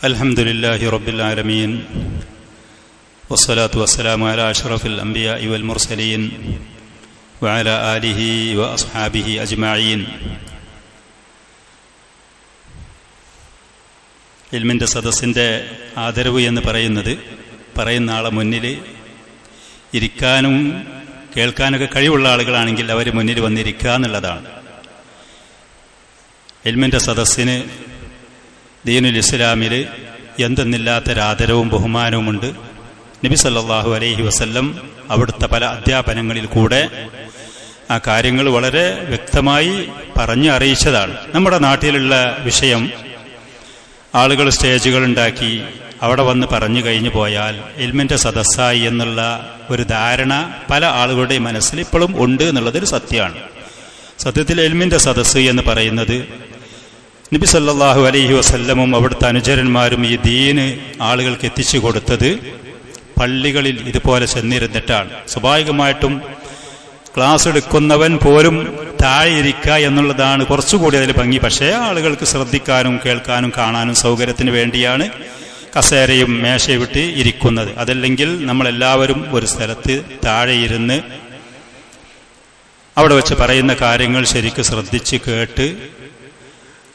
അൽഹംദുലില്ലാഹി റബ്ബിൽ ആലമീൻ വസ്സലാത്തു വസ്സലാമു അലാ അഷ്റഫിൽ അംബിയാഇ വൽ മുർസലീൻ വഅലാ ആലിഹി വഅസ്ഹാബിഹി അജ്മഈൻ. ഇൽമിൻ്റെ സദസ്സിൻ്റെ ആദരവ് എന്ന് പറയുന്ന ആളെ മുന്നിൽ ഇരിക്കാനും കേൾക്കാനൊക്കെ കഴിവുള്ള ആളുകളാണെങ്കിൽ അവർ മുന്നിൽ വന്നിരിക്കുക എന്നുള്ളതാണ്. ഇൽമിൻ്റെ സദസ്സിന് ദീനുൽ ഇസ്ലാമിൽ എന്തെന്നില്ലാത്തൊരാദരവും ബഹുമാനവുമുണ്ട്. നബി സല്ലല്ലാഹു അലൈഹി വസല്ലം അവിടുത്തെ പല അധ്യാപനങ്ങളിൽ കൂടെ ആ കാര്യങ്ങൾ വളരെ വ്യക്തമായി പറഞ്ഞു അറിയിച്ചതാണ്. നമ്മുടെ നാട്ടിലുള്ള വിഷയം ആളുകൾ സ്റ്റേജുകളുണ്ടാക്കി അവിടെ വന്ന് പറഞ്ഞു കഴിഞ്ഞു പോയാൽ ഇൽമിൻ്റെ സദസ്സായി എന്നുള്ള ഒരു ധാരണ പല ആളുകളുടെയും മനസ്സിൽ ഇപ്പോഴും ഉണ്ട് എന്നുള്ളതൊരു സത്യമാണ്. സത്യത്തിൽ ഇൽമിൻ്റെ സദസ്സ് എന്ന് പറയുന്നത് നബി സല്ലല്ലാഹു അലൈഹി വസല്ലമും അവിടുത്തെ അനുചരന്മാരും ഈ ദീന് ആളുകൾക്ക് എത്തിച്ചു കൊടുത്തത് പള്ളികളിൽ ഇതുപോലെ ചെന്നിരുന്നിട്ടാണ്. സ്വാഭാവികമായിട്ടും ക്ലാസ് എടുക്കുന്നവൻ പോലും താഴെ ഇരിക്കുക എന്നുള്ളതാണ് കുറച്ചുകൂടി അതിൽ ഭംഗി. പക്ഷേ ആളുകൾക്ക് ശ്രദ്ധിക്കാനും കേൾക്കാനും കാണാനും സൗകര്യത്തിന് വേണ്ടിയാണ് കസേരയും മേശയും വിട്ട് ഇരിക്കുന്നത്. അതല്ലെങ്കിൽ നമ്മളെല്ലാവരും ഒരു സ്ഥലത്ത് താഴെ ഇരുന്ന് അവിടെ വെച്ച് പറയുന്ന കാര്യങ്ങൾ ശരിക്കും ശ്രദ്ധിച്ച് കേട്ട്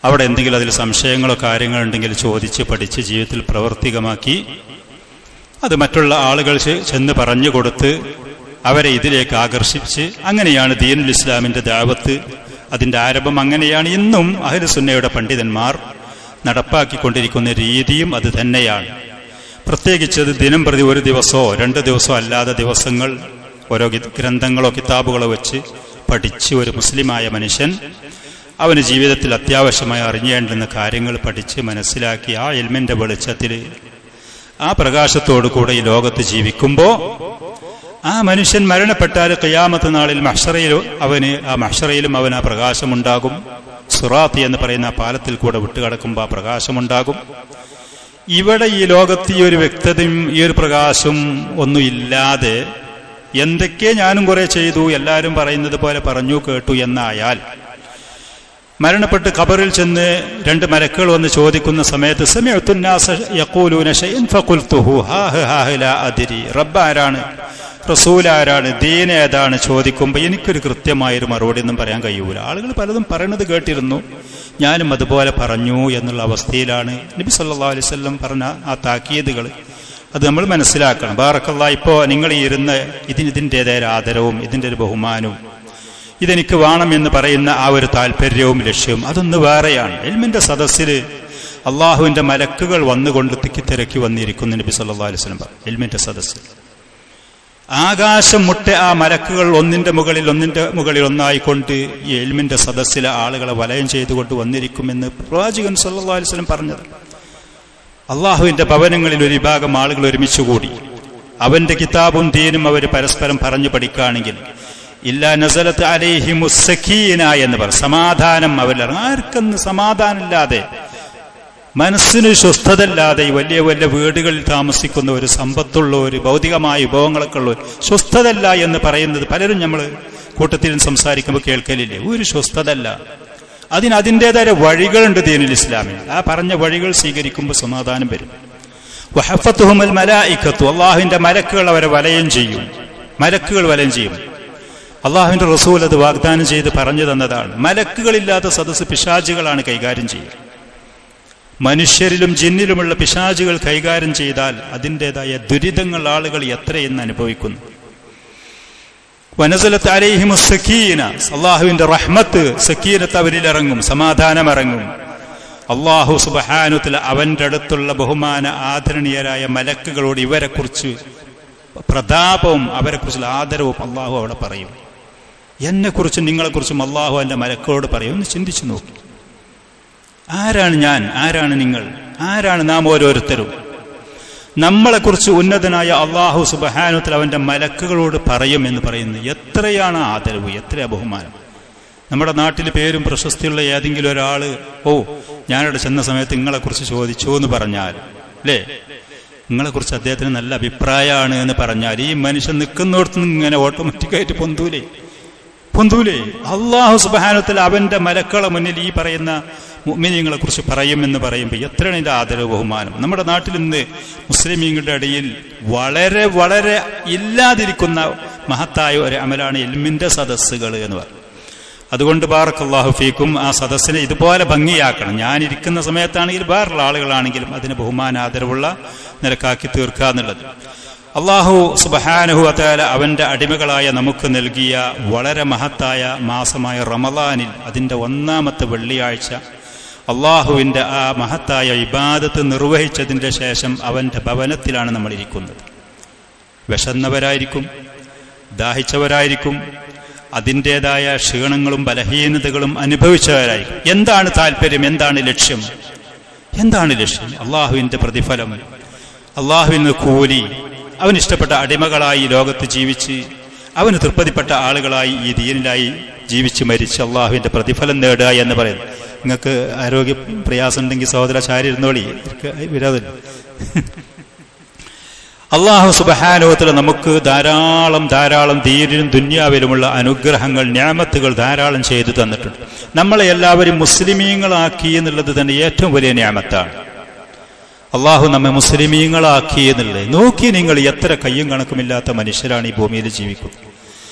അവിടെ എന്തെങ്കിലും അതിൽ സംശയങ്ങളോ കാര്യങ്ങളുണ്ടെങ്കിൽ ചോദിച്ച് പഠിച്ച് ജീവിതത്തിൽ പ്രവർത്തികമാക്കി അത് മറ്റുള്ള ആളുകൾ ചെന്ന് പറഞ്ഞു കൊടുത്ത് അവരെ ഇതിലേക്ക് ആകർഷിച്ച് അങ്ങനെയാണ് ദീനുൽ ഇസ്ലാമിൻ്റെ ദഅവത്ത്, അതിൻ്റെ ആരംഭം അങ്ങനെയാണ്. ഇന്നും അഹ്ലു സുന്നയുടെ പണ്ഡിതന്മാർ നടപ്പാക്കിക്കൊണ്ടിരിക്കുന്ന രീതിയും അത് തന്നെയാണ്. പ്രത്യേകിച്ചത് ദിനം പ്രതി ഒരു ദിവസമോ 2 ദിവസമോ അല്ലാതെ ദിവസങ്ങൾ ഓരോ ഗ്രന്ഥങ്ങളോ കിതാബുകളോ വെച്ച് പഠിച്ച് ഒരു മുസ്ലിമായ മനുഷ്യൻ അവന് ജീവിതത്തിൽ അത്യാവശ്യമായി അറിഞ്ഞേണ്ടുന്ന കാര്യങ്ങൾ പഠിച്ച് മനസ്സിലാക്കി ആ ഇൽമിൻ്റെ വെളിച്ചത്തിൽ ആ പ്രകാശത്തോടു കൂടെ ഈ ലോകത്ത് ജീവിക്കുമ്പോൾ ആ മനുഷ്യൻ മരണപ്പെട്ടാൽ ഖിയാമത്ത് നാളിൽ മഹ്ശറയിലും അവന് ആ പ്രകാശമുണ്ടാകും. സിറാത്ത് എന്ന് പറയുന്ന ആ പാലത്തിൽ കൂടെ വിട്ടുകിടക്കുമ്പോൾ ആ പ്രകാശമുണ്ടാകും. ഇവിടെ ഈ ലോകത്ത് ഈ ഒരു വ്യക്തതയും ഈ ഒരു പ്രകാശം ഒന്നും ഇല്ലാതെ എന്തൊക്കെ ഞാനും കുറെ ചെയ്തു എല്ലാവരും പറയുന്നത് പോലെ പറഞ്ഞു കേട്ടു എന്നായാൽ മരണപ്പെട്ട് ഖബറിൽ ചെന്ന് 2 മലക്കുകൾ വന്ന് ചോദിക്കുന്ന സമയത്ത് സമിഅ്തു നാസ യഖൂലൂന ശൈഅൻ ഫഖുൽതുഹു ഹാ ലാ അദ്രി, റബ്ബ് ആരാണ്, റസൂൽ ആരാണ്, ദീൻ ഏതാണ് ചോദിക്കുമ്പോൾ എനിക്കൊരു കൃത്യമായൊരു മറുപടി ഒന്നും പറയാൻ കഴിയൂല. ആളുകൾ പലതും പറയണത് കേട്ടിരുന്നു, ഞാനും അതുപോലെ പറഞ്ഞു എന്നുള്ള അവസ്ഥയിലാണ് നബി സല്ലല്ലാഹു അലൈഹി വസല്ലം പറഞ്ഞ ആ താക്കീതുകൾ. അത് നമ്മൾ മനസ്സിലാക്കണം. ബാറക്കല്ലാഹ്, ഇപ്പോൾ നിങ്ങൾ ഇരുന്ന ഇതിൻ്റെതായ ആദരവും ഇതിൻ്റെ ഒരു ബഹുമാനവും ഇതെനിക്ക് വേണം എന്ന് പറയുന്ന ആ ഒരു താല്പര്യവും ലക്ഷ്യവും അതൊന്ന് വേറെയാണ്. ഇൽമിൻ്റെ സദസ്സിൽ അള്ളാഹുവിൻ്റെ മലക്കുകൾ വന്നുകൊണ്ട് തിക്കിത്തിരക്കി വന്നിരിക്കുന്നു നബി സല്ലല്ലാഹു അലൈഹി വസല്ലം. ഇൽമിൻ്റെ സദസ്സിൽ ആകാശം മുട്ടെ ആ മലക്കുകൾ ഒന്നിൻ്റെ മുകളിൽ ഒന്നായിക്കൊണ്ട് ഈ ഇൽമിൻ്റെ സദസ്സിലെ ആളുകളെ വലയം ചെയ്തുകൊണ്ട് വന്നിരിക്കുമെന്ന് പ്രവാചകൻ സല്ലല്ലാഹു അലൈഹി വസല്ലം പറഞ്ഞത്. അള്ളാഹുവിൻ്റെ ഭവനങ്ങളിൽ ഒരു വിഭാഗം ആളുകൾ ഒരുമിച്ചുകൂടി അവൻ്റെ കിതാബും ദീനും അവർ പരസ്പരം പറഞ്ഞു പഠിക്കുകയാണെങ്കിൽ ഇല്ലാ നസലത്ത് അലൈഹിമുസ് സക്കീന എന്ന് പറയും, സമാധാനം അവരിൽ. ആർക്കെന്ന് സമാധാനമില്ലാതെ, മനസ്സിന് സ്വസ്ഥതയില്ലാതെ, ഈ വലിയ വലിയ വീടുകളിൽ താമസിക്കുന്ന ഒരു സമ്പത്തുള്ള ഒരു ഭൗതികമായ വിഭവങ്ങളൊക്കെ ഉള്ള സ്വസ്ഥതല്ല എന്ന് പറയുന്നത് പലരും നമ്മൾ കൂട്ടത്തിൽ സംസാരിക്കുമ്പോൾ കേൾക്കലില്ലേ? ഒരു സ്വസ്ഥതല്ല. അതിൻ്റെതായ വഴികളുണ്ട് ദീനുൽ ഇസ്ലാമിൽ. ആ പറഞ്ഞ വഴികൾ സ്വീകരിക്കുമ്പോൾ സമാധാനം വരും. വഹഫത്തുഹുൽ മലായികത്തു, അള്ളാഹുവിൻ്റെ മലക്കുകൾ അവരെ വലയം ചെയ്യും. മലക്കുകൾ വലയം ചെയ്യും. അള്ളാഹുവിൻ്റെ റസൂൽ അത് വാഗ്ദാനം ചെയ്ത് പറഞ്ഞു തന്നതാണ്. മലക്കുകളില്ലാത്ത സദസ്സ് പിശാചുകളാണ് കൈകാര്യം ചെയ്യുക. മനുഷ്യരിലും ജിന്നിലുമുള്ള പിശാചുകൾ കൈകാര്യം ചെയ്താൽ അതിൻ്റെതായ ദുരിതങ്ങൾ ആളുകൾ എത്രയെന്ന് അനുഭവിക്കുന്നു. വനസലത്ത് അലൈഹിമുസ് സക്കീന, അള്ളാഹുവിൻ്റെ റഹ്മത്ത് സക്കീനത്ത് അവരിൽ ഇറങ്ങും, സമാധാനം ഇറങ്ങും. അള്ളാഹു സുബ്ഹാനഹു വ തആല അവൻ്റെ അടുത്തുള്ള ബഹുമാന ആദരണീയരായ മലക്കുകളോട് ഇവരെക്കുറിച്ച് പ്രതാപവും അവരെക്കുറിച്ചുള്ള ആദരവും അള്ളാഹു അവിടെ പറയും. എന്നെക്കുറിച്ചും നിങ്ങളെക്കുറിച്ചും അള്ളാഹു എൻ്റെ മലക്കുകളോട് പറയും. ഒന്ന് ചിന്തിച്ചു നോക്കി, ആരാണ് ഞാൻ, ആരാണ് നിങ്ങൾ, ആരാണ് നാം ഓരോരുത്തരും? നമ്മളെക്കുറിച്ച് ഉന്നതനായ അള്ളാഹു സുബ്ഹാനഹു വ തആല അവൻ്റെ മലക്കുകളോട് പറയും എന്ന് പറയുന്നത് എത്രയാണ് ആദരവ്, എത്രയാ ബഹുമാനം. നമ്മുടെ നാട്ടിൽ പേരും പ്രശസ്തിയുള്ള ഏതെങ്കിലും ഒരാൾ ഞാനിവിടെ ചെന്ന സമയത്ത് നിങ്ങളെക്കുറിച്ച് ചോദിച്ചു എന്ന് പറഞ്ഞാൽ, അല്ലേ, നിങ്ങളെക്കുറിച്ച് അദ്ദേഹത്തിന് നല്ല അഭിപ്രായമാണ് എന്ന് പറഞ്ഞാൽ ഈ മനുഷ്യൻ നിൽക്കുന്നിടത്ത് നിന്ന് ഇങ്ങനെ ഓട്ടോമാറ്റിക്കായിട്ട് പൊന്തൂലേ? അള്ളാഹു സുബ്ഹാനഹു വ തആല അവൻ്റെ മലക്കുകളെ മുന്നിൽ ഈ പറയുന്ന മുഅ്മിനീങ്ങളെ കുറിച്ച് പറയുമെന്ന് പറയുമ്പോൾ എത്രയാണ് ഇതിൻ്റെ ആദരവ് ബഹുമാനം. നമ്മുടെ നാട്ടിൽ ഇന്ന് മുസ്ലിമീങ്ങളുടെ ഇടയിൽ വളരെ വളരെ ഇല്ലാതിരിക്കുന്ന മഹത്തായ ഒരു അമലാണ് ഇൽമിന്റെ സദസ്സുകൾ എന്ന് പറയും. അതുകൊണ്ട് ബാറക്കല്ലാഹു ഫീക്കും ആ സദസ്സിനെ ഇതുപോലെ ഭംഗിയാക്കണം. ഞാനിരിക്കുന്ന സമയത്താണെങ്കിൽ വേറുള്ള ആളുകളാണെങ്കിലും അതിന് ബഹുമാന ആദരവുള്ള നിലക്കാക്കി തീർക്കുക എന്നുള്ളത്. അള്ളാഹു സുബ്ഹാനഹു വ തആല അവന്റെ അടിമകളായ നമുക്ക് നൽകിയ വളരെ മഹത്തായ മാസമായ റമളാനിൽ അതിൻ്റെ 1-ാമത്തെ വെള്ളിയാഴ്ച അള്ളാഹുവിൻ്റെ ആ മഹത്തായ ഇബാദത്ത് നിർവഹിച്ചതിൻ്റെ ശേഷം അവൻ്റെ ഭവനത്തിലാണ് നമ്മൾ ഇരിക്കുന്നത്. വിശന്നവരായിരിക്കും, ദാഹിച്ചവരായിരിക്കും, അതിൻ്റെതായ ക്ഷീണങ്ങളും ബലഹീനതകളും അനുഭവിച്ചവരായിരിക്കും. എന്താണ് താല്പര്യം? എന്താണ് ലക്ഷ്യം? എന്താണ് ലക്ഷ്യം? അള്ളാഹുവിൻ്റെ പ്രതിഫലം, അള്ളാഹുവിൽ നിന്ന് കൂലി, അവനിഷ്ടപ്പെട്ട അടിമകളായി ലോകത്ത് ജീവിച്ച് അവന് തൃപ്തിപ്പെട്ട ആളുകളായി ഈ ദീനിലായി ജീവിച്ച് മരിച്ച് അള്ളാഹുവിൻ്റെ പ്രതിഫലം നേടുക എന്ന് പറയുന്നു. നിങ്ങൾക്ക് ആരോഗ്യ പ്രയാസം ഉണ്ടെങ്കിൽ സഹോദരാചാര്യ ഇരുന്നോളി, വിരോധമില്ല. അള്ളാഹു സുബ്ഹാനഹു വ തആല നമുക്ക് ധാരാളം ദീനിലും ദുന്യാവിലുമുള്ള അനുഗ്രഹങ്ങൾ, നിഅമത്തുകൾ ധാരാളം ചെയ്തു തന്നിട്ടുണ്ട്. നമ്മളെ എല്ലാവരും മുസ്ലിമീങ്ങളാക്കി എന്നുള്ളത് തന്നെ ഏറ്റവും വലിയ നിഅമത്താണ്. അള്ളാഹു നമ്മെ മുസ്ലിമീങ്ങളാക്കി എന്നുള്ളത് നോക്കി. നിങ്ങൾ എത്ര കയ്യും കണക്കുമില്ലാത്ത മനുഷ്യരാണ് ഈ ഭൂമിയിൽ ജീവിക്കുന്നത്.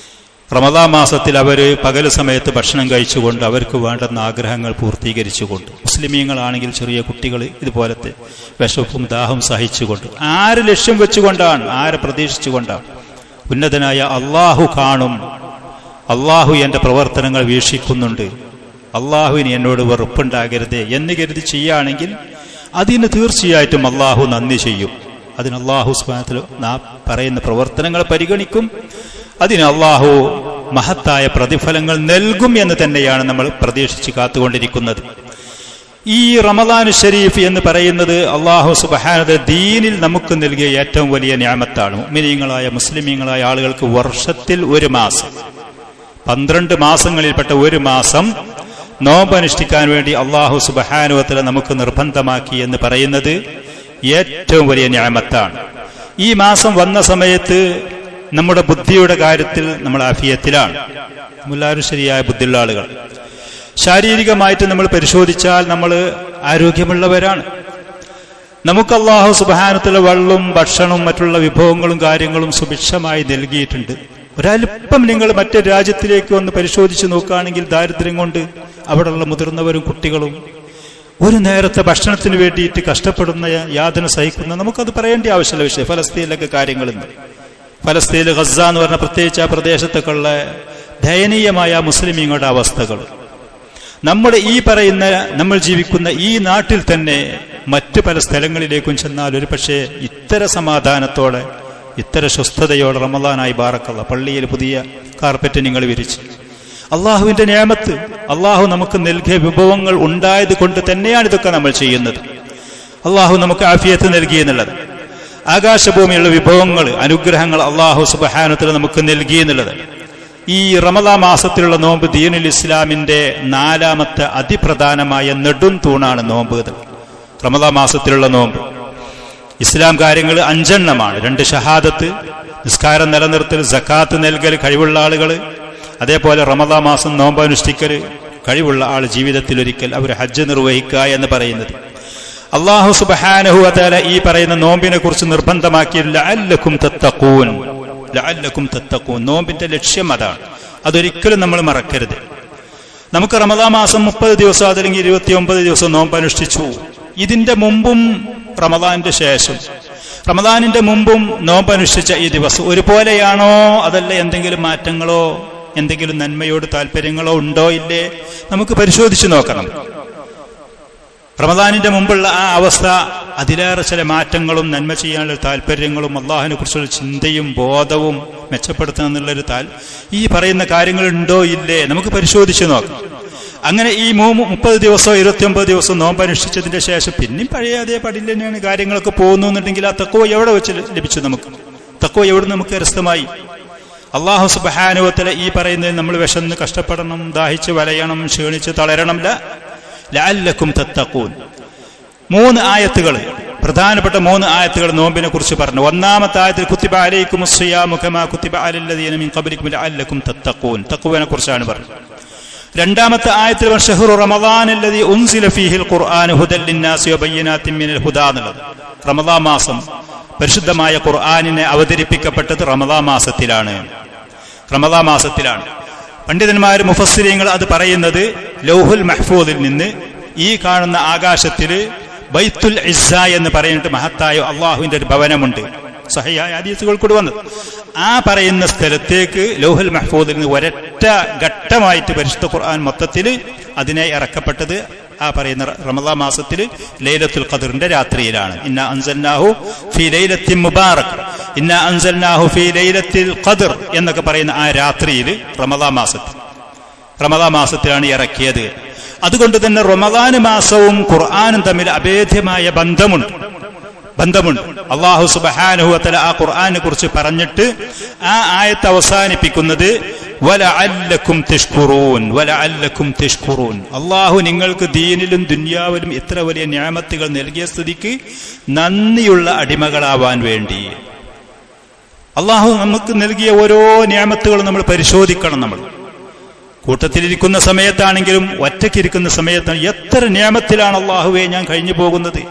റമദാൻ മാസത്തിൽ അവർ പകൽ സമയത്ത് ഭക്ഷണം കഴിച്ചുകൊണ്ട് അവർക്ക് വേണ്ടുന്ന ആഗ്രഹങ്ങൾ പൂർത്തീകരിച്ചുകൊണ്ട്, മുസ്ലിമീങ്ങളാണെങ്കിൽ ചെറിയ കുട്ടികൾ ഇതുപോലത്തെ വിശപ്പും ദാഹവും സഹിച്ചുകൊണ്ട്, ആര് ലക്ഷ്യം വെച്ചുകൊണ്ടാണ്, ആരെ പ്രതീക്ഷിച്ചുകൊണ്ടാണ്? ഉന്നതനായ അള്ളാഹു കാണും, അള്ളാഹു എൻ്റെ പ്രവർത്തനങ്ങൾ വീക്ഷിക്കുന്നുണ്ട്, അള്ളാഹുവിന് എന്നോട് വെറുപ്പുണ്ടാകരുതേ എന്ന് കരുതി ചെയ്യുകയാണെങ്കിൽ അതിന് തീർച്ചയായിട്ടും അള്ളാഹു നന്ദി ചെയ്യും. അതിന് അള്ളാഹു സുബ്ഹാനഹു വ തആല നാം പറയുന്ന പ്രവർത്തനങ്ങൾ പരിഗണിക്കും. അതിന് അള്ളാഹു മഹത്തായ പ്രതിഫലങ്ങൾ നൽകും എന്ന് തന്നെയാണ് നമ്മൾ പ്രതീക്ഷിച്ച് കാത്തുകൊണ്ടിരിക്കുന്നത്. ഈ റമദാൻ ഷരീഫ് എന്ന് പറയുന്നത് അള്ളാഹു സുബ്ഹാനഹു വ തആല ദീനിൽ നമുക്ക് നൽകിയ ഏറ്റവും വലിയ നിഅമത്താണ്. മുഅ്മിനീങ്ങളായ മുസ്ലിമീങ്ങളായ ആളുകൾക്ക് വർഷത്തിൽ ഒരു മാസം, 12 മാസങ്ങളിൽപ്പെട്ട ഒരു മാസം നോമ്പനുഷ്ഠിക്കാൻ വേണ്ടി അള്ളാഹു സുബ്ഹാനഹു വ തആല നമുക്ക് നിർബന്ധമാക്കി എന്ന് പറയുന്നത് ഏറ്റവും വലിയ നിഅമത്താണ്. ഈ മാസം വന്ന സമയത്ത് നമ്മുടെ ബുദ്ധിയുടെ കാര്യത്തിൽ നമ്മൾ ആഫിയത്തിലാണ്. എല്ലാവരും ശരിയായ ബുദ്ധിയുള്ള ആളുകൾ. ശാരീരികമായിട്ട് നമ്മൾ പരിശോധിച്ചാൽ നമ്മൾ ആരോഗ്യമുള്ളവരാണ്. നമുക്ക് അല്ലാഹു സുബ്ഹാനഹു വ തആല വെള്ളവും ഭക്ഷണവും മറ്റുള്ള വിഭവങ്ങളും കാര്യങ്ങളും സുഭിക്ഷമായി നൽകിയിട്ടുണ്ട്. ഒരല്പം നിങ്ങൾ മറ്റൊരു രാജ്യത്തിലേക്ക് വന്ന് പരിശോധിച്ച് നോക്കുകയാണെങ്കിൽ ദാരിദ്ര്യം കൊണ്ട് അവിടെയുള്ള മുതിർന്നവരും കുട്ടികളും ഒരു നേരത്തെ ഭക്ഷണത്തിന് വേണ്ടിയിട്ട് കഷ്ടപ്പെടുന്ന, യാതന സഹിക്കുന്ന, നമുക്കത് പറയേണ്ട ആവശ്യമില്ല വിഷയം. ഫലസ്തീനിലൊക്കെ കാര്യങ്ങളുണ്ട്. ഫലസ്തീനിൽ ഗസ എന്ന് പറഞ്ഞ പ്രത്യേകിച്ച് ആ പ്രദേശത്തൊക്കെയുള്ള ദയനീയമായ മുസ്ലിമീങ്ങളുടെ അവസ്ഥകൾ നമ്മുടെ ഈ പറയുന്ന നമ്മൾ ജീവിക്കുന്ന ഈ നാട്ടിൽ തന്നെ മറ്റു പല സ്ഥലങ്ങളിലേക്കും ചെന്നാൽ ഒരു പക്ഷേ ഇത്തര സമാധാനത്തോടെ, ഇത്തര സ്വസ്ഥതയോടെ റമളാനായി ബാറക്കല്ല പള്ളിയിൽ പുതിയ കാർപ്പറ്റ് നിങ്ങൾ വിരിച്ച് അള്ളാഹുവിന്റെ നിഅമത്ത്, അള്ളാഹു നമുക്ക് നൽകിയ വിഭവങ്ങൾ ഉണ്ടായത് കൊണ്ട് തന്നെയാണ് ഇതൊക്കെ നമ്മൾ ചെയ്യുന്നത്. അള്ളാഹു നമുക്ക് ആഫിയത്ത് നൽകി എന്നുള്ളത്, ആകാശഭൂമിയുള്ള വിഭവങ്ങൾ, അനുഗ്രഹങ്ങൾ അള്ളാഹു സുബ്ഹാനഹു വ തആല നമുക്ക് നൽകി എന്നുള്ളത്. ഈ റമളാൻ മാസത്തിലുള്ള നോമ്പ് ദീനുൽ ഇസ്ലാമിന്റെ 4-ാമത്തെ അതിപ്രധാനമായ നെടും തൂണാണ് നോമ്പ്. റമളാൻ മാസത്തിലുള്ള നോമ്പ് ഇസ്ലാം കാര്യങ്ങൾ 5 എണ്ണമാണ്. 2 ഷഹാദത്ത്, നിസ്കാരം നിലനിർത്തൽ, സക്കാത്ത് നൽകൽ കഴിവുള്ള ആളുകൾ, അതേപോലെ റമളാൻ മാസം നോമ്പ് അനുഷ്ഠിക്കൽ കഴിവുള്ള ആൾ ജീവിതത്തിൽ ഒരിക്കൽ അവർ ഹജ്ജ് നിർവഹിക്കുക എന്ന് പറയുന്നത്. അല്ലാഹു സുബ്ഹാനഹു വ തആല ഈ പറയുന്ന നോമ്പിനെ കുറിച്ച് നിർബന്ധമാക്കി ലഅല്ലക്കും തത്തഖൂൻ, ലഅല്ലക്കും തത്തഖൂൻ. നോമ്പിന്റെ ലക്ഷ്യം അതാണ്. അതൊരിക്കലും നമ്മൾ മറക്കരുത്. നമുക്ക് റമളാൻ മാസം 30 ദിവസം അതല്ലെങ്കിൽ 29 ദിവസം നോമ്പ് അനുഷ്ഠിച്ചു. ഇതിന്റെ മുമ്പും റമളാന്റെ ശേഷം, റമളാനിന്റെ മുമ്പും നോമ്പ് അനുഷ്ഠിച്ച ഈ ദിവസം ഒരുപോലെയാണോ, അതല്ല എന്തെങ്കിലും മാറ്റങ്ങളോ എന്തെങ്കിലും നന്മയോട് താല്പര്യങ്ങളോ ഉണ്ടോ ഇല്ലേ നമുക്ക് പരിശോധിച്ച് നോക്കണം. റമളാനിന്റെ മുമ്പുള്ള ആ അവസ്ഥ അതിലേറെ ചില മാറ്റങ്ങളും നന്മ ചെയ്യാനുള്ള താല്പര്യങ്ങളും അള്ളാഹുവിനെ കുറിച്ചുള്ള ചിന്തയും ബോധവും മെച്ചപ്പെടുത്തണം എന്നുള്ളൊരു ഈ പറയുന്ന കാര്യങ്ങളുണ്ടോ ഇല്ലേ നമുക്ക് പരിശോധിച്ച് നോക്കാം. അങ്ങനെ ഈ 30 ദിവസമോ 29 ദിവസം നോമ്പ് അനുഷ്ഠിച്ചതിന്റെ ശേഷം പിന്നെയും പഴയ അതേ പടിയിൽ തന്നെയാണ് കാര്യങ്ങളൊക്കെ പോകുന്നു എന്നുണ്ടെങ്കിൽ ആ തഖ്വ എവിടെ വെച്ച് ലഭിച്ചു? നമുക്ക് തഖ്വ എവിടെ നമുക്ക് കരസ്ഥമായി? അല്ലാഹു സുബ്ഹാനഹു വ തആല ഈ പറയുന്നത് നമ്മൾ വിശന്ന് കഷ്ടപ്പെടണം, ദാഹിച്ച് വലയണം, ക്ഷീണിച്ച് തളരണം, ലഅല്ലക്കും തത്തഖൂൻ. 3 ആയത്തുകൾ, പ്രധാനപ്പെട്ട 3 ആയത്തുകൾ നോമ്പിനെ കുറിച്ച് പറഞ്ഞു. 1-ാമത്തെ ആയത്തിൽ കുത്തിബ അലൈക്കുമുസ് സിയാമു കമാ കുത്തിബ അലല്ലദീന മിൻ ഖബ്ലിക്കും ലഅല്ലക്കും തത്തഖൂൻ, തഖ്വയെ കുറിച്ചാണ് പറഞ്ഞത്. രണ്ടാമത്തെ ആയത്തിൽ ഷഹ്റു റമളാനല്ലദീ ഉൻസില ഫീഹിൽ ഖുർആനു ഹുദൽ ലിന്നാസി വബയ്യിനാത്തിൻ മിനൽ ഹുദാ എന്നുള്ളത്. റമളാൻ മാസം പരിശുദ്ധമായ ഖുർആനിനെ അവതരിപ്പിക്കപ്പെട്ടത് റമളാൻ മാസത്തിലാണ്. റമളാൻ മാസത്തിലാണ്. പണ്ഡിതന്മാർ മുഫസ്സിരീങ്ങൾ അത് പറയുന്നത് ലൗഹുൽ മഹ്ഫൂദിൽ നിന്ന് ഈ കാണുന്ന ആകാശത്തില് ബൈത്തുൽ ഇസ്സ എന്ന് പറഞ്ഞിട്ട് മഹത്തായ അള്ളാഹുവിന്റെ ഒരു ഭവനമുണ്ട്. സഹിഹായ ഹദീസുകൾ കൂടി വന്നത്. ആ പറയുന്ന സ്ഥലത്തേക്ക് ലൗഹുൽ മഹ്ഫൂദിൽ നിന്ന് ഒരൊറ്റ ഘട്ടമായിട്ട് പരിശുദ്ധ ഖുർആൻ മൊത്തത്തിൽ അതിനെ ഇറക്കപ്പെട്ടത് ആ പറയുന്ന റമളാൻ മാസത്തിൽ ലൈലത്തുൽ ഖദ്റിന്റെ രാത്രിയിലാണ്. ഇന്നാ അൻസൽനാഹു ഫീ ലൈലത്തിൻ മുബാറക്, ഇന്നാ അൻസൽനാഹു ഫീ ലൈലത്തിൽ ഖദ്ർ എന്നൊക്കെ പറയുന്ന ആ രാത്രിയിൽ റമളാൻ മാസത്തിലാണ് ഇറക്കിയത്. അതുകൊണ്ട് തന്നെ റമളാൻ മാസവും ഖുർആനും തമ്മിൽ അഭേദ്യമായ ബന്ധമുണ്ട്. അല്ലാഹു സുബ്ഹാനഹു വ തആല ആ ഖുർആനെ കുറിച്ച് പറഞ്ഞിട്ട് ആ ആയത്ത് അവസാനിപ്പിക്കുന്നത് വലഅല്ലക്കും തഷ്കുറൂൻ. അല്ലാഹു നിങ്ങൾക്ക് ദീനിലും ദുനിയാവിലും ഇത്ര വലിയ നിഅമത്തുകൾ നൽകിയ സ്ഥിതിക്ക് നന്ദിയുള്ള അടിമകളാവാൻ വേണ്ടി. അല്ലാഹു നമുക്ക് നൽകിയ ഓരോ നിഅമത്തുകളും നമ്മൾ പരിശോധിക്കണം. നമ്മൾ കൂട്ടത്തിലിരിക്കുന്ന സമയത്താണെങ്കിലും ഒറ്റയ്ക്കിരിക്കുന്ന സമയത്താണ് എത്ര നിഅമത്തിലാണ് അല്ലാഹുവേ ഞാൻ കഴിഞ്ഞു പോകുന്നത്.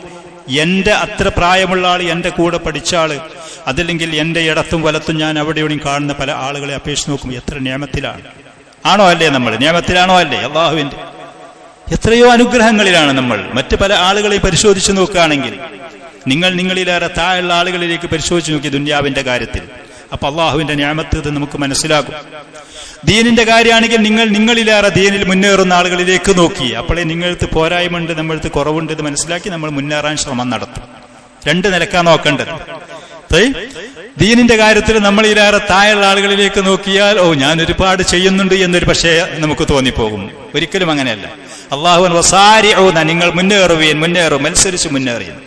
എന്റെ അത്ര പ്രായമുള്ള ആൾ, എന്റെ കൂടെ പഠിച്ച ആള്, അതല്ലെങ്കിൽ എന്റെ ഇടത്തും വലത്തും ഞാൻ അവിടെയോടെയും കാണുന്ന പല ആളുകളെ അപേക്ഷിച്ച് നോക്കുമ്പോൾ എത്ര നിയമത്തിലാണ്. ആണോ അല്ലേ? നമ്മൾ നിയമത്തിലാണോ അല്ലേ? അള്ളാഹുവിന്റെ എത്രയോ അനുഗ്രഹങ്ങളിലാണ് നമ്മൾ. മറ്റ് പല ആളുകളെ പരിശോധിച്ച് നോക്കുകയാണെങ്കിൽ നിങ്ങളിലേറെ താഴെയുള്ള ആളുകളിലേക്ക് പരിശോധിച്ച് നോക്കി ദുനിയാവിന്റെ കാര്യത്തിൽ. അപ്പൊ അള്ളാഹുവിന്റെ നിയമത്ത് ഇത് നമുക്ക് മനസ്സിലാകും. ദീനിന്റെ കാര്യമാണെങ്കിൽ നിങ്ങളിലേറെ ദീനിൽ മുന്നേറുന്ന ആളുകളിലേക്ക് നോക്കി അപ്പോഴേ നിങ്ങളടുത്ത് പോരായ്മയുണ്ട്, നമ്മളടുത്ത് കുറവുണ്ട് ഇത് മനസ്സിലാക്കി നമ്മൾ മുന്നേറാൻ ശ്രമം നടത്തും. രണ്ട് നിലക്കാണ് നോക്കേണ്ടത്. ദീനിന്റെ കാര്യത്തിൽ നമ്മളിലേറെ താഴെയുള്ള ആളുകളിലേക്ക് നോക്കിയാൽ ഞാൻ ഒരുപാട് ചെയ്യുന്നുണ്ട് എന്നൊരു പക്ഷേ നമുക്ക് തോന്നിപ്പോകും. ഒരിക്കലും അങ്ങനെയല്ല. അല്ലാഹു വസാരിഊ, നിങ്ങൾ മുന്നേറും, മത്സരിച്ച് മുന്നേറിയും.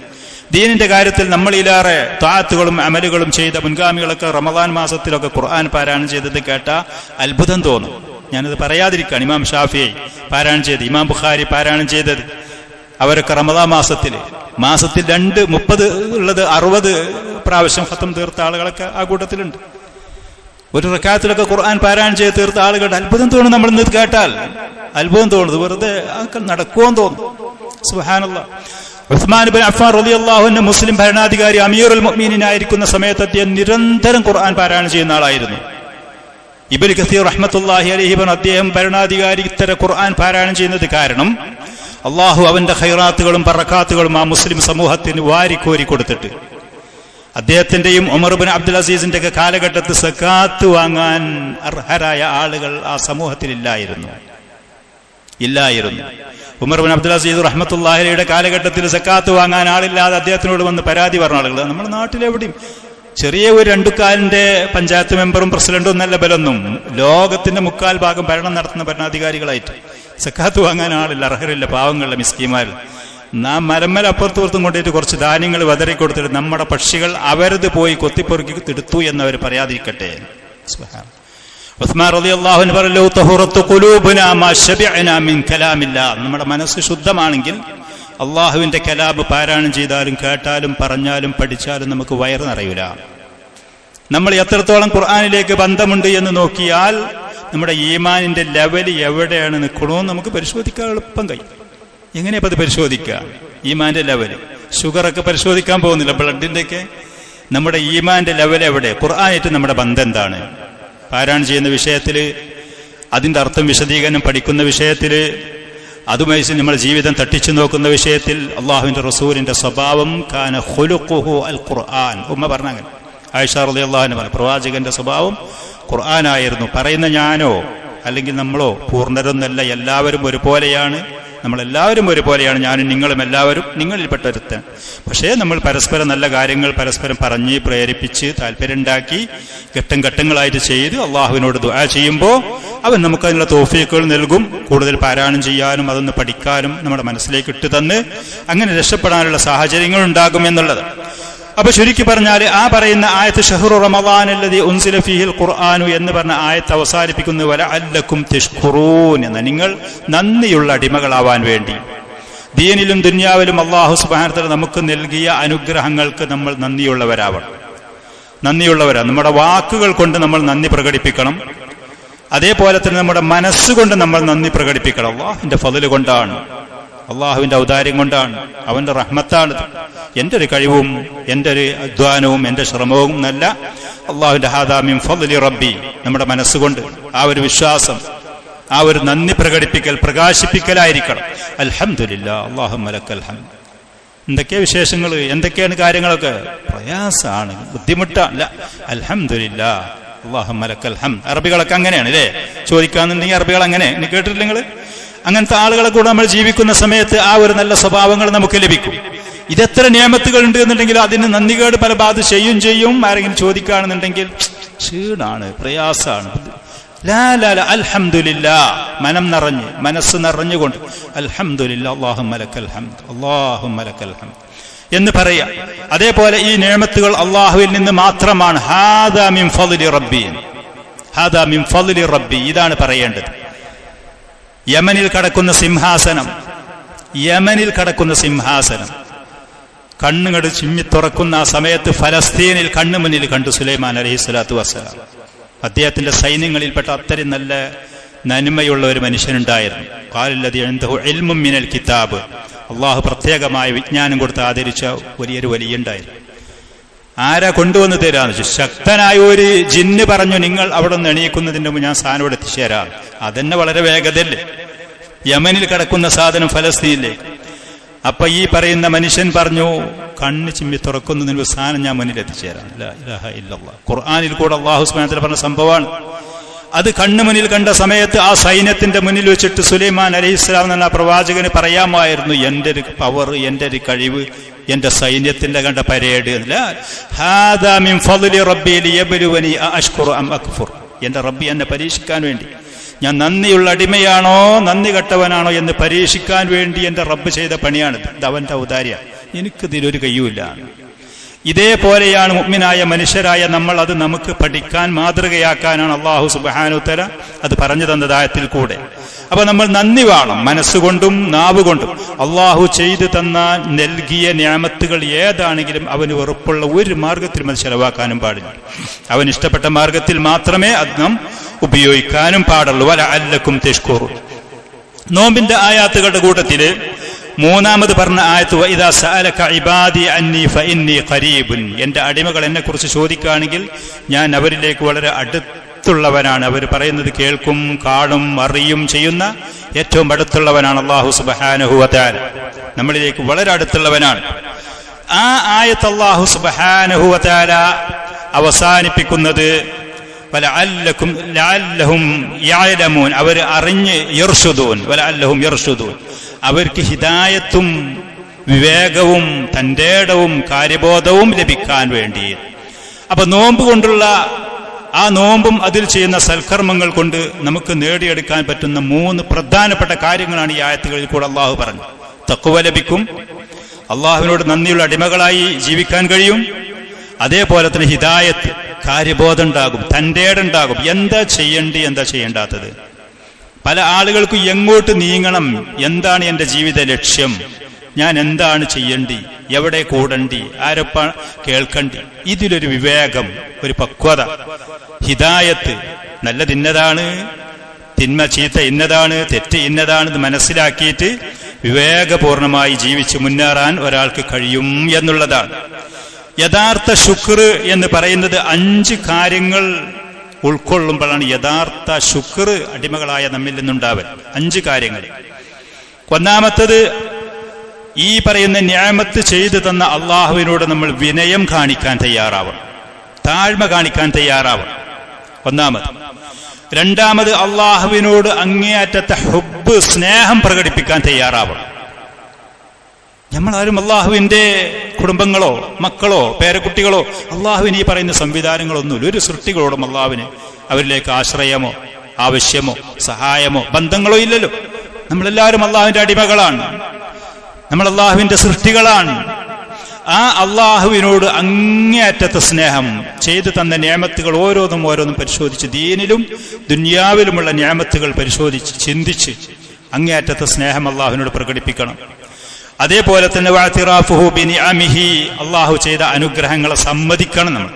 ദീനിന്റെ കാര്യത്തിൽ നമ്മളിലേറെ താഅത്തുകളും അമലുകളും ചെയ്ത മുൻഗാമികളൊക്കെ റമളാൻ മാസത്തിലൊക്കെ ഖുർആൻ പാരായണം ചെയ്തത് കേട്ടാൽ അത്ഭുതം തോന്നും. ഞാനത് പറയാതിരിക്കുകയാണ്. ഇമാം ഷാഫിഈ പാരായണം ചെയ്ത്, ഇമാം ബുഖാരി പാരായണം ചെയ്തത് അവരൊക്കെ റമളാൻ മാസത്തിൽ 30 ഉള്ളത് 60 പ്രാവശ്യം ഖത്തം തീർത്ത ആളുകളൊക്കെ ആ കൂട്ടത്തിലുണ്ട്. ഒരു റക്അത്തിലൊക്കെ ഖുർആൻ പാരായണം ചെയ്ത് തീർത്ത ആളുകളുടെ അത്ഭുതം തോന്നും. നമ്മൾ ഇന്ന് കേട്ടാൽ അത്ഭുതം തോന്നുന്നത് വെറുതെ നടക്കുമെന്ന് തോന്നും. സുബ്ഹാനല്ലാഹ്. ഉസ്മാൻ ഇബ്നു അഫ്ഫാൻ റളിയല്ലാഹു അൻഹു മുസ്ലിം ഭരണാധികാരി അമീറുൽ മുഅ്മിനീൻ ആയിരിക്കുന്ന സമയത്ത് അദ്ദേഹം നിരന്തരം ഖുർആൻ പാരായണം ചെയ്യുന്ന ആളായിരുന്നു. ഇബ്നു കസീർ റഹ്മത്തുള്ളാഹി അലൈഹി അദ്ദേഹം ഭരണാധികാരി ഇത്തരം ഖുർആൻ പാരായണം ചെയ്യുന്നത് കാരണം അള്ളാഹു അവന്റെ ഖൈറാത്തുകളും ബറകാത്തുകളും ആ മുസ്ലിം സമൂഹത്തിന് വാരിക്കോരി കൊടുത്തിട്ട് അദ്ദേഹത്തിന്റെയും ഉമർ ഇബ്നു അബ്ദുൽ അസീസിന്റെ ഒക്കെ കാലഘട്ടത്തിൽ സക്കാത്ത് വാങ്ങാൻ അർഹരായ ആളുകൾ ആ സമൂഹത്തിൽ ഇല്ലായിരുന്നു. ഉമർ ഇബ്നു അബ്ദുൽ അസീസ് റഹ്മത്തുള്ളാഹി അലൈഹിയുടെ കാലഘട്ടത്തിൽ സക്കാത്ത് വാങ്ങാൻ ആളില്ലാതെ അദ്ദേഹത്തിനോട് വന്ന് പരാതി പറഞ്ഞ ആളുകൾ നമ്മുടെ നാട്ടിലെവിടെയും ചെറിയ ഒരു 2 കാലിന്റെ പഞ്ചായത്ത് മെമ്പറും പ്രസിഡന്റും എന്നല്ല ബലൊന്നും, ലോകത്തിന്റെ 3/4 ഭാഗം ഭരണം നടത്തുന്ന ഭരണാധികാരികളായിട്ട് സക്കാത്ത് വാങ്ങാൻ ആളില്ല, അർഹരില്ല, പാവങ്ങളുടെ മിസ്കീന്മാർ. നാം മരമ്മൽ അപ്പുറത്തും കൊണ്ടിട്ട് കുറച്ച് ധാന്യങ്ങൾ വതറി കൊടുത്തിട്ട് നമ്മുടെ പക്ഷികൾ അവരത് പോയി കൊത്തിപ്പൊറുക്കി എടുത്തു എന്നവർ പറയാതിരിക്കട്ടെ. ഉസ്മാൻ റളിയല്ലാഹു അൻഹു പറഞ്ഞു, തഹുറത്തു ഖുലൂബുനാ മാ ശബിഅനാ മിൻ കലാമില്ലാ. നമ്മുടെ മനസ്സ് ശുദ്ധമാണെങ്കിൽ അള്ളാഹുവിന്റെ കലാം പാരായണം ചെയ്താലും കേട്ടാലും പറഞ്ഞാലും പഠിച്ചാലും നമുക്ക് വയറ് നിറയൂല. നമ്മൾ എത്രത്തോളം ഖുർആനിലേക്ക് ബന്ധമുണ്ട് എന്ന് നോക്കിയാൽ നമ്മുടെ ഈമാനിന്റെ ലെവൽ എവിടെയാണ് നിൽക്കണമെന്ന് നമുക്ക് പരിശോധിക്കാൻ എളുപ്പം കഴിയും. എങ്ങനെയപ്പോൾ അത് പരിശോധിക്കുക? ഈമാന്റെ ലെവല് ഷുഗറൊക്കെ പരിശോധിക്കാൻ പോകുന്നില്ല, ബ്ലഡിന്റെ ഒക്കെ. നമ്മുടെ ഈമാന്റെ ലെവൽ എവിടെ? ഖുർആനായിട്ട് നമ്മുടെ ബന്ധം എന്താണ്? പാരായണം ചെയ്യുന്ന വിഷയത്തിൽ, അതിന്റെ അർത്ഥം വിശദീകരണം പഠിക്കുന്ന വിഷയത്തിൽ, അതുമായി നമ്മുടെ ജീവിതം തട്ടിച്ചു നോക്കുന്ന വിഷയത്തിൽ അള്ളാഹുവിന്റെ റസൂലിന്റെ സ്വഭാവം കാന ഖുലുഖുഹു അൽ ഖുർആൻ. ഉമ്മ പറഞ്ഞങ്ങനെ, ആയിഷ റളിയല്ലാഹു അൻഹ പറഞ്ഞു, പ്രവാചകന്റെ സ്വഭാവം ഖുർആനായിരുന്നു. പറയുന്ന ഞാനോ അല്ലെങ്കിൽ നമ്മളോ പൂർണ്ണരൊന്നല്ല, എല്ലാവരും ഒരുപോലെയാണ്. നമ്മളെല്ലാവരും ഒരുപോലെയാണ്, ഞാനും നിങ്ങളും എല്ലാവരും നിങ്ങളിൽപ്പെട്ടൊരുത്തൻ. പക്ഷേ നമ്മൾ പരസ്പരം നല്ല കാര്യങ്ങൾ പരസ്പരം പറഞ്ഞ് പ്രേരിപ്പിച്ച് താല്പര്യമുണ്ടാക്കി ഘട്ടങ്ങളായിട്ട് ചെയ്ത് അള്ളാഹുവിനോട് ദുആ ചെയ്യുമ്പോൾ അവൻ നമുക്കതിനുള്ള തൗഫീഖുകൾ നൽകും. കൂടുതൽ പാരായണം ചെയ്യാനും അതൊന്ന് പഠിക്കാനും നമ്മുടെ മനസ്സിലേക്ക് ഇട്ട് തന്ന് അങ്ങനെ രക്ഷപ്പെടാനുള്ള സാഹചര്യങ്ങൾ ഉണ്ടാകും എന്നുള്ളത്. അപ്പൊ ചുരുക്കി പറഞ്ഞാൽ ആ പറയുന്ന ആയത്ത് ഷഹ്റു റമളാൻ അല്ലദീ ഉൻസില ഫീഹിൽ ഖുർആനു എന്ന് പറഞ്ഞ ആയത്ത് അവസാനിപ്പിക്കുന്ന വലഅല്ലക്കും തഷ്കുറൂൻ എന്ന, നിങ്ങൾ നന്ദിയുള്ള അടിമകളാവാൻ വേണ്ടി. ദീനിലും ദുനിയാവിലും അല്ലാഹു സുബ്ഹാനഹു വ തആല നമുക്ക് നൽകിയ അനുഗ്രഹങ്ങൾക്ക് നമ്മൾ നന്ദിയുള്ളവരാവണം. നമ്മുടെ വാക്കുകൾ കൊണ്ട് നമ്മൾ നന്ദി പ്രകടിപ്പിക്കണം, അതേപോലെ തന്നെ നമ്മുടെ മനസ്സുകൊണ്ട് നമ്മൾ നന്ദി പ്രകടിപ്പിക്കണം. അള്ളാഹുവിന്റെ ഫضല് കൊണ്ടാണ്, അള്ളാഹുവിന്റെ ഔദാര്യം കൊണ്ടാണ്, അവന്റെ റഹ്മത്താണ്. എൻ്റെ ഒരു കഴിവും എൻ്റെ ഒരു അധ്വാനവും എൻ്റെ ശ്രമവും എന്നല്ല, അള്ളാഹുവിന്റെ ഹാദാ മിൻ ഫضലി റബ്ബി, നമ്മുടെ മനസ്സുകൊണ്ട് ആ ഒരു വിശ്വാസം, ആ ഒരു നന്ദി പ്രകാശിപ്പിക്കലായിരിക്കണം. അൽഹംദുലില്ലാ അല്ലാഹുമ്മ ലക്കൽ ഹംദ്. എന്തൊക്കെയാ വിശേഷങ്ങൾ, എന്തൊക്കെയാണ് കാര്യങ്ങളൊക്കെ? പ്രയാസമാണ്, ബുദ്ധിമുട്ടല്ല. അൽഹംദുലില്ലാ അല്ലാഹുമ്മ ലക്കൽ ഹംദ്. അറബികളൊക്കെ അങ്ങനെയാണ് അല്ലേ ചോദിക്കാന്നുണ്ടെങ്കിൽ? അറബികൾ അങ്ങനെ കേട്ടിട്ടില്ല നിങ്ങൾ? അങ്ങനത്തെ ആളുകളെ കൂടെ നമ്മൾ ജീവിക്കുന്ന സമയത്ത് ആ ഒരു നല്ല സ്വഭാവങ്ങൾ നമുക്ക് ലഭിക്കും. ഇതെത്ര നിയമത്തുകൾ ഉണ്ട് എന്നുണ്ടെങ്കിൽ അതിന് നന്ദികേട് പല ഭാഗത്ത് ചെയ്യും. ആരെങ്കിലും ചോദിക്കുകയാണെന്നുണ്ടെങ്കിൽ ക്ഷീണാണ്, പ്രയാസാണ്. അൽഹംദുലില്ലാ, മനസ്സ് നിറഞ്ഞുകൊണ്ട് അൽഹംദുലില്ലാ അല്ലാഹുമ്മ ലക്കൽ ഹംദ്, അല്ലാഹുമ്മ ലക്കൽ ഹംദ് എന്ന് പറയാം. അതേപോലെ ഈ നിഅമത്തുകൾ അള്ളാഹുവിൽ നിന്ന് മാത്രമാണ്. ഹാദാ മിൻ ഫضലി റബ്ബി, ഹാദാ മിൻ ഫضലി റബ്ബി, ഇതാണ് പറയേണ്ടത്. യമനിൽ കിടക്കുന്ന സിംഹാസനം കണ്ണുകൾ ചിമ്മി തുറക്കുന്ന ആ സമയത്ത് ഫലസ്തീനിൽ കണ്ണു മുന്നിൽ കണ്ടു സുലൈമാൻ അലൈഹിസ്സലാത്തു വസ്സലാം. അദ്ദേഹത്തിന്റെ സൈന്യങ്ങളിൽപ്പെട്ട അത്രയും നല്ല നന്മയുള്ള ഒരു മനുഷ്യനുണ്ടായിരുന്നു. ഖാലല്ലദീ ഇൻദഹു ഇൽമുൻ മിനൽ കിതാബ്, അള്ളാഹു പ്രത്യേകമായ വിജ്ഞാനം കൊടുത്ത് ആദരിച്ച വലിയൊരു വലിയുണ്ടായിരുന്നു. ആരാ കൊണ്ടുവന്ന് തരാന്ന് വെച്ചു. ശക്തനായ ഒരു ജിന്ന് പറഞ്ഞു, നിങ്ങൾ അവിടെ നിന്ന് എണീക്കുന്നതിന്റെ മുമ്പ് ഞാൻ സാധനം ഇവിടെ എത്തിച്ചേരാം. അതെന്നെ വളരെ വേഗതല്ലേ. യമനിൽ കിടക്കുന്ന സാധനം ഫലസ്തീനിലേക്ക്. അപ്പൊ ഈ പറയുന്ന മനുഷ്യൻ പറഞ്ഞു, കണ്ണ് ചിമ്മി തുറക്കുന്നതിന് മുമ്പ് സാധനം ഞാൻ മുന്നിൽ എത്തിച്ചേരാം. ലാ ഇലാഹ ഇല്ലല്ലാഹ്. ഖുർആനിൽ കൂടെ അല്ലാഹു സുബ്ഹാനഹു വ തആല പറഞ്ഞ സംഭവമാണ്. അത് കണ്ണു മുന്നിൽ കണ്ട സമയത്ത് ആ സൈന്യത്തിന്റെ മുന്നിൽ വെച്ചിട്ട് സുലൈമാൻ അലൈഹിസ്സലാം എന്ന പ്രവാചകന് പറയാമായിരുന്നു, എന്റെ ഒരു പവർ, എന്റെ ഒരു കഴിവ്, എന്റെ സൈന്യത്തിന്റെ കണ്ട പരേഡ്. ഹാദാ മിൻ ഫضലി റബ്ബി ലിയബ്ലുവനി അഅശ്കുറു അം അക്ഫുർ. എന്റെ റബ്ബി എന്നെ പരീക്ഷിക്കാൻ വേണ്ടി, ഞാൻ നന്ദിയുള്ള അടിമയാണോ നന്ദി കെട്ടവനാണോ എന്ന് പരീക്ഷിക്കാൻ വേണ്ടി എന്റെ റബ്ബ് ചെയ്ത പണിയാണിത്. ഇത് അവന്റെ ഔദാര്യ, എനിക്കിതിലൊരു കയ്യുമില്ല. ഇതേപോലെയാണ് മുഅ്മിനായ മനുഷ്യരായ നമ്മൾ. അത് നമുക്ക് പഠിക്കാൻ, മാതൃകയാക്കാനാണ് അല്ലാഹു സുബ്ഹാനഹു വ തആല അത് പറഞ്ഞു തന്നത് ആയത്തിൽ കൂടെ. അപ്പൊ നമ്മൾ നന്ദി വേണം, മനസ്സുകൊണ്ടും നാവുകൊണ്ടും. അള്ളാഹു ചെയ്തു തന്ന നൽകിയ നിഅമത്തുകൾ ഏതാണെങ്കിലും അവന് വെറുപ്പുള്ള ഒരു മാർഗത്തിലും അത് ചെലവാക്കാനും പാടില്ല. അവൻ ഇഷ്ടപ്പെട്ട മാർഗത്തിൽ മാത്രമേ അത് നാം ഉപയോഗിക്കാനും പാടുള്ളൂ. വലഅല്ലക്കും തശ്കുറൂൻ. നോമ്പിന്റെ ആയാത്തുകളുടെ കൂട്ടത്തില് മൂന്നാമത് പറഞ്ഞ ആയത്ത്, വഇദാ സഅലക ഇബാദി അന്നി ഫഇന്നി ഖരീബുൻ. എന്റെ അടിമകൾ എന്നെ കുറിച്ച് ചോദിക്കുകയാണെങ്കിൽ ഞാൻ അവരിലേക്ക് വളരെ അടുത്തുള്ളവനാണ്. അവർ പറയുന്നത് കേൾക്കും, കാണും, അറിയും ചെയ്യുന്ന ഏറ്റവും അടുത്തുള്ളവനാണ് അല്ലാഹു സുബ്ഹാനഹു വ തആല. നമ്മളിലേക്ക് വളരെ അടുത്തുള്ളവനാണ്. ആ ആയത്ത് അല്ലാഹു സുബ്ഹാനഹു വ തആല അവസാനിപ്പിക്കുന്നത് വലഅല്ലക്കും ലഅല്ലഹും യഅലമൂൻ. അവർ അറിഞ്ഞ് യർഷുദൂൻ, വലഅല്ലഹും യർഷുദൂൻ. അവർക്ക് ഹിദായത്തും വിവേകവും തന്റേടവും കാര്യബോധവും ലഭിക്കാൻ വേണ്ടി. അപ്പൊ നോമ്പ് കൊണ്ടുള്ള ആ നോമ്പും അതിൽ ചെയ്യുന്ന സൽക്കർമ്മങ്ങൾ കൊണ്ട് നമുക്ക് നേടിയെടുക്കാൻ പറ്റുന്ന 3 പ്രധാനപ്പെട്ട കാര്യങ്ങളാണ് ഈ ആയത്തുകളിൽ കൂടെ അള്ളാഹു പറഞ്ഞു. തഖ്വ ലഭിക്കും, അള്ളാഹുവിനോട് നന്ദിയുള്ള അടിമകളായി ജീവിക്കാൻ കഴിയും. അതേപോലെ തന്നെ ഹിദായത്ത്, കാര്യബോധം ഉണ്ടാകും, തന്റേടുണ്ടാകും. എന്താ ചെയ്യേണ്ടി, എന്താ ചെയ്യേണ്ടാത്തത്. പല ആളുകൾക്കും എങ്ങോട്ട് നീങ്ങണം, എന്താണ് എൻ്റെ ജീവിത ലക്ഷ്യം, ഞാൻ എന്താണ് ചെയ്യേണ്ടി, എവിടെ കൂടണ്ടി, ആരൊപ്പ കേൾക്കണ്ടി, ഇതിലൊരു വിവേകം, ഒരു പക്വത, ഹിദായത്ത്, നല്ലത് ഇന്നതാണ്, തിന്മ ചീത്ത ഇന്നതാണ്, തെറ്റ് ഇന്നതാണ്, ഇത് മനസ്സിലാക്കിയിട്ട് വിവേകപൂർണമായി ജീവിച്ച് മുന്നേറാൻ ഒരാൾക്ക് കഴിയും എന്നുള്ളതാണ്. യഥാർത്ഥ ശുക്ർ എന്ന് പറയുന്നത് 5 കാര്യങ്ങൾ ഉൾക്കൊള്ളുമ്പോഴാണ് യഥാർത്ഥ ശുക്ർ അടിമകളായ നമ്മിൽ നിന്നുണ്ടാവൽ. 5 കാര്യങ്ങൾ. ഒന്നാമത്തത്, ഈ പറയുന്ന നിഅമത്ത് ചെയ്തു തന്ന അള്ളാഹുവിനോട് നമ്മൾ വിനയം കാണിക്കാൻ തയ്യാറാവണം, താഴ്മ കാണിക്കാൻ തയ്യാറാവണം. ഒന്നാമത്. രണ്ടാമത്, അള്ളാഹുവിനോട് അങ്ങേയറ്റത്തെ ഹുബ്ബ്, സ്നേഹം പ്രകടിപ്പിക്കാൻ തയ്യാറാവണം. നമ്മളാരും അള്ളാഹുവിന്റെ കുടുംബങ്ങളോ മക്കളോ പേരക്കുട്ടികളോ അള്ളാഹുവിന് ഈ പറയുന്ന സംവിധാനങ്ങളൊന്നുമില്ല. ഒരു സൃഷ്ടികളോടും അള്ളാഹുവിന് അവരിലേക്ക് ആശ്രയമോ ആവശ്യമോ സഹായമോ ബന്ധങ്ങളോ ഇല്ലല്ലോ. നമ്മളെല്ലാവരും അള്ളാഹുവിന്റെ അടിമകളാണ്, നമ്മൾ അള്ളാഹുവിന്റെ സൃഷ്ടികളാണ്. ആ അള്ളാഹുവിനോട് അങ്ങേയറ്റത്തെ സ്നേഹം, ചെയ്തു തന്ന നിഅമത്തുകൾ ഓരോന്നും പരിശോധിച്ച്, ദീനിലും ദുനിയാവിലുമുള്ള നിഅമത്തുകൾ പരിശോധിച്ച് ചിന്തിച്ച് അങ്ങേയറ്റത്തെ സ്നേഹം അള്ളാഹുവിനോട് പ്രകടിപ്പിക്കണം. അതേപോലെ തന്നെ വഅതിറാഫുഹു ബിനിഅമിഹി, അള്ളാഹു ചെയ്ത അനുഗ്രഹങ്ങളെ സമ്മതിക്കണം. നമ്മൾ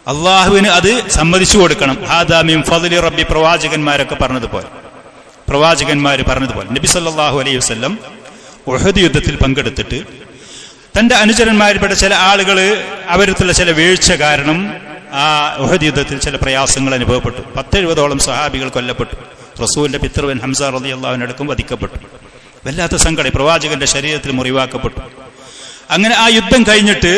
അള്ളാഹുവിന് അത് സമ്മതിച്ചു കൊടുക്കണം. ഹാദാ മിൻ ഫദ്ലി റബ്ബി, പ്രവാചകന്മാരൊക്കെ പറഞ്ഞതുപോലെ, നബി സല്ലല്ലാഹു അലൈഹി വസല്ലം ഉഹദ് യുദ്ധത്തിൽ പങ്കെടുത്തിട്ട് തന്റെ അനുചരന്മാരിൽപ്പെട്ട ചില ആളുകൾ അവരത്തുള്ള ചില വീഴ്ച കാരണം ആ ഉഹദ് യുദ്ധത്തിൽ ചില പ്രയാസങ്ങൾ അനുഭവപ്പെട്ടു. 70-ഓളം സഹാബികൾ കൊല്ലപ്പെട്ടു. റസൂലിന്റെ പിതൃവൻ ഹംസ റളിയല്ലാഹു അൻഹു അടക്കം വധിക്കപ്പെട്ടു. വല്ലാത്ത സങ്കടം, പ്രവാചകന്റെ ശരീരത്തിൽ മുറിവാക്കപ്പെട്ടു. അങ്ങനെ ആ യുദ്ധം കഴിഞ്ഞിട്ട്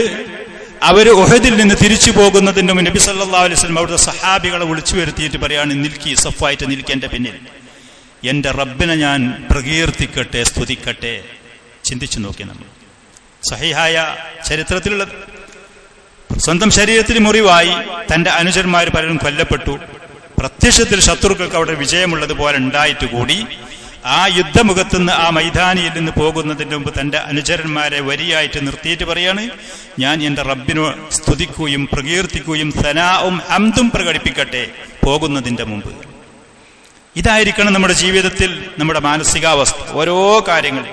അവർ ഉഹദിൽ നിന്ന് തിരിച്ചു പോകുന്നതിന് മുമ്പ് നബി സല്ലല്ലാഹു അലൈഹി വസല്ലം അവിടുത്തെ സഹാബികളെ വിളിച്ചു വരുത്തിയിട്ട് പറയാണ്, നിൽക്കി, സഫായിട്ട് നിൽക്കേണ്ട പിന്നിൽ എന്റെ റബ്ബിനെ ഞാൻ പ്രകീർത്തിക്കട്ടെ, സ്തുതിക്കട്ടെ. ചിന്തിച്ചു നോക്കി നമ്മൾ. സഹീഹായ ചരിത്രത്തിലുള്ളത്, സ്വന്തം ശരീരത്തിൽ മുറിവായി, തന്റെ അനുചരന്മാർ പലരും കൊല്ലപ്പെട്ടു. പ്രത്യക്ഷത്തിൽ ശത്രുക്കൾക്ക് അവിടെ വിജയമുള്ളതുപോലെ ഉണ്ടായിട്ട് കൂടി ആ യുദ്ധമുഖത്തുനിന്ന് ആ മൈതാനിയിൽ നിന്ന് പോകുന്നതിന് മുമ്പ് തന്റെ അനുചരന്മാരെ വരിയായിട്ട് നിർത്തിയിട്ട് പറയാണ്, ഞാൻ എന്റെ റബ്ബിനെ സ്തുതിക്കുകയും പ്രകീർത്തിക്കുകയും സനാഉം ഹംദും പ്രകടിപ്പിക്കട്ടെ പോകുന്നതിന്റെ മുമ്പ്. ഇതായിരിക്കണം നമ്മുടെ ജീവിതത്തിൽ നമ്മുടെ മാനസികാവസ്ഥ. ഓരോ കാര്യങ്ങളും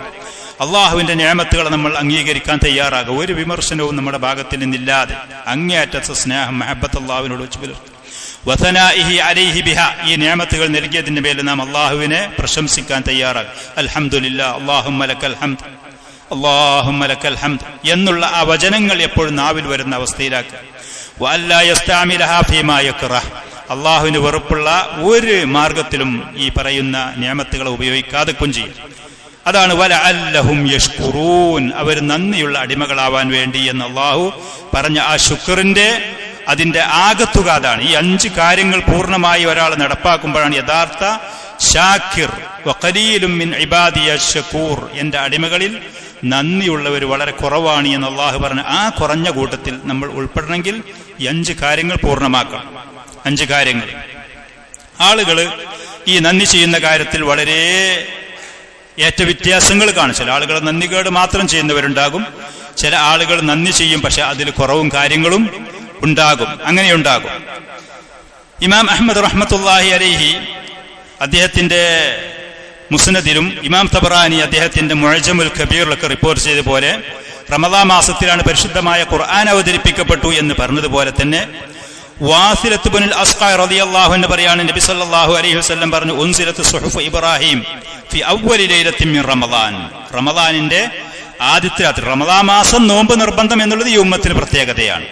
അള്ളാഹുവിന്റെ നിഅമത്തുകളെ നമ്മൾ അംഗീകരിക്കാൻ തയ്യാറാകുക. ഒരു വിമർശനവും നമ്മുടെ ഭാഗത്തിൽ നിന്നില്ലാതെ അങ്ങേയറ്റത്തെ സ്നേഹം, മഹബ്ബത്ത് അള്ളാഹുവിനോട് വെച്ച് പുലർത്തുക. വസനാഇഹി അലൈഹി ബിഹ, ഈ നിഅമത്തുകൾ നൽകിയതിന്റെ പേരിൽ നാം അള്ളാഹുവിനെ പ്രശംസിക്കാൻ തയ്യാറാകും. അൽഹംദുലില്ലാഹ്, അല്ലാഹുമ്മ ലക്കൽ ഹംദ്, അല്ലാഹുമ്മ ലക്കൽ ഹംദ് എന്നുള്ള ആ വചനങ്ങൾ എപ്പോഴും നാവിൽ വരുന്ന അവസ്ഥയിലാക്കുക. വഅല്ലാ യസ്തഅമിലഹാ ഫീമാ യക്റഹ്, അള്ളാഹുവിന് വെറുപ്പുള്ള ഒരു മാർഗത്തിലും ഈ പറയുന്ന നിഅമത്തുകളെ ഉപയോഗിക്കാതെ ചെയ്യും. അതാണ് വലഅല്ലഹും യഷ്കുറൂൻ, അവർ നന്ദിയുള്ള അടിമകളാവാൻ വേണ്ടി എന്ന് അള്ളാഹു പറഞ്ഞ ആ ശുക്റിന്റെ അതിന്റെ ആകത്തുക അതാണ്. ഈ 5 കാര്യങ്ങൾ പൂർണ്ണമായി ഒരാൾ നടപ്പാക്കുമ്പോഴാണ് യഥാർത്ഥ ഷാക്കിർ. വഖലീലും മിൻ ഇബാദിയ ശകൂർ, എന്റെ അടിമകളിൽ നന്ദിയുള്ളവർ വളരെ കുറവാണ് എന്ന് അള്ളാഹു പറഞ്ഞ ആ കുറഞ്ഞ കൂട്ടത്തിൽ നമ്മൾ ഉൾപ്പെടണമെങ്കിൽ ഈ 5 കാര്യങ്ങൾ പൂർണ്ണമാക്കണം. 5 കാര്യങ്ങൾ. ആളുകൾ ഈ നന്ദി ചെയ്യുന്ന കാര്യത്തിൽ വളരെ വ്യത്യാസങ്ങൾ കാണും. ചില ആളുകൾ നന്ദികേട് മാത്രം ചെയ്യുന്നവരുണ്ടാകും, ചില ആളുകൾ നന്ദി ചെയ്യും, പക്ഷെ അതിൽ കുറവും കാര്യങ്ങളും ഉണ്ടാകും. അങ്ങനെയുണ്ടാകും. ഇമാം അഹ്മദ് റഹ്മത്തുള്ളാഹി അലൈഹി അദ്ദേഹത്തിന്റെ മുസ്നദിലും ഇമാം തബറാനി അദ്ദേഹത്തിന്റെ മുഅ്ജമുൽ കബീറിലൊക്കെ റിപ്പോർട്ട് ചെയ്ത പോലെ റമദാൻ മാസത്തിലാണ് പരിശുദ്ധമായ ഖുർആൻ അവതരിപ്പിക്കപ്പെട്ടു എന്ന് പറഞ്ഞതുപോലെ തന്നെ വാസിലത്ത് ഇബ്നുൽ അസ്ഖാ റളിയല്ലാഹു അൻഹു പറയാണ്, നബി സല്ലല്ലാഹു അലൈഹി വസല്ലം പറഞ്ഞു, ഉൻസിലത്ത് സുഹുഫ് ഇബ്രാഹിം ഫി അവ്വലി ലൈലത്തിൻ മിൻ റമദാൻ, റമദാനിന്റെ ആദ്യത്തെ രാത്രി. റമദാൻ മാസം നോമ്പ് നിർബന്ധം എന്നുള്ളത് ഈ ഉമ്മത്തിന് പ്രത്യേകതയാണ്.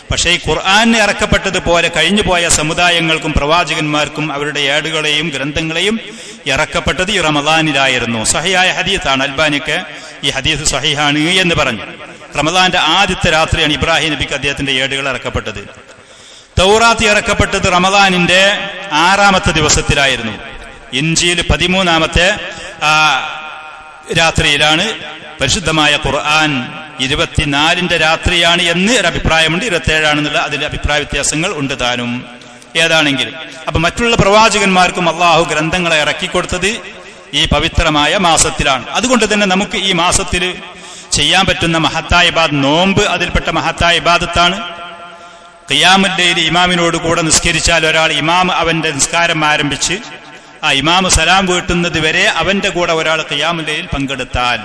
പക്ഷേ ഈ ഖുർആന് ഇറക്കപ്പെട്ടതുപോലെ കഴിഞ്ഞുപോയ സമുദായങ്ങൾക്കും പ്രവാചകന്മാർക്കും അവരുടെ ഏടുകളെയും ഗ്രന്ഥങ്ങളെയും ഇറക്കപ്പെട്ടത് ഈ റമദാനിലായിരുന്നു. സഹിഹായ ഹദീസാണ്. അൽബാനിക്ക് ഈ ഹദീസ് സഹിഹാണ് എന്ന് പറഞ്ഞു. റമദാന്റെ ആദ്യത്തെ രാത്രിയാണ് ഇബ്രാഹിം നബിക്ക് അദ്ദേഹത്തിന്റെ ഏടുകൾ ഇറക്കപ്പെട്ടത്. തൗറാത്ത് ഇറക്കപ്പെട്ടത് റമദാനിന്റെ 6ാമത്തെ ദിവസത്തിലായിരുന്നു. ഇൻജീൽ 13ാമത്തെ രാത്രിയിലാണ്. പരിശുദ്ധമായ ഖുർആൻ 24ന്റെ രാത്രിയാണ് എന്ന് ഒരു അഭിപ്രായമുണ്ട്. 27ആണെന്നുള്ള അതിൽ അഭിപ്രായ വ്യത്യാസങ്ങൾ ഉണ്ട് താനും. ഏതാണെങ്കിലും അപ്പൊ മറ്റുള്ള പ്രവാചകന്മാർക്കും അള്ളാഹു ഗ്രന്ഥങ്ങളെ ഇറക്കിക്കൊടുത്തത് ഈ പവിത്രമായ മാസത്തിലാണ്. അതുകൊണ്ട് തന്നെ നമുക്ക് ഈ മാസത്തിൽ ചെയ്യാൻ പറ്റുന്ന മഹത്തായ ഇബാദത്ത്, നോമ്പ് അതിൽപ്പെട്ട മഹത്തായ ഇബാദത്താണ്. ഖിയാമുൽ ലൈൽ ഇമാമിനോട് കൂടെ നിസ്കരിച്ചാൽ ഒരാൾ, ഇമാം അവന്റെ നിസ്കാരം ആരംഭിച്ച് ആ ഇമാം സലാം വീട്ടുന്നത് വരെ അവന്റെ കൂടെ ഒരാൾ ഖിയാമുൽ ലൈൽ പങ്കെടുത്താൽ,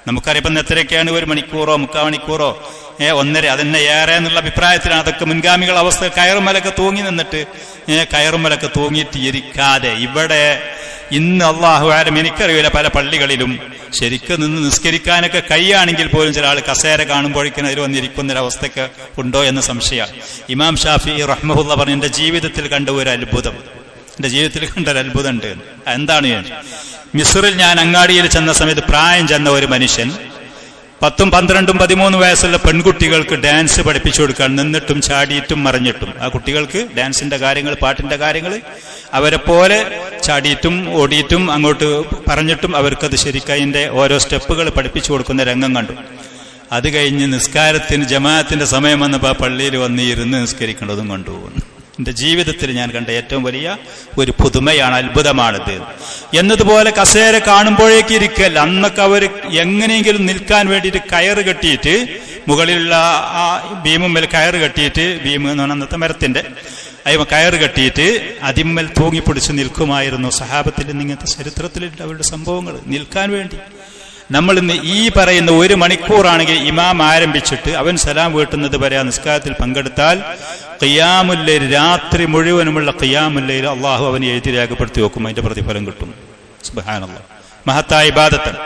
നമുക്കറിയാം എത്രയൊക്കെയാണ്, 1 മണിക്കൂറോ 3/4 മണിക്കൂറോ 1.5, അതെന്നെ ഏറെ എന്നുള്ള അഭിപ്രായത്തിലാണ്. അതൊക്കെ മുൻഗാമികൾ അവസ്ഥ. കയറുമലൊക്കെ തൂങ്ങി നിന്നിട്ട് കയറുമലൊക്കെ തൂങ്ങിയിട്ട് ഇരിക്കാതെ ഇവിടെ ഇന്ന് അള്ളാഹു ആരും എനിക്കറിയില്ല, പല പള്ളികളിലും ശരിക്കും നിന്ന് നിസ്കരിക്കാനൊക്കെ കഴിയുകയാണെങ്കിൽ പോലും ചില ആൾ കസേര കാണുമ്പോഴേക്കും അതിൽ വന്നിരിക്കുന്നൊരവസ്ഥയൊക്കെ ഉണ്ടോ എന്ന് സംശയമാണ്. ഇമാം ഷാഫിഈ റഹ്മഹുള്ള പറഞ്ഞു, എന്റെ ജീവിതത്തിൽ കണ്ട ഒരു അത്ഭുതം, എന്റെ ജീവിതത്തിൽ കണ്ട ഒരു അത്ഭുതം ഉണ്ട്. എന്താണ്? മിസ്റിൽ ഞാൻ അങ്ങാടിയിൽ ചെന്ന സമയത്ത് പ്രായം ചെന്ന ഒരു മനുഷ്യൻ 10, 12, 13 വയസ്സുള്ള പെൺകുട്ടികൾക്ക് ഡാൻസ് പഠിപ്പിച്ചു കൊടുക്കാൻ നിന്നിട്ടും ചാടിയിട്ടും മറിഞ്ഞിട്ടും. ആ കുട്ടികൾക്ക് ഡാൻസിന്റെ കാര്യങ്ങൾ, പാട്ടിന്റെ കാര്യങ്ങൾ അവരെ പോലെ ചാടിയിട്ടും ഓടിയിട്ടും അങ്ങോട്ട് പറഞ്ഞിട്ടും അവർക്കത് ശരിക്കതിന്റെ ഓരോ സ്റ്റെപ്പുകൾ പഠിപ്പിച്ചു കൊടുക്കുന്ന രംഗം കണ്ടു. അത് കഴിഞ്ഞ് നിസ്കാരത്തിന് ജമാഅത്തിന്റെ സമയം വന്നപ്പോൾ ആ പള്ളിയിൽ വന്ന് ഇരുന്ന് നിസ്കരിക്കേണ്ടതും കണ്ടുപോകുന്നു. എന്റെ ജീവിതത്തിൽ ഞാൻ കണ്ട ഏറ്റവും വലിയ ഒരു പുതുമയാണ്, അത്ഭുതമാണിത്. എന്നതുപോലെ കസേര കാണുമ്പോഴേക്ക് ഇരിക്കല്ല. അന്നൊക്കെ അവർ എങ്ങനെയെങ്കിലും നിൽക്കാൻ വേണ്ടിയിട്ട് കയറ് കെട്ടിയിട്ട്, മുകളിലുള്ള ആ ഭീമുമ്മൽ കയറ് കെട്ടിയിട്ട്, ഭീമ് എന്ന് പറഞ്ഞാൽ അന്നത്തെ മരത്തിന്റെ കയറ് കെട്ടിയിട്ട് അതിമ്മൽ തൂങ്ങിപ്പിടിച്ച് നിൽക്കുമായിരുന്നു. സഹാബത്തിൽ ഇങ്ങനത്തെ ചരിത്രത്തിലുണ്ട് അവരുടെ സംഭവങ്ങൾ. നിൽക്കാൻ വേണ്ടി നമ്മൾ ഇന്ന് ഈ പറയുന്ന 1 മണിക്കൂറാണെങ്കിൽ ഇമാം ആരംഭിച്ചിട്ട് അവൻ സലാം വീട്ടുന്നത് വരെ ആ നിസ്കാരത്തിൽ പങ്കെടുത്താൽ ഖിയാമുൽ ലൈൽ, രാത്രി മുഴുവനുമുള്ള ഖിയാമുൽ ലൈൽ അള്ളാഹു അവന് എഴുതി രേഖപ്പെടുത്തി വെക്കും. അതിന്റെ പ്രതിഫലം കിട്ടും. സുബ്ഹാനല്ലാഹ്, മഹത്തായ ഇബാദത്താണ്.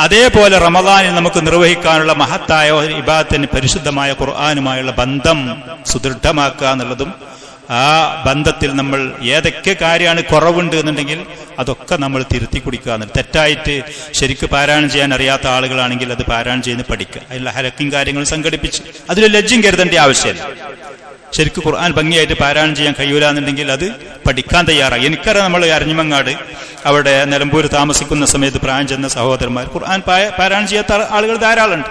അതേപോലെ റമദാനിൽ നമുക്ക് നിർവഹിക്കാനുള്ള മഹത്തായ ഒരു ഇബാദത്തിന് പരിശുദ്ധമായ ഖുർആനുമായുള്ള ബന്ധം സുദൃഢമാക്കുക എന്നുള്ളതും, ആ ബന്ധത്തിൽ നമ്മൾ ഏതൊക്കെ കാര്യമാണ് കുറവുണ്ട് എന്നുണ്ടെങ്കിൽ അതൊക്കെ നമ്മൾ തിരുത്തി കുടിക്കുക. തെറ്റായിട്ട് ശരിക്ക് പാരായണം ചെയ്യാൻ അറിയാത്ത ആളുകളാണെങ്കിൽ അത് പാരായണം ചെയ്യുന്ന പഠിക്കുക. അതിലുള്ള ഹലക്കും കാര്യങ്ങളും സംഘടിപ്പിച്ച് അതിൽ ലജ്ജയും കരുതേണ്ട ആവശ്യമില്ല. ശരിക്കും ഖുർആൻ ഭംഗിയായിട്ട് പാരായണം ചെയ്യാൻ കഴിയൂല എന്നുണ്ടെങ്കിൽ അത് പഠിക്കാൻ തയ്യാറായി. എനിക്കറിയാം, നമ്മൾ അരഞ്ഞിമങ്ങാട് അവിടെ നിലമ്പൂർ താമസിക്കുന്ന സമയത്ത് പ്രായം ചെന്ന സഹോദരന്മാർ ഖുർആൻ പാരായണം ചെയ്യാത്ത ആളുകൾ ധാരാളമുണ്ട്.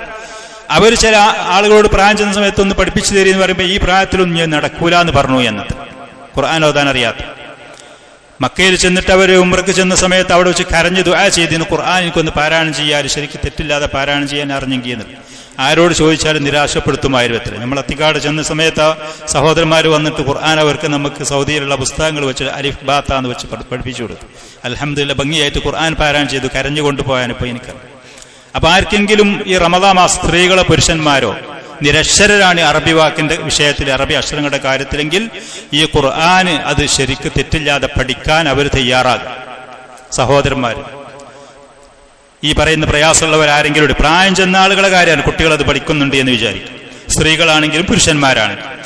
അവർ ചില ആളുകളോട് പ്രായം ചെന്ന സമയത്ത് ഒന്ന് പഠിപ്പിച്ചു തരും എന്ന് പറയുമ്പോൾ ഈ പ്രായത്തിലൊന്നും ഞാൻ നടക്കൂല എന്ന് പറഞ്ഞു എന്നത്. ഖുർആൻ ഓതാൻ അറിയാത്ത മക്കയിൽ ചെന്നിട്ട് അവർ ഉംറക്ക് ചെന്ന സമയത്ത് അവിടെ വെച്ച് കരഞ്ഞ് ദുആ ചെയ്തിന് ഖുർആൻ എനിക്കൊന്ന് പാരായണം ചെയ്യാൻ, ശരിക്കും തെറ്റില്ലാതെ പാരായണം ചെയ്യാൻ അറിഞ്ഞെങ്കിൽ എന്നത്. ആരോട് ചോദിച്ചാലും നിരാശപ്പെടുത്തുമായിരുന്നില്ല. നമ്മൾ അത്തിക്കാട് ചെന്ന സമയത്ത് സഹോദരന്മാർ വന്നിട്ട് ഖുർആൻ അവർക്ക് നമുക്ക് സൗദിയിലുള്ള പുസ്തകങ്ങൾ വെച്ച് അലിഫ് ബാത്ത എന്ന് വെച്ച് പഠിപ്പിച്ചു കൊടുത്തു. അൽഹംദുലില്ലാഹ് ഭംഗിയായിട്ട് ഖുർആൻ പാരായണം ചെയ്തു. കരഞ്ഞു കൊണ്ടുപോകാനിപ്പോൾ എനിക്കറിയാം. അപ്പൊ ആർക്കെങ്കിലും ഈ റമദാൻ മാസം സ്ത്രീകളോ പുരുഷന്മാരോ നിരക്ഷരരാണ് അറബി വാക്കിന്റെ വിഷയത്തിൽ, അറബി അക്ഷരങ്ങളുടെ കാര്യത്തിലെങ്കിൽ ഈ ഖുർആന് അത് ശരിക്ക് തെറ്റില്ലാതെ പഠിക്കാൻ അവർ തയ്യാറാകും. സഹോദരന്മാർ, ഈ പറയുന്ന പ്രയാസമുള്ളവരാരെങ്കിലും, പ്രായം ചെന്ന ആളുകളുടെ കാര്യമാണ്, കുട്ടികൾ അത് പഠിക്കുന്നുണ്ട് എന്ന് വിചാരിക്കും. സ്ത്രീകളാണെങ്കിലും പുരുഷന്മാരാണെങ്കിലും.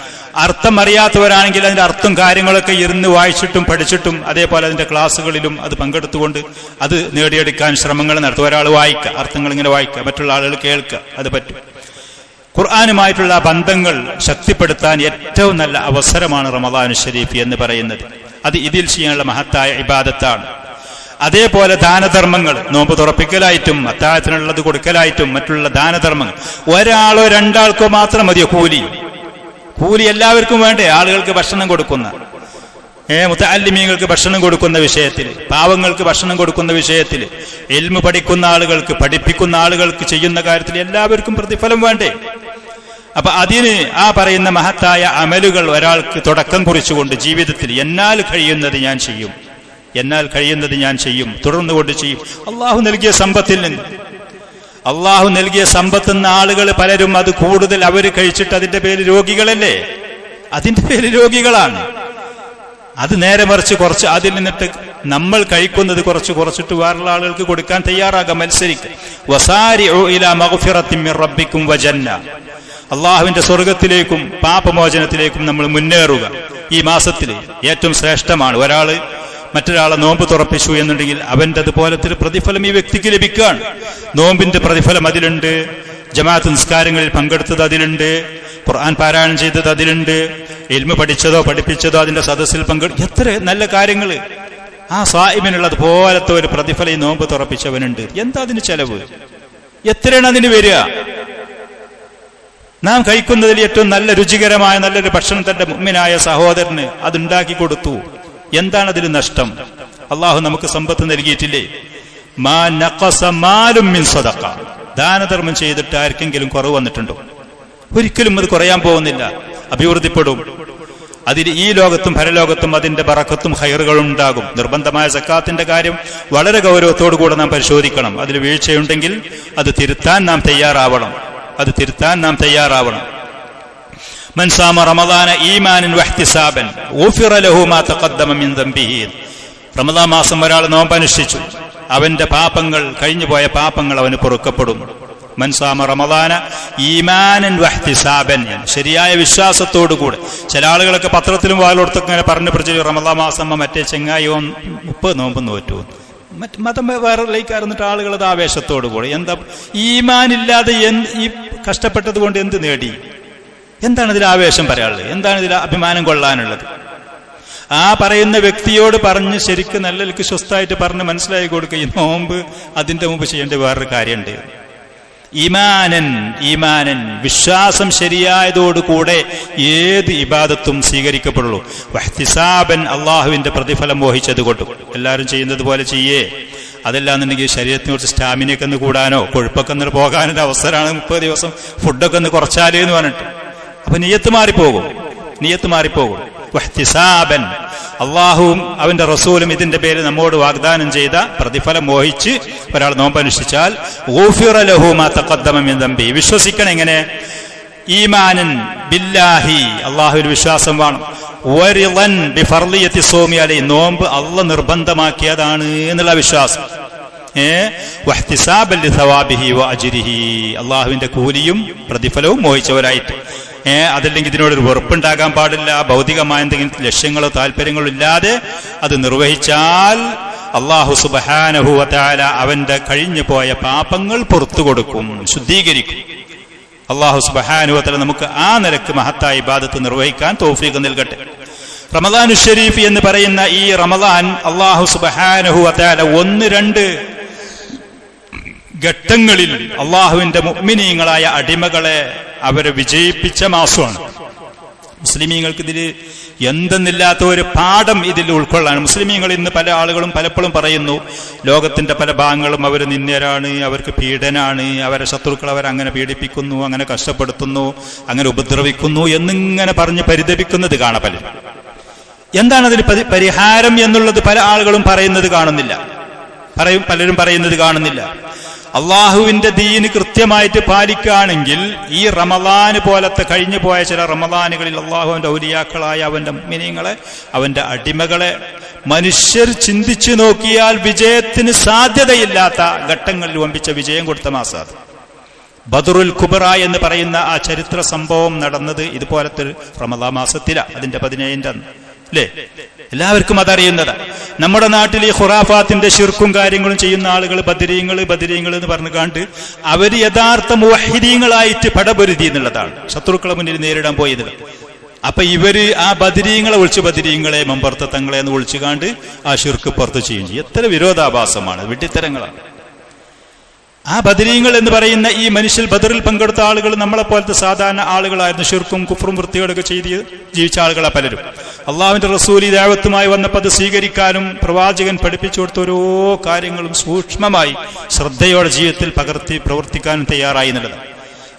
അർത്ഥം അറിയാത്തവരാണെങ്കിൽ അതിന്റെ അർത്ഥം കാര്യങ്ങളൊക്കെ ഇരുന്ന് വായിച്ചിട്ടും പഠിച്ചിട്ടും അതേപോലെ അതിന്റെ ക്ലാസ്സുകളിലും അത് പങ്കെടുത്തുകൊണ്ട് അത് നേടിയെടുക്കാൻ ശ്രമങ്ങൾ നടത്തും. ഒരാൾ വായിക്കുക, അർത്ഥങ്ങൾ ഇങ്ങനെ വായിക്കുക, മറ്റുള്ള ആളുകൾ കേൾക്കുക, അത് പറ്റും. ഖുർആനുമായിട്ടുള്ള ബന്ധങ്ങൾ ശക്തിപ്പെടുത്താൻ ഏറ്റവും നല്ല അവസരമാണ് റമദാൻ ശരീഫ് എന്ന് പറയുന്നത്. അത് ഇതിൽ ചെയ്യാനുള്ള മഹത്തായ ഇബാദത്താണ്. അതേപോലെ ദാനധർമ്മങ്ങൾ, നോമ്പ് തുറപ്പിക്കലായിട്ടും അത്താഴത്തിനുള്ളത് കൊടുക്കലായിട്ടും മറ്റുള്ള ദാനധർമ്മങ്ങൾ. ഒരാളോ രണ്ടാൾക്കോ മാത്രം മതിയോ കൂലി എല്ലാവർക്കും വേണ്ടേ? ആളുകൾക്ക് ഭക്ഷണം കൊടുക്കുന്ന, മുതഅല്ലിമീങ്ങൾക്ക് ഭക്ഷണം കൊടുക്കുന്ന വിഷയത്തിൽ, പാവങ്ങൾക്ക് ഭക്ഷണം കൊടുക്കുന്ന വിഷയത്തിൽ, ഇൽമു പഠിക്കുന്ന ആളുകൾക്ക്, പഠിപ്പിക്കുന്ന ആളുകൾക്ക് ചെയ്യുന്ന കാര്യത്തിൽ എല്ലാവർക്കും പ്രതിഫലം വേണ്ടേ? അപ്പൊ അതിന് ആ പറയുന്ന മഹത്തായ അമലുകൾ ഒരാൾക്ക് തുടക്കം കുറിച്ചുകൊണ്ട് ജീവിതത്തിൽ എന്നാൽ കഴിയുന്നത് ഞാൻ ചെയ്യും, തുടർന്നുകൊണ്ട് ചെയ്യും. അള്ളാഹു നൽകിയ സമ്പത്തിൽ നിന്ന്, അള്ളാഹു നൽകിയ സമ്പത്തുന്ന ആളുകൾ പലരും അത് കൂടുതൽ അവർ കഴിച്ചിട്ട് അതിന്റെ പേര് രോഗികളല്ലേ? അതിന്റെ പേര് രോഗികളാണ്. അത് നേരെ മറിച്ച് കുറച്ച് അതിൽ നിന്നിട്ട് നമ്മൾ കഴിക്കുന്നത് കുറച്ചിട്ട് വേറുള്ള ആളുകൾക്ക് കൊടുക്കാൻ തയ്യാറാകാം, മത്സരിക്കുക. വസാരിഉ ഇലാ മഗ്ഫിറത്തിൻ മിർ റബ്ബിക്കും വജന്ന, അള്ളാഹുവിന്റെ സ്വർഗത്തിലേക്കും പാപമോചനത്തിലേക്കും നമ്മൾ മുന്നേറുക. ഈ മാസത്തിൽ ഏറ്റവും ശ്രേഷ്ഠമാണ്. ഒരാള് മറ്റൊരാളെ നോമ്പ് തുറപ്പിച്ചു എന്നുണ്ടെങ്കിൽ അവന്റെ അതുപോലത്തെ പ്രതിഫലം ഈ വ്യക്തിക്ക് ലഭിക്കുകയാണ്. നോമ്പിന്റെ പ്രതിഫലം അതിലുണ്ട്, ജമാഅത്ത് നിസ്കാരങ്ങളിൽ പങ്കെടുത്തത് അതിലുണ്ട്, ഖുർആൻ പാരായണം ചെയ്തത് അതിലുണ്ട്, ഇൽമു പഠിച്ചതോ പഠിപ്പിച്ചതോ അതിന്റെ സദസ്സിൽ എത്ര നല്ല കാര്യങ്ങൾ. ആ സായിബിനുള്ളത് പോലത്തെ ഒരു പ്രതിഫലം ഈ നോമ്പ് തുറപ്പിച്ചവനുണ്ട്. എന്താ അതിന് ചെലവ്? എത്രയാണ് അതിന് വരിക? നാം കഴിക്കുന്നതിൽ ഏറ്റവും നല്ല രുചികരമായ നല്ലൊരു ഭക്ഷണം തന്റെ മുഅ്മിനായ സഹോദരന് അതുണ്ടാക്കി കൊടുത്തു. എന്താണ് അതിൽ നഷ്ടം? അള്ളാഹു നമുക്ക് സമ്പത്ത് നൽകിയിട്ടില്ലേ? മാ നഖസ മാലും മിൻ സദഖ, ദാനധർമ്മം ചെയ്തിട്ട് ആർക്കെങ്കിലും കുറവ് വന്നിട്ടുണ്ടോ? ഒരിക്കലും അത് കുറയാൻ പോകുന്നില്ല, അഭിവൃദ്ധിപ്പെടും. അതിൽ ഈ ലോകത്തും പരലോകത്തും അതിന്റെ ബറക്കത്തും ഖൈറുകളും ഉണ്ടാകും. നിർബന്ധമായ സക്കാത്തിന്റെ കാര്യം വളരെ ഗൗരവത്തോടു കൂടെ നാം പരിശോധിക്കണം. അതിൽ വീഴ്ചയുണ്ടെങ്കിൽ അത് തിരുത്താൻ നാം തയ്യാറാവണം. മൻ സാമ റമദാന ഈമാനൻ വഹ്തിസാബൻ ഗുഫിറ ലഹു മാ തഖദ്ദമ മിൻ ദംബിഹി. റമദാൻ മാസം ഒരാൾ നോമ്പ് അനുഷ്ഠിച്ചു, അവന്റെ പാപങ്ങൾ, കഴിഞ്ഞുപോയ പാപങ്ങൾ അവന് പൊറുക്കപ്പെടും. മൻ സാമ റമദാന ഈമാനൻ വഹ്തിസാബൻ, ശരിയായ വിശ്വാസത്തോടുകൂടെ. ചില ആളുകളൊക്കെ പത്രത്തിലും വാലോടത്തൊക്കെ ഇങ്ങനെ പറഞ്ഞു പ്രചരിച്ചു, റമദാൻ മാസം മറ്റേ ചെങ്ങായോ 30 നോമ്പ് നോറ്റു, മതം വേറെ ലയിക്കാറുന്നിട്ട് ആളുകൾ അത് ആവേശത്തോടുകൂടെ. എന്താ ഈമാനില്ലാതെ ഈ കഷ്ടപ്പെട്ടത് കൊണ്ട് എന്ത് നേടി? എന്താണ് ഇതിൽ ആവേശം പറയാനുള്ളത്? എന്താണ് ഇതിൽ അഭിമാനം കൊള്ളാനുള്ളത്? ആ പറയുന്ന വ്യക്തിയോട് പറഞ്ഞ് ശരിക്കും നല്ല സ്വസ്ഥായിട്ട് പറഞ്ഞ് മനസ്സിലാക്കി കൊടുക്കുക, ഈ നോമ്പ് അതിന്റെ മുമ്പ് ചെയ്യേണ്ട വേറൊരു കാര്യമുണ്ട്. ഈമാനൻ വിശ്വാസം ശരിയായതോടുകൂടെ ഏത് ഇബാദത്തും സ്വീകരിക്കപ്പെടുള്ളൂ. വഹ്തിസാബൻ, അള്ളാഹുവിന്റെ പ്രതിഫലം മോഹിച്ചത് കൊണ്ടും. എല്ലാവരും ചെയ്യുന്നത് പോലെ ചെയ്യേ. അതല്ലാന്നുണ്ടെങ്കിൽ ശരീരത്തിന് കുറച്ച് സ്റ്റാമിനയൊക്കെ ഒന്ന് കൂടാനോ കൊഴുപ്പൊക്കെ ഒന്ന് പോകാനൊരു അവസരമാണ് 30 ദിവസം ഫുഡൊക്കെ ഒന്ന് കുറച്ചാലേ എന്ന് പറഞ്ഞിട്ട്. അപ്പൊ നിയത്ത് മാറിപ്പോകും. വഹ്തിസാബൻ, അള്ളാഹുവും അവന്റെ റസൂലും ഇതിന്റെ പേര് നമ്മോട് വാഗ്ദാനം ചെയ്ത പ്രതിഫലം മോഹിച്ച് ഒരാൾ നോമ്പനുഷ്ഠിച്ചാൽ ഗുഫിറ ലഹു മാ തഖദ്ദമ മിൻ ദംബി. വിശ്വസിക്കണം എങ്ങനെ? ഈമാനൻ ബില്ലാഹി, അള്ളാഹുവിൽ വിശ്വാസം വേണം. വരിളൻ ബിഫർളിയത്തി സൗമി അലൈഹി, നോമ്പ് അള്ളാഹ് നിർബന്ധമാക്കിയതാണ് എന്നുള്ള വിശ്വാസം. വഹ്തിസാബൻ ലിസവാബിഹി വഅജ്രിഹി, അള്ളാഹുവിന്റെ കൂലിയും പ്രതിഫലവും മോഹിച്ചവരായിട്ട്. അതല്ലെങ്കിൽ ഇതിനോടൊരു വെറുപ്പുണ്ടാകാൻ പാടില്ല. ഭൗതികമായ എന്തെങ്കിലും ലക്ഷ്യങ്ങളോ താല്പര്യങ്ങളോ ഇല്ലാതെ അത് നിർവഹിച്ചാൽ അള്ളാഹു സുബ്ഹാനഹു വ തആല അവന്റെ കഴിഞ്ഞു പോയ പാപങ്ങൾ പുറത്തു കൊടുക്കും, ശുദ്ധീകരിക്കും. അള്ളാഹു സുബ്ഹാനഹു വ തആല നമുക്ക് ആ നിലക്ക് മഹത്തായ ഇബാദത്ത് നിർവഹിക്കാൻ തൗഫീഖ് നൽകട്ടെ. റമദാനു ശരീഫ് എന്ന് പറയുന്ന ഈ റമദാൻ അള്ളാഹു സുബ്ഹാനഹു വ തആല 1-2 ഘട്ടങ്ങളിൽ അള്ളാഹുവിന്റെ മുഅ്മിനീങ്ങളായ അടിമകളെ അവരെ വിജയിപ്പിച്ച മാസമാണ്. മുസ്ലിമീങ്ങൾക്ക് ഇതിൽ എന്തെന്നില്ലാത്ത ഒരു പാഠം ഇതിൽ ഉൾക്കൊള്ളാൻ. മുസ്ലിമീങ്ങൾ ഇന്ന് പല ആളുകളും പലപ്പോഴും പറയുന്നു, ലോകത്തിന്റെ പല ഭാഗങ്ങളും അവർ നിന്ദ്യരാണ്, അവർക്ക് പീഡനാണ്, അവരെ ശത്രുക്കൾ അവരങ്ങനെ പീഡിപ്പിക്കുന്നു, അങ്ങനെ കഷ്ടപ്പെടുത്തുന്നു, അങ്ങനെ ഉപദ്രവിക്കുന്നു എന്നിങ്ങനെ പറഞ്ഞ് പരിതപിക്കുന്നത് കാണാം പലരും. എന്താണ് അതിന് പരിഹാരം എന്നുള്ളത് പല ആളുകളും പറയുന്നത് കാണുന്നില്ല, പലരും പറയുന്നത് കാണുന്നില്ല. അള്ളാഹുവിന്റെ ദീന് കൃത്യമായിട്ട് പാലിക്കുകയാണെങ്കിൽ ഈ റമദാന് പോലത്തെ കഴിഞ്ഞു പോയ ചില റമദാനുകളിൽ അള്ളാഹുവിന്റെ ഔലിയാക്കളായ അവന്റെ മുഅ്മിനീങ്ങളെ, അവന്റെ അടിമകളെ മനുഷ്യർ ചിന്തിച്ചു നോക്കിയാൽ വിജയത്തിന് സാധ്യതയില്ലാത്ത ഘട്ടങ്ങളിൽ വമ്പിച്ച വിജയം കൊടുത്ത മാസം ബദറുൽ കുബ്ര എന്ന് പറയുന്ന ആ ചരിത്ര സംഭവം നടന്നത് ഇതുപോലത്തെ റമദാൻ മാസത്തിലാണ്. അതിന്റെ 17 അന്ന് അല്ലേ? എല്ലാവർക്കും അതറിയുന്നത്. നമ്മുടെ നാട്ടിൽ ഈ ഖുറാഫാത്തിന്റെ ശിർക്കും കാര്യങ്ങളും ചെയ്യുന്ന ആളുകൾ ബദരീങ്ങൾ എന്ന് പറഞ്ഞു കണ്ട് അവര് യഥാർത്ഥ മുവഹിദീങ്ങളായിട്ട് പടപൊരുതി എന്നുള്ളതാണ് ശത്രുക്കളെ മുന്നിൽ നേരിടാൻ പോയത്. അപ്പൊ ഇവര് ആ ബദരീങ്ങളെ വിളിച്ച് ബദരീങ്ങളെ മമ്പർത്ത തങ്ങളെ എന്ന് വിളിച്ചു കണ്ട് ആ ശിർക്ക് പുറത്ത് ചെയ്യും. എത്ര വിരോധാഭാസമാണ്, വിഡ്ഢിത്തരങ്ങളാണ്. ആ ബദരീങ്ങൾ എന്ന് പറയുന്ന ഈ മനുഷ്യൽ ബദറിൽ പങ്കെടുത്ത ആളുകൾ നമ്മളെപ്പോലത്തെ സാധാരണ ആളുകളായിരുന്നു. ശിർക്കും കുഫ്റും വൃത്തിയോടൊക്കെ ചെയ്ത് ജീവിച്ച ആളുകളെ പലരും. അള്ളാഹുവിന്റെ റസൂൽ ദഅവത്തുമായി വന്നപ്പോൾ അത് സ്വീകരിക്കാനും പ്രവാചകൻ പഠിപ്പിച്ചു കൊടുത്ത ഓരോ കാര്യങ്ങളും സൂക്ഷ്മമായി ശ്രദ്ധയോടെ ജീവിതത്തിൽ പകർത്തി പ്രവർത്തിക്കാനും തയ്യാറായി എന്നുള്ളത്.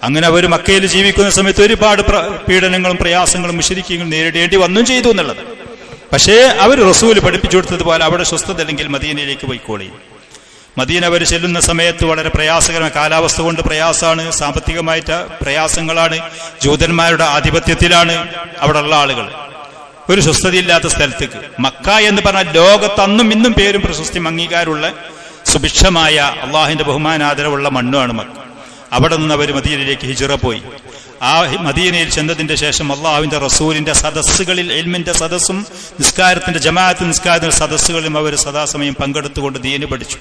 അങ്ങനെ അവർ മക്കയിൽ ജീവിക്കുന്ന സമയത്ത് ഒരുപാട് പീഡനങ്ങളും പ്രയാസങ്ങളും മുശ്രിക്കീങ്ങളും നേരിടേണ്ടി വന്നും ചെയ്തു എന്നുള്ളത്. പക്ഷേ അവർ റസൂൽ പഠിപ്പിച്ചു കൊടുത്തതുപോലെ അവിടെ സ്വസ്ഥത അല്ലെങ്കിൽ മദീനയിലേക്ക് പോയിക്കോളി. മദീന അവർ ചെല്ലുന്ന സമയത്ത് വളരെ പ്രയാസകരമായ കാലാവസ്ഥ കൊണ്ട് പ്രയാസമാണ്, സാമ്പത്തികമായിട്ട് പ്രയാസങ്ങളാണ്, ജൂതന്മാരുടെ ആധിപത്യത്തിലാണ് അവിടെ ഉള്ള ആളുകൾ. ഒരു സ്വസ്ഥതയില്ലാത്ത സ്ഥലത്തേക്ക് മക്ക എന്ന് പറഞ്ഞാൽ ലോകത്ത് അന്നും ഇന്നും പേരും പ്രശസ്തിയും അംഗീകാരമുള്ള സുഭിക്ഷമായ അള്ളാഹിന്റെ ബഹുമാനാദരവുള്ള മണ്ണുമാണ് മക്ക. അവിടെ നിന്ന് അവർ മദീനയിലേക്ക് ഹിജ്റ പോയി. ആ മദീനയിൽ ചെന്നതിന്റെ ശേഷം അള്ളാഹുവിന്റെ റസൂലിന്റെ സദസ്സുകളിൽ ഇൽമിന്റെ സദസ്സും നിസ്കാരത്തിന്റെ നിസ്കാരത്തിന്റെ സദസ്സുകളിലും അവർ സദാസമയം പങ്കെടുത്തുകൊണ്ട് ദീന് പഠിച്ചു.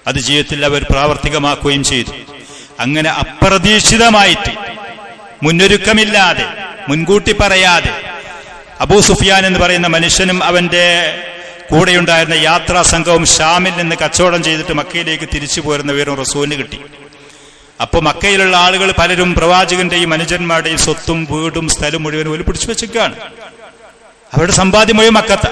അത് ജീവിതത്തിൽ അവർ പ്രാവർത്തികമാക്കുകയും ചെയ്തു. അങ്ങനെ അപ്രതീക്ഷിതമായിട്ട് മുന്നൊരുക്കമില്ലാതെ മുൻകൂട്ടി പറയാതെ അബൂ സുഫിയാൻ എന്ന് പറയുന്ന മനുഷ്യനും അവന്റെ കൂടെയുണ്ടായിരുന്ന യാത്രാ സംഘവും ഷാമിൽ നിന്ന് കച്ചവടം ചെയ്തിട്ട് മക്കയിലേക്ക് തിരിച്ചു പോരുന്ന വിവരം റസൂലിന് കിട്ടി. അപ്പോൾ മക്കയിലുള്ള ആളുകൾ പലരും പ്രവാചകന്റെയും അനുജന്മാരുടെയും സ്വത്തും വീടും സ്ഥലം മുഴുവനും ഒരു പിടിച്ചു വെച്ചിരിക്കുകയാണ്. അവരുടെ സമ്പാദ്യം മുഴുവൻ മക്കത്ത.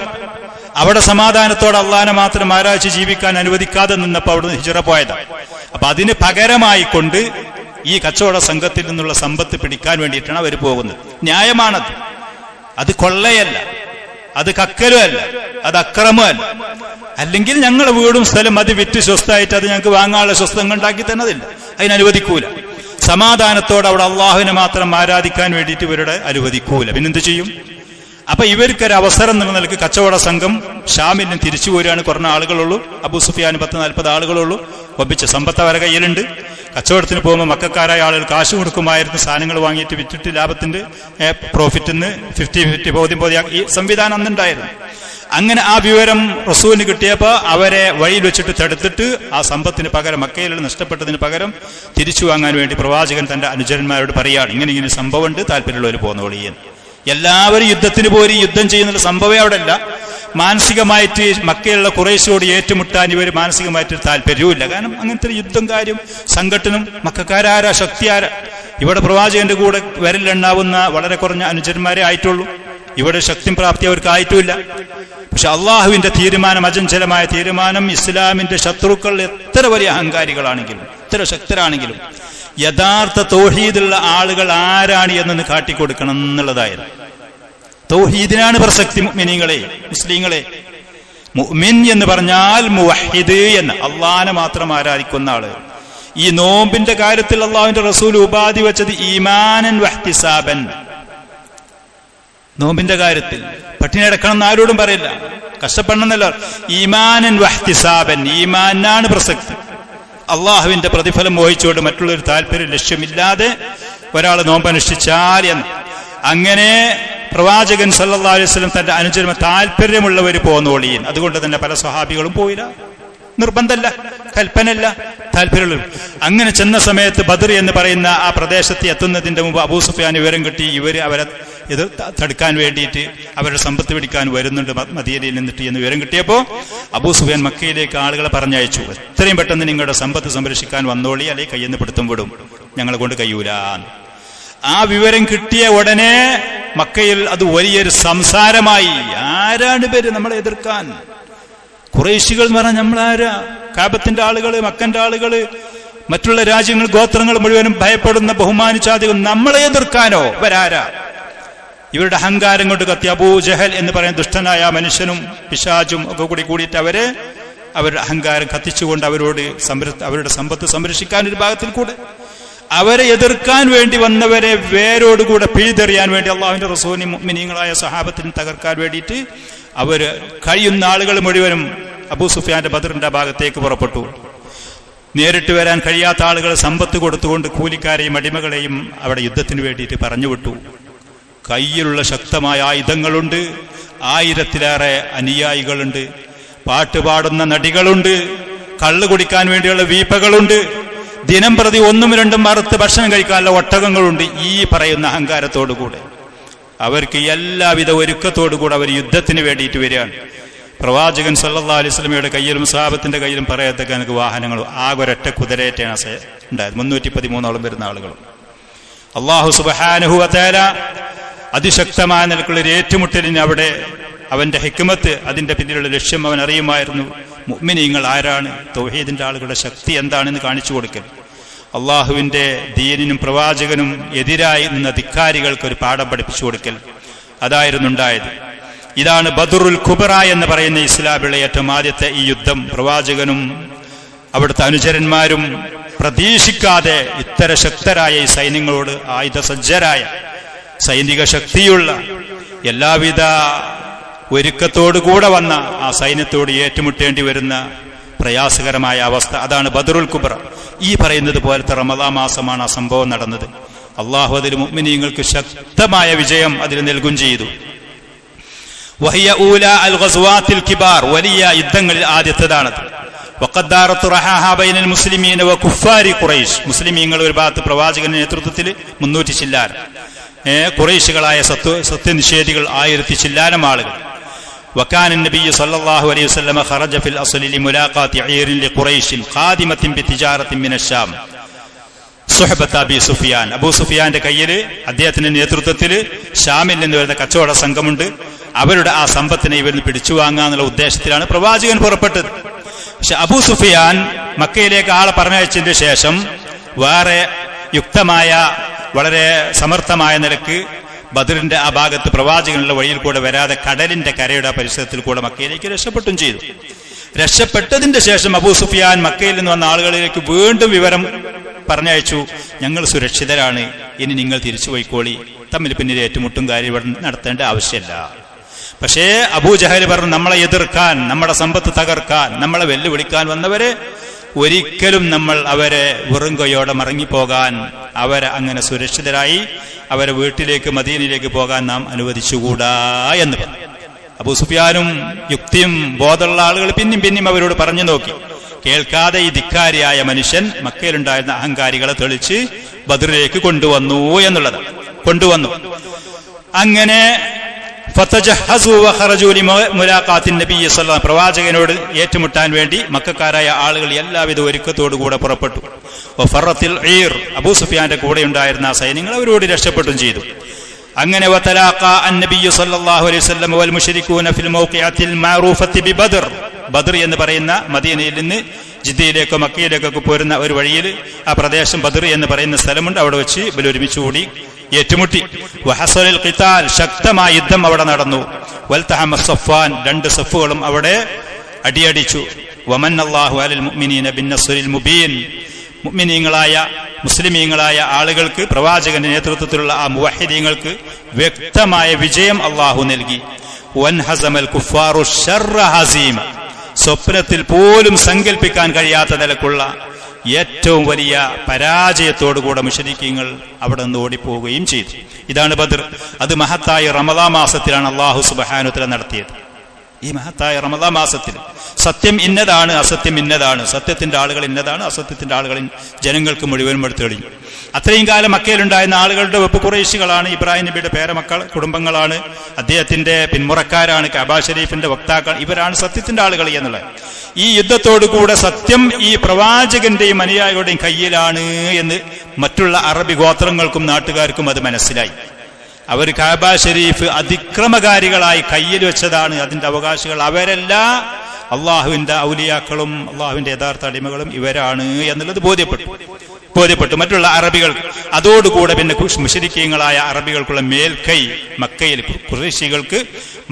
അവിടെ സമാധാനത്തോടെ അള്ളാഹനെ മാത്രം ആരാധിച്ച് ജീവിക്കാൻ അനുവദിക്കാതെ നിന്നപ്പോൾ അവിടെ ഹിജ്റ പോയതാണ്. അപ്പൊ അതിന് പകരമായി കൊണ്ട് ഈ കച്ചവട സംഘത്തിൽ നിന്നുള്ള സമ്പത്ത് പിടിക്കാൻ വേണ്ടിയിട്ടാണ് അവർ പോകുന്നത്. ന്യായമാണത്. അത് കൊള്ളയല്ല, അത് കക്കലുമല്ല, അത് അക്രമമല്ല. അല്ലെങ്കിൽ ഞങ്ങളുടെ വീടും സ്ഥലം അത് വിറ്റ് സ്വസ്ഥായിട്ട് അത് ഞങ്ങൾക്ക് വാങ്ങാനുള്ള സ്വസ്ഥങ്ങൾ ഉണ്ടാക്കി തന്നതില്ല, അതിനനുവദിക്കൂല. സമാധാനത്തോടെ അവിടെ അള്ളാഹുവിനെ മാത്രം ആരാധിക്കാൻ വേണ്ടിയിട്ട് ഇവരുടെ അനുവദിക്കൂല. പിന്നെന്ത് ചെയ്യും? അപ്പൊ ഇവർക്കൊരു അവസരം എന്നുള്ള നിലക്ക് കച്ചവട സംഘം ഷാമിൽ നിന്ന് തിരിച്ചു പോരുകയാണ്. കുറഞ്ഞ ആളുകളുള്ളൂ. അബൂ സുഫിയാൻ 10-40 ആളുകളുള്ളൂ. ഒപ്പിച്ച സമ്പത്ത് അവരെ കയ്യിലുണ്ട്. കച്ചവടത്തിന് പോകുമ്പോൾ മക്കാരായ ആളുകൾ കാശ് കൊടുക്കുമായിരുന്നു. സാധനങ്ങൾ വാങ്ങിയിട്ട് വിറ്റിട്ട് ലാഭത്തിന്റെ പ്രോഫിറ്റിന്ന് 50-50 ബോധ്യം ഈ സംവിധാനം അന്നുണ്ടായിരുന്നു. അങ്ങനെ ആ വിവരം റസൂലിന് കിട്ടിയപ്പോൾ അവരെ വഴിയിൽ വെച്ചിട്ട് തടുത്തിട്ട് ആ സമ്പത്തിന് പകരം മക്കയിൽ നഷ്ടപ്പെട്ടതിന് പകരം തിരിച്ചു വാങ്ങാൻ വേണ്ടി പ്രവാചകൻ തന്റെ അനുചരന്മാരോട് പറയുകയാണ്, ഇങ്ങനെ സംഭവമുണ്ട്, താല്പര്യമുള്ളവർ പോകുന്നോളിയെന്ന്. എല്ലാവരും യുദ്ധത്തിന് പോരി യുദ്ധം ചെയ്യുന്ന സംഭവം അവിടെ അല്ല. മാനസികമായിട്ട് മക്കയിലുള്ള ഖുറൈശിയോട് ഏറ്റുമുട്ടാൻ ഇവർ മാനസികമായിട്ട് താല്പര്യവുമില്ല. കാരണം അങ്ങനത്തെ യുദ്ധം കാര്യം സംഘട്ടനം മക്കാരാരാ ശക്തിയാരാ. ഇവിടെ പ്രവാചകന്റെ കൂടെ വിരലെണ്ണാവുന്ന വളരെ കുറഞ്ഞ അനുചരന്മാരെ ആയിട്ടുള്ളൂ. ഇവിടെ ശക്തി പ്രാപ്തി അവർക്ക് ആയിട്ടുമില്ല. പക്ഷെ അള്ളാഹുവിന്റെ തീരുമാനം, അചഞ്ചലമായ തീരുമാനം, ഇസ്ലാമിന്റെ ശത്രുക്കൾ എത്ര വലിയ അഹങ്കാരികളാണെങ്കിലും എത്ര ശക്തരാണെങ്കിലും യഥാർത്ഥ തൗഹീദുള്ള ആളുകൾ ആരാണ് എന്നൊന്ന് കാട്ടിക്കൊടുക്കണം എന്നുള്ളതായിരുന്നു. തൗഹീദിനാണ് പ്രസക്തി. മുഅ്മിനീങ്ങളെ, മുസ്ലിങ്ങളെ, മുഅ്മിൻ എന്ന് പറഞ്ഞാൽ മുവഹിദ് എന്ന്, അള്ളാഹനെ മാത്രം ആരാധിക്കുന്ന ആള്. ഈ നോമ്പിന്റെ കാര്യത്തിൽ അള്ളാഹുവിന്റെ റസൂൽ ഉപാധി വെച്ചത് ഈമാനൻ വഹ്തിസാബൻ. നോമ്പിന്റെ കാര്യത്തിൽ പട്ടിണി അടക്കണം എന്ന് ആരോടും പറയില്ല, കഷ്ടപ്പെടണമെന്നല്ല. ഈമാനൻ വഹ്തിസാബൻ, ഈമാനാണ് പ്രസക്തി. അള്ളാഹുവിന്റെ പ്രതിഫലം മോഹിച്ചുകൊണ്ട് മറ്റുള്ളൊരു താല്പര്യം ലക്ഷ്യമില്ലാതെ ഒരാൾ നോമ്പനുഷ്ഠിച്ചാൽ എന്ന്. അങ്ങനെ പ്രവാചകൻ സല്ലല്ലാഹു അലൈഹി വസല്ലം തന്റെ അനുചരമ താല്പര്യമുള്ളവർ പോന്നോളിയൻ. അതുകൊണ്ട് തന്നെ പല സ്വഹാബികളും പോയില്ല, നിർബന്ധമല്ല, കൽപ്പനല്ല, താല്പര്യമുള്ളവർ. അങ്ങനെ ചെന്ന സമയത്ത് ബദർ എന്ന് പറയുന്ന ആ പ്രദേശത്ത് എത്തുന്നതിന്റെ മുമ്പ് അബൂ സുഫിയാൻ വിവരം കിട്ടി, ഇവർ അവരെ ഇത് തടുക്കാൻ വേണ്ടിയിട്ട് അവരുടെ സമ്പത്ത് പിടിക്കാൻ വരുന്നുണ്ട് മദീനയിൽ നിന്നിട്ട് എന്ന് വിവരം കിട്ടിയപ്പോൾ അബൂ സുഫിയാൻ മക്കയിലേക്ക് ആളുകളെ പറഞ്ഞയച്ചു. എത്രയും പെട്ടെന്ന് നിങ്ങളുടെ സമ്പത്ത് സംരക്ഷിക്കാൻ വന്നോളി, അല്ലെങ്കിൽ കയ്യിൽ നിന്ന് പിടുത്തം വിടും, ഞങ്ങളെ കൊണ്ട് കഴിയൂല. ആ വിവരം കിട്ടിയ ഉടനെ മക്കയിൽ അത് വലിയൊരു സംസാരമായി. ആരാണ് പേര് നമ്മളെ എതിർക്കാൻ? ഖുറൈശികൾ എന്ന് പറഞ്ഞാൽ നമ്മളാരാ? കാബത്തിന്റെ ആളുകള്, മക്കന്റെ ആളുകള്, മറ്റുള്ള രാജ്യങ്ങൾ, ഗോത്രങ്ങൾ മുഴുവനും ഭയപ്പെടുന്ന ബഹുമാനിച്ചാധികം നമ്മളെ എതിർക്കാനോ? ഇവരാരാ? ഇവരുടെ അഹങ്കാരം കൊണ്ട് കത്തി അബൂ ജഹൽ എന്ന് പറയുന്ന ദുഷ്ടനായ മനുഷ്യനും പിശാചും ഒക്കെ കൂടിയിട്ട് അവരുടെ അഹങ്കാരം കത്തിച്ചുകൊണ്ട് അവരുടെ സമ്പത്ത് സംരക്ഷിക്കാൻ ഒരു ഭാഗത്തിൽ കൂടെ അവരെ എതിർക്കാൻ വേണ്ടി വന്നവരെ വേരോടുകൂടെ പിഴുതെറിയാൻ വേണ്ടി അള്ളാഹുവിന്റെ റസൂലിനും മുഅ്മിനീങ്ങളായ സഹാബത്തിനും തകർക്കാൻ വേണ്ടിയിട്ട് അവര് കഴിയുന്ന ആളുകൾ മുഴുവനും അബൂ സുഫിയാന്റെ ബദറിന്റെ ഭാഗത്തേക്ക് പുറപ്പെട്ടു. നേരിട്ട് വരാൻ കഴിയാത്ത ആളുകൾ സമ്പത്ത് കൊടുത്തുകൊണ്ട് കൂലിക്കാരെയും അടിമകളെയും അവിടെ യുദ്ധത്തിന് വേണ്ടിയിട്ട് പറഞ്ഞുവിട്ടു. കയ്യിലുള്ള ശക്തമായ ആയുധങ്ങളുണ്ട്, 1000-ലേറെ അനുയായികളുണ്ട്, പാട്ടുപാടുന്ന നടികളുണ്ട്, കള്ളു കുടിക്കാൻ വേണ്ടിയുള്ള വീപ്പകളുണ്ട്, ദിനം പ്രതി 1-2 മറുത്ത് ഭക്ഷണം കഴിക്കാനുള്ള ഒട്ടകങ്ങളുണ്ട്. ഈ പറയുന്ന അഹങ്കാരത്തോടുകൂടെ അവർക്ക് എല്ലാവിധ ഒരുക്കത്തോടുകൂടെ അവർ യുദ്ധത്തിന് വേണ്ടിയിട്ട് വരികയാണ്. പ്രവാചകൻ സല്ലല്ലാഹു അലൈഹി വസല്ലമയുടെ കയ്യിലും സഹാബത്തിന്റെ കയ്യിലും പറയത്തക്ക എനിക്ക് വാഹനങ്ങളും ആകെ ഒരൊറ്റ കുതിരയേറ്റാണ് ഉണ്ടായത്. 313 വരുന്ന ആളുകളും. അല്ലാഹു സുബ്ഹാനഹു വ തആല അതിശക്തമായ നിലക്കുള്ളൊരു ഏറ്റുമുട്ടലിന് അവിടെ അവന്റെ ഹിക്മത്ത്, അതിന്റെ പിന്നിലുള്ള ലക്ഷ്യം അവൻ അറിയുമായിരുന്നു. മുഅ്മിനീങ്ങൾ ആരാണ്, തൗഹീദിന്റെ ആളുകളുടെ ശക്തി എന്താണെന്ന് കാണിച്ചു കൊടുക്കൽ, അള്ളാഹുവിന്റെ ദീനിനും പ്രവാചകനും എതിരായി നിന്ന ധിക്കാരികൾക്ക് ഒരു പാഠം പഠിപ്പിച്ചു കൊടുക്കൽ, അതായിരുന്നു ഉണ്ടായത്. ഇതാണ് ബദറുൽ കുബ്ര എന്ന് പറയുന്ന ഇസ്ലാമിലെ ഏറ്റവും ആദ്യത്തെ ഈ യുദ്ധം. പ്രവാചകനും അവിടുത്തെ അനുചരന്മാരും പ്രതീക്ഷിക്കാതെ ഇത്തര ശക്തരായ ഈ സൈന്യങ്ങളോട്, ആയുധസജ്ജരായ സൈനിക ശക്തിയുള്ള എല്ലാവിധ ഒരുക്കത്തോടുകൂടെ വന്ന ആ സൈന്യത്തോട് ഏറ്റുമുട്ടേണ്ടി വരുന്ന പ്രയാസകരമായ അവസ്ഥ, അതാണ് ബദറുൽ കുബ്ര. ഈ പറയുന്നത് പോലത്തെ റമദാൻ മാസമാണ് ആ സംഭവം നടന്നത്. അള്ളാഹു അതിൽ മുഅ്മിനീങ്ങൾക്ക് ശക്തമായ വിജയം അതിൽ നൽകുകയും ചെയ്തു. വഹിയ ഊല അൽ ഗസ്വാത്തിൽ കിബാർ, വലിയ യുദ്ധങ്ങളിൽ ആദ്യത്തേതാണത്. വഖദ്ദാറത്തു റഹാഹ ബൈനൽ മുസ്ലിമീന വ കുഫാരി ഖുറൈശ്, മുസ്ലിമീങ്ങൾ ഒരു ഭാഗത്ത് പ്രവാചകന്റെ നേതൃത്വത്തിൽ 300 ചില്ലാനം, ഖുറൈശികളായ സത്യനിഷേധികൾ 1000 ചില്ലാനം ആളുകൾ. وكان النبي صلى الله عليه وسلم خرج في الأصل لملاقاة عير لقريش قادمة بتجارة من الشام صحبة أبي سفيان. അബൂ സുഫിയാന്റെ കയ്യിൽ അദ്ദേഹത്തിന്റെ നേതൃത്വത്തിൽ ഷാമിൽ നിന്ന് വരുന്ന കച്ചവട സംഘമുണ്ട്. അവരുടെ ആ സമ്പത്തിനെ ഇവരിൽ പിടിച്ചു വാങ്ങാന്നുള്ള ഉദ്ദേശത്തിലാണ് പ്രവാചകൻ പുറപ്പെട്ടത്. പക്ഷെ അബൂ സുഫിയാൻ മക്കയിലേക്ക് ആളെ പറഞ്ഞയച്ചതിന് ശേഷം വേറെ യുക്തമായ വളരെ സമർത്ഥമായ നിലക്ക് ബദറിന്റെ ആ ഭാഗത്ത് പ്രവാചകനുള്ള വഴിയിൽ കൂടെ വരാതെ കടലിന്റെ കരയുടെ പരിസരത്തിൽ കൂടെ മക്കയിലേക്ക് രക്ഷപ്പെട്ടും ചെയ്തു. രക്ഷപ്പെട്ടതിന്റെ ശേഷം അബൂ സുഫിയാൻ മക്കയിൽ നിന്ന് വന്ന ആളുകളിലേക്ക് വീണ്ടും വിവരം പറഞ്ഞയച്ചു, ഞങ്ങൾ സുരക്ഷിതരാണ്, ഇനി നിങ്ങൾ തിരിച്ചു പോയിക്കോളി, തമ്മിൽ പിന്നിൽ ഏറ്റുമുട്ടും കാര്യം ഇവിടെ നടത്തേണ്ട ആവശ്യമില്ല. പക്ഷേ അബൂ ജഹൽ പറഞ്ഞു, നമ്മളെ എതിർക്കാൻ, നമ്മുടെ സമ്പത്ത് തകർക്കാൻ, നമ്മളെ വെല്ലുവിളിക്കാൻ വന്നവരെ ഒരിക്കലും നമ്മൾ അവരെ വെറും കൈയോടെ മടങ്ങിപ്പോകാൻ, അവരെ അങ്ങനെ സുരക്ഷിതരായി അവരെ വീട്ടിലേക്ക് മദീനയിലേക്ക് പോകാൻ നാം അനുവദിച്ചുകൂടാ എന്ന് പറഞ്ഞു. അബൂ സുഫിയാനും യുക്തിയും ബോധമുള്ള ആളുകൾ പിന്നെയും അവരോട് പറഞ്ഞു നോക്കി. കേൾക്കാതെ ഈ ധിക്കാരിയായ മനുഷ്യൻ മക്കയിലുണ്ടായിരുന്ന അഹങ്കാരികളെ തെളിച്ച് ബദറിലേക്ക് കൊണ്ടുവന്നു എന്നുള്ളത്. അങ്ങനെ പ്രവാചകനോട് ഏറ്റുമുട്ടാൻ വേണ്ടി മക്കക്കാരായ ആളുകൾ എല്ലാവിധ ഒരുക്കത്തോടുകൂടെ പുറപ്പെട്ടു. അബൂ സുഫിയാന്റെ കൂടെ ഉണ്ടായിരുന്ന സൈന്യങ്ങൾ അവരോട് രക്ഷപ്പെട്ടും ചെയ്തു. അങ്ങനെ ബദർ എന്ന് പറയുന്ന മദീനയിൽ നിന്ന് ജിദ്ദയിലേക്കോ മക്കയിലേക്കൊക്കെ പോരുന്ന ഒരു വഴിയിൽ ആ പ്രദേശം ബദർ എന്ന് പറയുന്ന സ്ഥലമുണ്ട്. അവിടെ വെച്ച് ഇവർ ഒരുമിച്ചുകൂടി ഏറ്റുമുട്ടി. വഹസലൽ ഖിതാൽ, ശക്തമായ യുദ്ധം അവിടെ നടന്നു. വൽതഹമ സഫ്വാൻ, രണ്ട് സഫുകളും അവിടെ അടിയടിച്ചു. വമന്നല്ലാഹു അലൽ മുഅ്മിനീന ബിന്നസ്റിൽ മുബീൻ, മുഅ്മിനീങ്ങളായ മുസ്ലിമീങ്ങളായ ആളുകൾക്ക്, പ്രവാചകന്റെ നേതൃത്വത്തിലുള്ള ആ മുവഹിദീങ്ങൾക്ക് വ്യക്തമായ വിജയം അള്ളാഹു നൽകി. വൻഹസമൽ കുഫാറു ശർറ ഹസീമ, സ്വപ്നത്തിൽ പോലും സങ്കല്പിക്കാൻ കഴിയാത്ത നിലക്കുള്ള ഏറ്റവും വലിയ പരാജയത്തോടുകൂടെ മുശ്രിക്കീങ്ങൾ അവിടെ നിന്ന് ഓടിപ്പോവുകയും ചെയ്തു. ഇതാണ് ബദർ. അത് മഹത്തായ റമദാൻ മാസത്തിലാണ് അല്ലാഹു സുബ്ഹാനഹു വ തആല നടത്തിയത്. ഈ മഹത്തായ റമദാൻ മാസത്തിൽ സത്യം ഇന്നതാണ്, അസത്യം ഇന്നതാണ്, സത്യത്തിന്റെ ആളുകൾ ഇന്നതാണ്, അസത്യത്തിന്റെ ആളുകൾ ജനങ്ങൾക്ക് മുഴുവനും എടുത്തു കഴിഞ്ഞു. അത്രയും കാലം മക്കയിലുണ്ടായിരുന്ന ആളുകളുടെ വെപ്പ് ഖുറൈശികളാണ്, ഇബ്രാഹിം നബിയുടെ പേരമക്കൾ കുടുംബങ്ങളാണ്, അദ്ദേഹത്തിന്റെ പിന്മുറക്കാരാണ്, കഅബ ഷരീഫിന്റെ വക്താക്കൾ, ഇവരാണ് സത്യത്തിന്റെ ആളുകൾ എന്നുള്ളത്. ഈ യുദ്ധത്തോടുകൂടെ സത്യം ഈ പ്രവാചകന്റെയും അനുയായികളുടെയും കയ്യിലാണ് എന്ന് മറ്റുള്ള അറബി ഗോത്രങ്ങൾക്കും നാട്ടുകാർക്കും അത് മനസ്സിലായി. അവർ കഅബ ഷരീഫ് അതിക്രമകാരികളായി കയ്യിൽ വെച്ചതാണ്, അതിന്റെ അവകാശികൾ അവരല്ല, അള്ളാഹുവിന്റെ ഔലിയാക്കളും അള്ളാഹുവിന്റെ യഥാർത്ഥ അടിമകളും ഇവരാണ് എന്നുള്ളത് ബോധ്യപ്പെട്ടു മറ്റുള്ള അറബികൾ. അതോടുകൂടെ പിന്നെ മുശ്രിക്കീങ്ങളായ അറബികൾക്കുള്ള മേൽക്കൈ മക്കയിൽ ഖുറൈശികൾക്ക്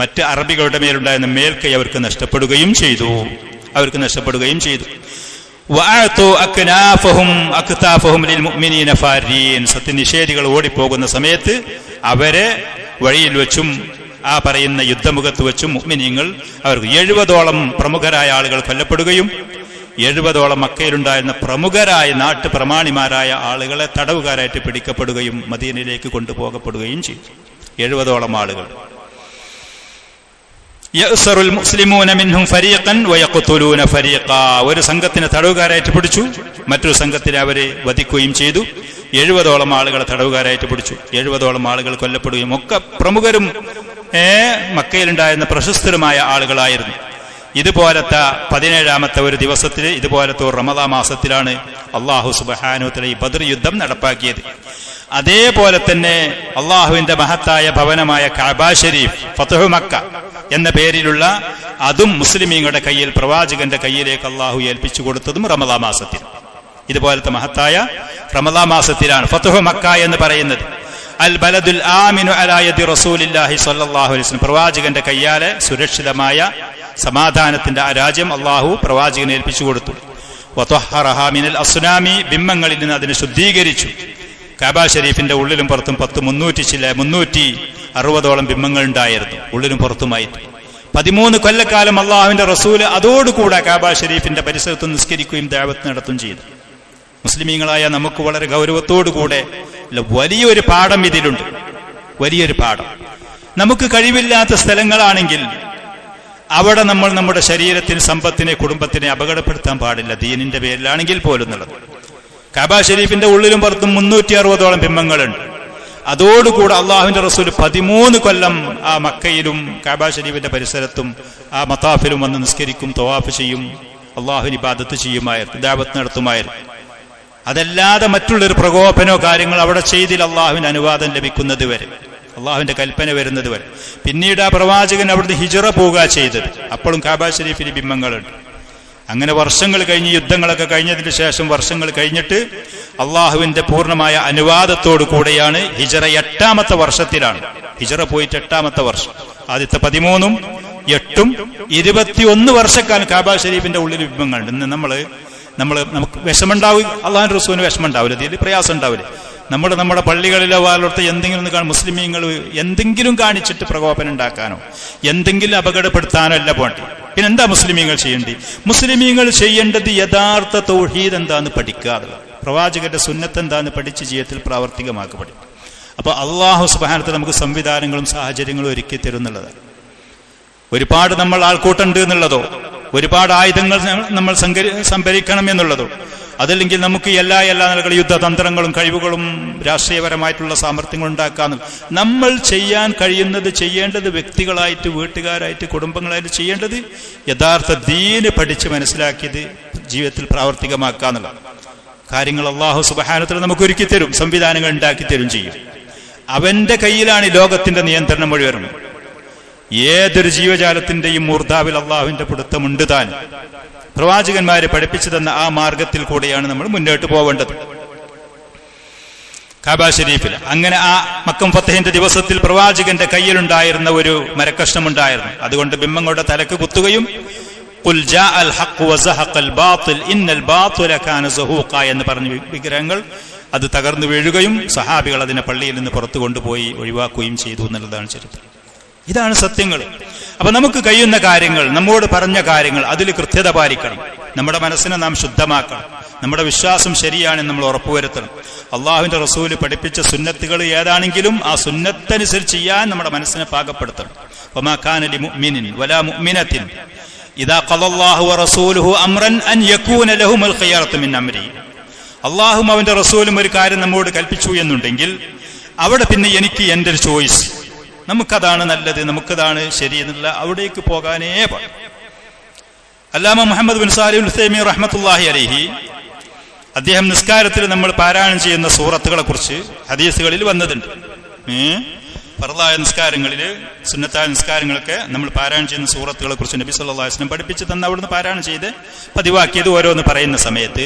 മറ്റ് അറബികളുടെ മേലുണ്ടായിരുന്ന മേൽക്കൈ അവർക്ക് നഷ്ടപ്പെടുകയും ചെയ്തു. സത്യനിഷേധികൾ ഓടിപ്പോകുന്ന സമയത്ത് അവരെ വഴിയിൽ വെച്ചും ആ പറയുന്ന യുദ്ധമുഖത്ത് വെച്ചും മുഅ്മിനീങ്ങൾ, അവർക്ക് 70ഓളം പ്രമുഖരായ ആളുകൾ കൊല്ലപ്പെടുകയും 70ഓളം മക്കയിലുണ്ടായിരുന്ന പ്രമുഖരായ നാട്ടുപ്രമാണിമാരായ ആളുകളെ തടവുകാരായിട്ട് പിടിക്കപ്പെടുകയും മദീനയിലേക്ക് കൊണ്ടുപോകപ്പെടുകയും ചെയ്തു. 70ഓളം ആളുകൾ. യഅ്സറുൽ മുസ്ലിമൂന മിൻഹും ഫരീഖൻ വയഖ്തുലൂന ഫരീഖാ, ഒരു സംഘത്തിനെ തടവുകാരായിട്ട് പിടിച്ചു, മറ്റൊരു സംഘത്തിനെ അവരെ വധിക്കുകയും ചെയ്തു. 70ഓളം ആളുകളെ തടവുകാരായിട്ട് പിടിച്ചു, 70ഓളം ആളുകൾ കൊല്ലപ്പെടുകയും, ഒക്കെ പ്രമുഖരും മക്കയിലുണ്ടായിരുന്ന പ്രശസ്തരുമായ ആളുകളായിരുന്നു. ഇതുപോലത്തെ 17ാമത്തെ ഒരു ദിവസത്തിൽ, ഇതുപോലത്തെ ഒരു റമദാൻ മാസത്തിലാണ് അല്ലാഹു സുബ്ഹാനഹു വ തആല ഈ ബദർ യുദ്ധം നടപ്പാക്കിയത്. അതേപോലെ തന്നെ അള്ളാഹുവിന്റെ മഹത്തായ ഭവനമായ കഅബ ഷരീഫ്, ഫത്ഹു മക്ക എന്ന പേരിലുള്ള അതും മുസ്ലിമീങ്ങളുടെ കയ്യിൽ, പ്രവാചകന്റെ കയ്യിലേക്ക് അള്ളാഹു ഏൽപ്പിച്ചു കൊടുത്തതും റമദാൻ മാസത്തിൽ. ഇതുപോലത്തെ മഹത്തായ റമദാൻ മാസത്തിലാണ് ഫത്ഹു മക്ക എന്ന് പറയുന്നത്. അൽ ബലദുൽ ആമിനു അലാ യദി റസൂലില്ലാഹി സ്വല്ലല്ലാഹു അലൈഹി വസല്ലം, പ്രവാചകന്റെ കയ്യാലെ സുരക്ഷിതമായ സമാധാനത്തിന്റെ ആ രാജ്യം അള്ളാഹു പ്രവാചകനെ ഏൽപ്പിച്ചു കൊടുത്തു. വതഹറഹാ മിനൽ അസ്നാമി, ബിംബങ്ങളിൽ നിന്ന് അതിനെ ശുദ്ധീകരിച്ചു. കഅബ ഷരീഫിന്റെ ഉള്ളിലും പുറത്തും 360ഓളം ബിംബങ്ങൾ ഉണ്ടായിരുന്നു, ഉള്ളിലും പുറത്തുമായി. 13 കൊല്ലക്കാലം അള്ളാഹുവിന്റെ റസൂല് അതോടുകൂടെ കഅബ ഷരീഫിന്റെ പരിസരത്ത് നിസ്കരിക്കുകയും ദഅവത്ത് നടത്തുകയും ചെയ്തു. മുസ്ലിമീങ്ങളായ നമുക്ക് വളരെ ഗൗരവത്തോടുകൂടെ വലിയൊരു പാഠം ഇതിലുണ്ട്, വലിയൊരു പാഠം. നമുക്ക് കഴിവില്ലാത്ത സ്ഥലങ്ങളാണെങ്കിൽ അവിടെ നമ്മൾ നമ്മുടെ ശരീരത്തിന്, സമ്പത്തിനെ, കുടുംബത്തിനെ അപകടപ്പെടുത്താൻ പാടില്ല, ദീനിന്റെ പേരിലാണെങ്കിൽ പോലും എന്നുള്ളത്. കഅബ ഷരീഫിന്റെ ഉള്ളിലും പുറത്തും 360ഓളം ബിംബങ്ങളുണ്ട്. അതോടുകൂടെ അള്ളാഹുവിന്റെ റസൂൽ 13 കൊല്ലം ആ മക്കയിലും കഅബ ഷരീഫിന്റെ പരിസരത്തും ആ മതാഫിലും വന്ന് നിസ്കരിക്കും, തവാഫ് ചെയ്യും, അള്ളാഹുവിന് ഇബാദത്ത് ചെയ്യുമായിരുന്നു, ദഅവത്ത് നടത്തുമായിരുന്നു. അതല്ലാതെ മറ്റുള്ളൊരു പ്രകോപനോ കാര്യങ്ങൾ അവിടെ ചെയ്തിൽ അള്ളാഹുവിന്റെ അനുവാദം ലഭിക്കുന്നത് വരെ, അള്ളാഹുവിന്റെ കൽപ്പന വരുന്നത് വരെ. പിന്നീട് ആ പ്രവാചകൻ അവിടുന്ന് ഹിജ്റ പോവുക ചെയ്തത്. അപ്പോഴും കഅബ ഷരീഫിൽ ബിംബങ്ങളുണ്ട്. അങ്ങനെ വർഷങ്ങൾ കഴിഞ്ഞ്, യുദ്ധങ്ങളൊക്കെ കഴിഞ്ഞതിന് ശേഷം വർഷങ്ങൾ കഴിഞ്ഞിട്ട് അള്ളാഹുവിന്റെ പൂർണ്ണമായ അനുവാദത്തോടു കൂടെയാണ് ഹിജ്റ 8ാമത്തെ വർഷത്തിലാണ്. ഹിജ്റ പോയിട്ട് 8ാമത്തെ വർഷം. ആദ്യത്തെ 13ഉം 8ഉം 21 വർഷക്കാലം കഅബ ഷരീഫിന്റെ ഉള്ളിൽ ബിംബങ്ങളുണ്ട്. ഇന്ന് നമുക്ക് വിഷമുണ്ടാവും, അള്ളാഹുവിന്റെ റസൂലിന് വിഷമുണ്ടാവില്ല, ഇതിൽ പ്രയാസം ഉണ്ടാവില്ല. നമ്മുടെ പള്ളികളിലോ വാലോടത്ത് എന്തെങ്കിലും മുസ്ലിമീങ്ങൾ എന്തെങ്കിലും കാണിച്ചിട്ട് പ്രകോപനം ഉണ്ടാക്കാനോ എന്തെങ്കിലും അപകടപ്പെടുത്താനോ അല്ല പോണ്ടി. പിന്നെന്താ മുസ്ലിമീങ്ങൾ ചെയ്യേണ്ടി? മുസ്ലിമീങ്ങൾ ചെയ്യേണ്ടത് യഥാർത്ഥ തൗഹീദ് എന്താന്ന് പഠിക്കാതെ, പ്രവാചകന്റെ സുന്നത്ത് എന്താന്ന് പഠിച്ച് ജീവിതത്തിൽ പ്രാവർത്തികമാക്കി പഠിക്കും. അപ്പൊ അള്ളാഹു സുബ്ഹാനഹു വ തആല നമുക്ക് സംവിധാനങ്ങളും സാഹചര്യങ്ങളും ഒരുക്കി തരുന്നുള്ളതാണ്. ഒരുപാട് നമ്മൾ ആൾക്കൂട്ടുണ്ട് എന്നുള്ളതോ, ഒരുപാട് ആയുധങ്ങൾ നമ്മൾ സംഭരിക്കണം എന്നുള്ളതോ, അതല്ലെങ്കിൽ നമുക്ക് എല്ലാ നിലകളും യുദ്ധതന്ത്രങ്ങളും കഴിവുകളും രാഷ്ട്രീയപരമായിട്ടുള്ള സാമർഥ്യങ്ങൾ ഉണ്ടാക്കാനും, നമ്മൾ ചെയ്യാൻ കഴിയുന്നത് ചെയ്യേണ്ടത് വ്യക്തികളായിട്ട്, വീട്ടുകാരായിട്ട്, കുടുംബങ്ങളായിട്ട് ചെയ്യേണ്ടത് യഥാർത്ഥ ദീന് പഠിച്ച് മനസ്സിലാക്കിയത് ജീവിതത്തിൽ പ്രാവർത്തികമാക്കാന്നുള്ള കാര്യങ്ങൾ അല്ലാഹു സുബ്ഹാനഹു വ തആല നമുക്ക് ഒരുക്കി തരും, സംവിധാനങ്ങൾ ഉണ്ടാക്കി തരും ചെയ്യും. അവന്റെ കയ്യിലാണ് ലോകത്തിന്റെ നിയന്ത്രണം മുഴുവനും. ഏതൊരു ജീവജാലത്തിന്റെയും മൂർധാവിൽ അള്ളാഹുവിന്റെ പിടുത്തമുണ്ട് താൻ. പ്രവാചകന്മാരെ പഠിപ്പിച്ചു തന്ന ആ മാർഗത്തിൽ കൂടെയാണ് നമ്മൾ മുന്നോട്ട് പോവേണ്ടത്. കാബ ഷരീഫിൽ. അങ്ങനെ ആ മക്കം ഫത്തഹിന്റെ ദിവസത്തിൽ പ്രവാചകന്റെ കയ്യിലുണ്ടായിരുന്ന ഒരു മരക്കഷ്ണമുണ്ടായിരുന്നു. അതുകൊണ്ട് ബിംബങ്ങളുടെ തലക്ക് കുത്തുകയും ഖുൽ ജാഅൽ ഹഖ് വസഹഖൽ ബാത്തിൽ ഇന്നൽ ബാത്തില കാന സഹൂഖ എന്ന് പറഞ്ഞ വിഗ്രഹങ്ങൾ അത് തകർന്നു വീഴുകയും സഹാബികൾ അതിനെ പള്ളിയിൽ നിന്ന് പുറത്തു കൊണ്ടുപോയി ഒഴിവാക്കുകയും ചെയ്തു എന്നുള്ളതാണ് ചരിത്രം. ഇതാണ് സത്യങ്ങൾ. അപ്പൊ നമുക്ക് കഴിയുന്ന കാര്യങ്ങൾ, നമ്മോട് പറഞ്ഞ കാര്യങ്ങൾ, അതിൽ കൃത്യത പാലിക്കണം. നമ്മുടെ മനസ്സിനെ നാം ശുദ്ധമാക്കണം. നമ്മുടെ വിശ്വാസം ശരിയാണെന്ന് നമ്മൾ ഉറപ്പുവരുത്തണം. അള്ളാഹുവിന്റെ റസൂല് പഠിപ്പിച്ച സുന്നത്തുകൾ ഏതാണെങ്കിലും ആ സുന്നത്തനുസരിച്ച് ചെയ്യാൻ നമ്മുടെ മനസ്സിനെ പാകപ്പെടുത്തണം. വമാ കാന ലിമുഅ്മിനിൻ വലാ മുഅ്മിനത്തിൻ ഇദാ ഖളല്ലാഹു വറസൂലുഹു അംറൻ അൻ യകൂന ലഹുമുൽ ഖിയാറത്തു മിൻ അംരി. അള്ളാഹും അവന്റെ റസൂലും ഒരു കാര്യം നമ്മോട് കൽപ്പിച്ചു എന്നുണ്ടെങ്കിൽ അവിടെ പിന്നെ എനിക്ക് എൻ്റെ ഒരു ചോയ്സ്, നമുക്കതാണ് നല്ലത്, നമുക്കതാണ് ശരി എന്നുള്ള അവിടേക്ക് പോകാനേ പാടില്ല. അല്ലാമ മുഹമ്മദ് ബിൻ സാലിഹ് അൽ ഉസൈമീൻ റഹ്മത്തുള്ളാഹി അലൈഹി അദ്ദേഹം നിസ്കാരത്തിൽ നമ്മൾ പാരായണം ചെയ്യുന്ന സൂറത്തുകളെ കുറിച്ച് ഹദീസുകളിൽ വന്നതുണ്ട്. ഫർളായ നിസ്കാരങ്ങളിൽ, സുന്നത്തായ നിസ്കാരങ്ങളൊക്കെ നമ്മൾ പാരായണം ചെയ്യുന്ന സൂറത്തുകളെ കുറിച്ച് നബി സല്ലല്ലാഹു അലൈഹി വസല്ലം പഠിപ്പിച്ച് തന്ന അവിടുന്ന് പാരായണം ചെയ്ത് പതിവാക്കിയത് ഓരോന്ന് പറയുന്ന സമയത്ത്,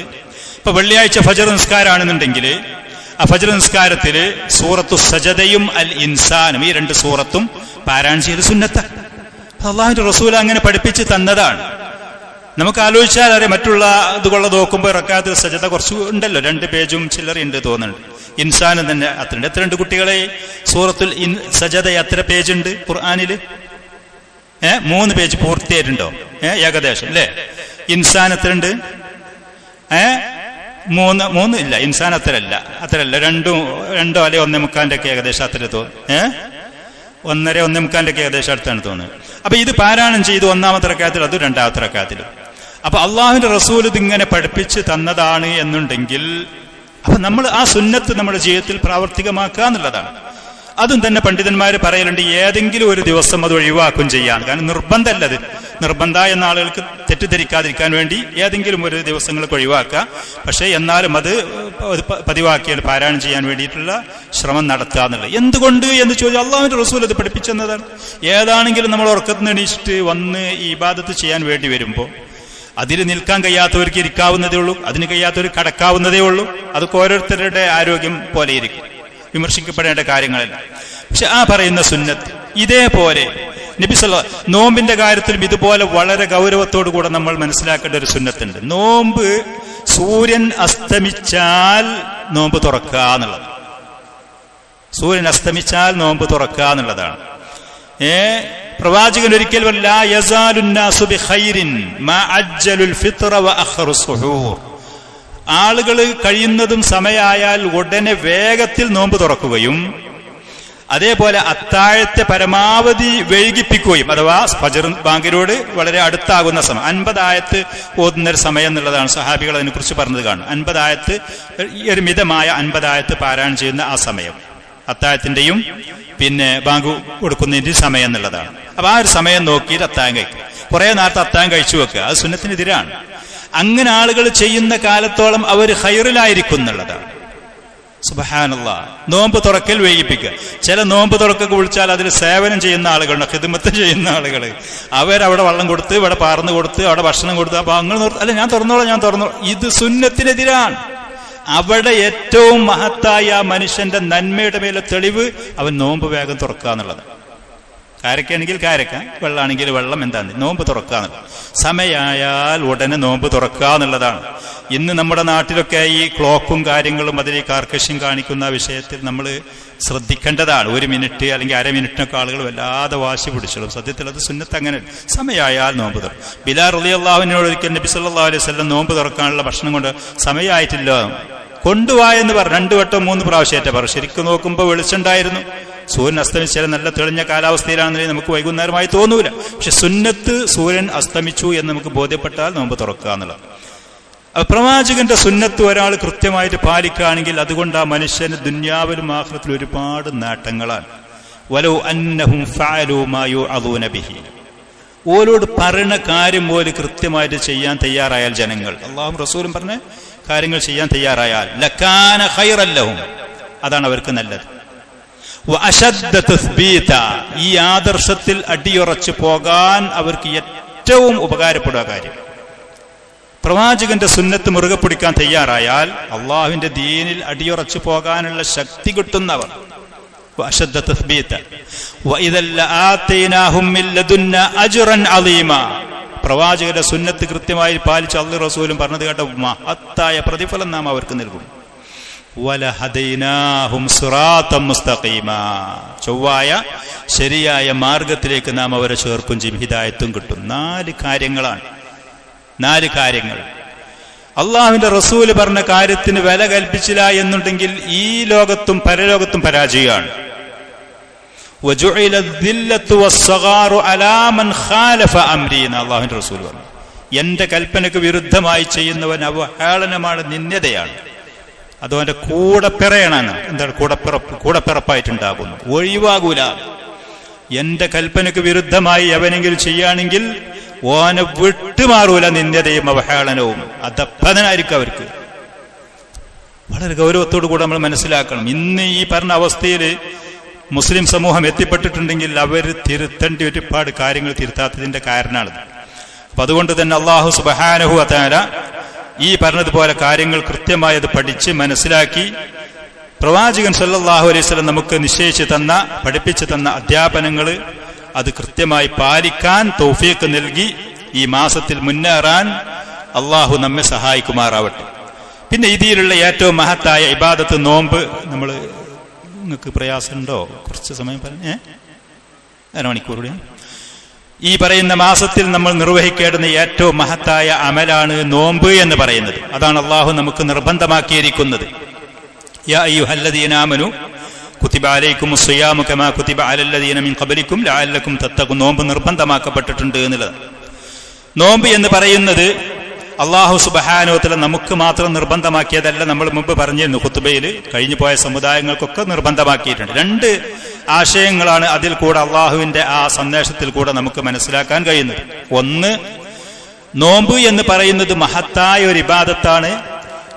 ഇപ്പൊ വെള്ളിയാഴ്ച ഫജ്ർ നിസ്കാരമാണെന്നുണ്ടെങ്കിൽ ആ ഫജ്ർ നിസ്കാരത്തിൽ സൂറത്തു സജദയും അൽ ഇൻസാനും ഈ രണ്ട് സൂറത്തും പാരായണം ചെയ്ത് സുന്നത്ത. അള്ളാഹുവിന്റെ റസൂൽ അങ്ങനെ പഠിപ്പിച്ച് തന്നതാണ്. നമുക്ക് ആലോചിച്ചാൽ അറിയാം, മറ്റുള്ള ഇതുകൊള്ള നോക്കുമ്പോൾ റക്അത്തിൽ സജദ കുറച്ച് ഉണ്ടല്ലോ, 2 പേജും ചില്ലറയുണ്ട് തോന്നുന്നുണ്ട്. ഇൻസാനും തന്നെ അത്രയുണ്ട്. എത്രയുണ്ട് കുട്ടികളെ? സൂറത്തുൽ സജദ എത്ര പേജുണ്ട് ഖുർആനിൽ? 3 പേജ് പൂർത്തിയായിട്ടുണ്ടോ? ഏകദേശം അല്ലേ? ഇൻസാൻ എത്രയുണ്ട്? 3 ഇല്ല, ഇൻസാൻ അത്രയല്ല 2 അല്ലെ 1.25 ഒക്കെ ഏകദേശം അത്ര തോന്നുന്നു. 1.5 1.25 ഒക്കെ ഏകദേശം അടുത്താണ് തോന്നുന്നത്. അപ്പൊ ഇത് പാരായണം ചെയ്ത് 1-ാമത്തെ റക്അത്തിൽ, അത് 2-ാമത്തെ റക്അത്തിലും. അപ്പൊ അള്ളാഹുവിന്റെ റസൂൽ ഇതിങ്ങനെ പഠിപ്പിച്ച് തന്നതാണ് എന്നുണ്ടെങ്കിൽ അപ്പൊ നമ്മൾ ആ സുന്നത്ത് നമ്മുടെ ജീവിതത്തിൽ പ്രാവർത്തികമാക്കുക എന്നുള്ളതാണ്. അതും തന്നെ പണ്ഡിതന്മാർ പറയലുണ്ട്, ഏതെങ്കിലും ഒരു ദിവസം അത് ഒഴിവാക്കും ചെയ്യാൻ. കാരണം നിർബന്ധമല്ലത്. നിർബന്ധ എന്ന ആളുകൾക്ക് തെറ്റിദ്ധരിക്കാതിരിക്കാൻ വേണ്ടി ഏതെങ്കിലും ഒരു ദിവസങ്ങൾക്ക് ഒഴിവാക്കുക. പക്ഷേ എന്നാലും അത് പതിവാക്കിയാൽ പാരായണം ചെയ്യാൻ വേണ്ടിയിട്ടുള്ള ശ്രമം നടത്തുക എന്നുള്ളത്. എന്തുകൊണ്ട് എന്ന് ചോദിച്ചാൽ അള്ളാഹുവിന്റെ റസൂൽ അത് പഠിപ്പിച്ചെന്നതാണ്. ഏതാണെങ്കിലും നമ്മൾ ഉറക്കത്തിന് എണീച്ചിട്ട് വന്ന് ഈ ഇബാദത്ത് ചെയ്യാൻ വേണ്ടി വരുമ്പോൾ അതിൽ നിൽക്കാൻ കഴിയാത്തവർക്ക് ഇരിക്കാവുന്നതേ ഉള്ളൂ, അതിന് കഴിയാത്തവർ കടക്കാവുന്നതേ ഉള്ളൂ. അതൊക്കെ ഓരോരുത്തരുടെ ആരോഗ്യം പോലെ ഇരിക്കും, വിമർശിക്കപ്പെടേണ്ട കാര്യങ്ങളല്ല. പക്ഷെ ആ പറയുന്ന സുന്നത്ത് ഇതേപോലെ നബി സല്ലല്ലാഹു നോമ്പിന്റെ കാര്യത്തിലും ഇതുപോലെ വളരെ ഗൗരവത്തോടു കൂടെ നമ്മൾ മനസ്സിലാക്കേണ്ട ഒരു സുന്നത്തുണ്ട്. നോമ്പ് സൂര്യൻ അസ്തമിച്ചാൽ നോമ്പ് തുറക്കുക എന്നുള്ളത്. സൂര്യൻ അസ്തമിച്ചാൽ നോമ്പ് തുറക്കുക എന്നുള്ളതാണ്. പ്രവാചകൻ ഒരിക്കൽ ലാ യസാലുന്നാസു ബിഖൈരിൻ മാ അജ്ജലുൽ ഫിത്ര വ അഖറു സുഹൂർ. ആളുകൾ കഴിയുന്നതും സമയമായാൽ ഉടനെ വേഗത്തിൽ നോമ്പ് തുറക്കുകയും അതേപോലെ അത്താഴത്തെ പരമാവധി വൈകിപ്പിക്കുകയും, അഥവാ ഫജ്ർ ബാങ്കിനോട് വളരെ അടുത്താകുന്ന സമയം 50 ആയത്ത് ഓതുന്നൊരു സമയം എന്നുള്ളതാണ് സഹാബികൾ അതിനെക്കുറിച്ച് പറഞ്ഞത് കാണും. 50 ആയത്ത്, ഒരു മിതമായ 50 ആയത്ത് പാരായണം ചെയ്യുന്ന ആ സമയം അത്താഴത്തിന്റെയും പിന്നെ ബാങ്ക് കൊടുക്കുന്നതിന്റെ സമയം എന്നുള്ളതാണ്. അപ്പൊ ആ ഒരു സമയം നോക്കിയിട്ട് അത്താഴം കഴിക്കും. കുറെ നേരത്തെ അത്താഴം കഴിച്ചു വെക്കുക, അത് സുന്നത്തിനെതിരാണ്. അങ്ങനെ ആളുകൾ ചെയ്യുന്ന കാലത്തോളം അവർ ഖൈറിലായിരിക്കും എന്നുള്ളതാണ്. സുബ്ഹാനല്ലാഹ്. നോമ്പ് തുറക്കൽ വൈകിപ്പിക്കുക. ചില നോമ്പ് തുറക്കൊക്കെ വിളിച്ചാൽ അതിൽ സേവനം ചെയ്യുന്ന ആളുകളുണ്ട്, ഖിദ്മത്ത് ചെയ്യുന്ന ആളുകൾ. അവരവിടെ വെള്ളം കൊടുത്ത്, ഇവിടെ പാർന്ന് കൊടുത്ത്, അവിടെ ഭക്ഷണം കൊടുത്ത്, അപ്പൊ അങ്ങനെ അല്ല ഞാൻ തുറന്നോളാം. ഇത് സുന്നത്തിനെതിരാണ്. അവിടെ ഏറ്റവും മഹത്തായ മനുഷ്യന്റെ നന്മയുടെ മേലെ തെളിവ് അവൻ നോമ്പ് വേഗം തുറക്കുക എന്നുള്ളത്. കാരക്കാണെങ്കിൽ കാരക്ക, വെള്ളമാണെങ്കിൽ വെള്ളം, എന്താണ് നോമ്പ് തുറക്കുക എന്നുള്ളത്. സമയമായാൽ ഉടനെ നോമ്പ് തുറക്കുക എന്നുള്ളതാണ്. ഇന്ന് നമ്മുടെ നാട്ടിലൊക്കെ ഈ ക്ലോക്കും കാര്യങ്ങളും അതിൽ കാർക്കശ്യം കാണിക്കുന്ന വിഷയത്തിൽ നമ്മൾ ശ്രദ്ധിക്കേണ്ടതാണ്. 1 മിനിറ്റ് അല്ലെങ്കിൽ അര മിനിറ്റിനൊക്കെ ആളുകൾ വല്ലാതെ വാശി പിടിച്ചോളും. സത്യത്തിൽ അത് സുന്നത്ത് അങ്ങനെ സമയമായാൽ നോമ്പ് തുറക്കും. ബിലാൽ റളിയല്ലാഹു അൻഹുവിനോട് ഒരിക്കൽ നബി സല്ലല്ലാഹു അലൈഹി വസല്ലം നോമ്പ് തുറക്കാനുള്ള ഭക്ഷണം കൊണ്ട് സമയമായിട്ടില്ല കൊണ്ടുപോയെന്ന് പറഞ്ഞു. 2 വട്ടം 3 പ്രാവശ്യമായിട്ട് പറഞ്ഞു. ശരിക്കും നോക്കുമ്പോൾ വെളിച്ചുണ്ടായിരുന്നു. സൂര്യൻ അസ്തമിച്ചാൽ നല്ല തെളിഞ്ഞ കാലാവസ്ഥയിലാണെന്നുണ്ടെങ്കിൽ നമുക്ക് വൈകുന്നേരമായി തോന്നൂല. പക്ഷെ സുന്നത്ത് സൂര്യൻ അസ്തമിച്ചു എന്ന് നമുക്ക് ബോധ്യപ്പെട്ടാൽ നോമ്പ് തുറക്കുക എന്നുള്ളത്. പ്രവാചകന്റെ സുന്നത്ത് ഒരാൾ കൃത്യമായിട്ട് പാലിക്കുകയാണെങ്കിൽ അതുകൊണ്ട് ആ മനുഷ്യന് ദുന്യാവിലും ആഖിറത്തിലും ഒരുപാട് നേട്ടങ്ങളാണ്. വലൗ അന്നഹും ഫഅലൂ മാ യുഅദൂന ബിഹി. ഓരോട് പറയുന്ന കാര്യം പോലെ കൃത്യമായിട്ട് ചെയ്യാൻ തയ്യാറായാൽ ജനങ്ങൾ, അല്ലാഹും റസൂലും പറഞ്ഞ കാര്യങ്ങൾ ചെയ്യാൻ തയ്യാറായാൽ ലകാന ഖൈറൻ ലഹും, അതാണ് അവർക്ക് നല്ലത്. വഅശദ്ദ തസ്ബീത, ഈ ആദർശത്തിൽ അടിയുറച്ചു പോകാൻ അവർക്ക് ഏറ്റവും ഉപകാരപ്പെടുക കാര്യം. പ്രവാചകന്റെ സുന്നത്ത് മുറുകെ പിടിക്കാൻ തയ്യാറായാൽ അള്ളാഹുവിന്റെ ദീനിൽ അടിയുറച്ചു പോകാനുള്ള ശക്തി കിട്ടുന്നവർ. പ്രവാചകന്റെ സുന്നത്ത് കൃത്യമായി പാലിച്ച് അല്ലാഹു റസൂലും പറഞ്ഞത് കേട്ട മഹത്തായ പ്രതിഫലം നാം അവർക്ക് നൽകും. ചൊവ്വായ ശരിയായ മാർഗത്തിലേക്ക് നാം അവരെ ചേർക്കും ചെയ്യും, ഹിദായത്തും കിട്ടും. 4 കാര്യങ്ങളാണ്. 4 കാര്യങ്ങൾ. അള്ളാഹുവിന്റെ റസൂല് പറഞ്ഞ കാര്യത്തിന് വില കൽപ്പിച്ചില്ല എന്നുണ്ടെങ്കിൽ ഈ ലോകത്തും പരലോകത്തും പരാജയമാണ്. അള്ളാഹുവിന്റെ റസൂൽ പറഞ്ഞു, എന്റെ കൽപ്പനക്ക് വിരുദ്ധമായി ചെയ്യുന്നവൻ അവഹേളനമാണ്, നിന്ദതയാണ്. അത് അവന്റെ കൂടപ്പിറയണാണ്. എന്താണ് കൂടപ്പിറപ്പായിട്ടുണ്ടാകുന്നു, ഒഴിവാകൂല. എന്റെ കൽപ്പനക്ക് വിരുദ്ധമായി എവനെങ്കിലും ചെയ്യുകയാണെങ്കിൽ ഓനെ വിട്ടുമാറൂല നിന്ദതയും അവഹേളനവും. അധപ്പതനായിരിക്കും അവർക്ക്. വളരെ ഗൗരവത്തോടു കൂടെ നമ്മൾ മനസ്സിലാക്കണം. ഇന്ന് ഈ പറഞ്ഞ അവസ്ഥയിൽ മുസ്ലിം സമൂഹം എത്തിപ്പെട്ടിട്ടുണ്ടെങ്കിൽ അവർ തിരുത്തേണ്ട ഒരുപാട് കാര്യങ്ങൾ തിരുത്താത്തതിന്റെ കാരണമാണിത്. അപ്പൊ അതുകൊണ്ട് തന്നെ അല്ലാഹു സുബ്ഹാനഹു വ തആല ഈ പറഞ്ഞതുപോലെ കാര്യങ്ങൾ കൃത്യമായി അത് പഠിച്ച് മനസ്സിലാക്കി പ്രവാചകൻ സല്ലല്ലാഹു അലൈഹി വസല്ലം നമുക്ക് നിശ്ചയിച്ചു തന്ന, പഠിപ്പിച്ചു തന്ന അധ്യാപനങ്ങൾ അത് കൃത്യമായി പാലിക്കാൻ തൗഫീഖ് നൽകി ഈ മാസത്തിൽ മുന്നേറാൻ അള്ളാഹു നമ്മെ സഹായിക്കുമാറാവട്ടെ. പിന്നെ ഇതിലുള്ള ഏറ്റവും മഹത്തായ ഇബാദത്ത് നോമ്പ്. നമ്മൾ നിങ്ങൾക്ക് പ്രയാസമുണ്ടോ? കുറച്ച് സമയം പറഞ്ഞേ, അരമണിക്കൂർ കൂടി. ഈ പറയുന്ന മാസത്തിൽ നമ്മൾ നിർവഹിക്കേണ്ടുന്ന ഏറ്റവും മഹത്തായ അമലാണ് നോമ്പ് എന്ന് പറയുന്നത്. അതാണ് അള്ളാഹു നമുക്ക് നിർബന്ധമാക്കിയിരിക്കുന്നത്. യാ അയ്യുഹല്ലദീന ആമനു കുതിബ അലൈക്കുമുസ് സിയാമു കമാ കുതിബ അലല്ലദീന മിൻ ഖബലിക്കും ലഅല്ലക്കും തത്തഖൂൻ. നോമ്പ് നിർബന്ധമാക്കപ്പെട്ടിട്ടുണ്ട് എന്നുള്ളത്. നോമ്പ് എന്ന് പറയുന്നത് അള്ളാഹു സുബ്ഹാനഹു വ തആല നമുക്ക് മാത്രം നിർബന്ധമാക്കിയതല്ല. നമ്മൾ മുമ്പ് പറഞ്ഞിരുന്നു ഖുത്ബയിൽ, കഴിഞ്ഞു പോയ സമുദായങ്ങൾക്കൊക്കെ നിർബന്ധമാക്കിയിട്ടുണ്ട്. 2 ആശയങ്ങളാണ് അതിൽ കൂടെ അള്ളാഹുവിന്റെ ആ സന്ദേശത്തിൽ കൂടെ നമുക്ക് മനസ്സിലാക്കാൻ കഴിയുന്നത്. ഒന്ന്, നോമ്പ് എന്ന് പറയുന്നത് മഹത്തായ ഒരു ഇബാദത്താണ്.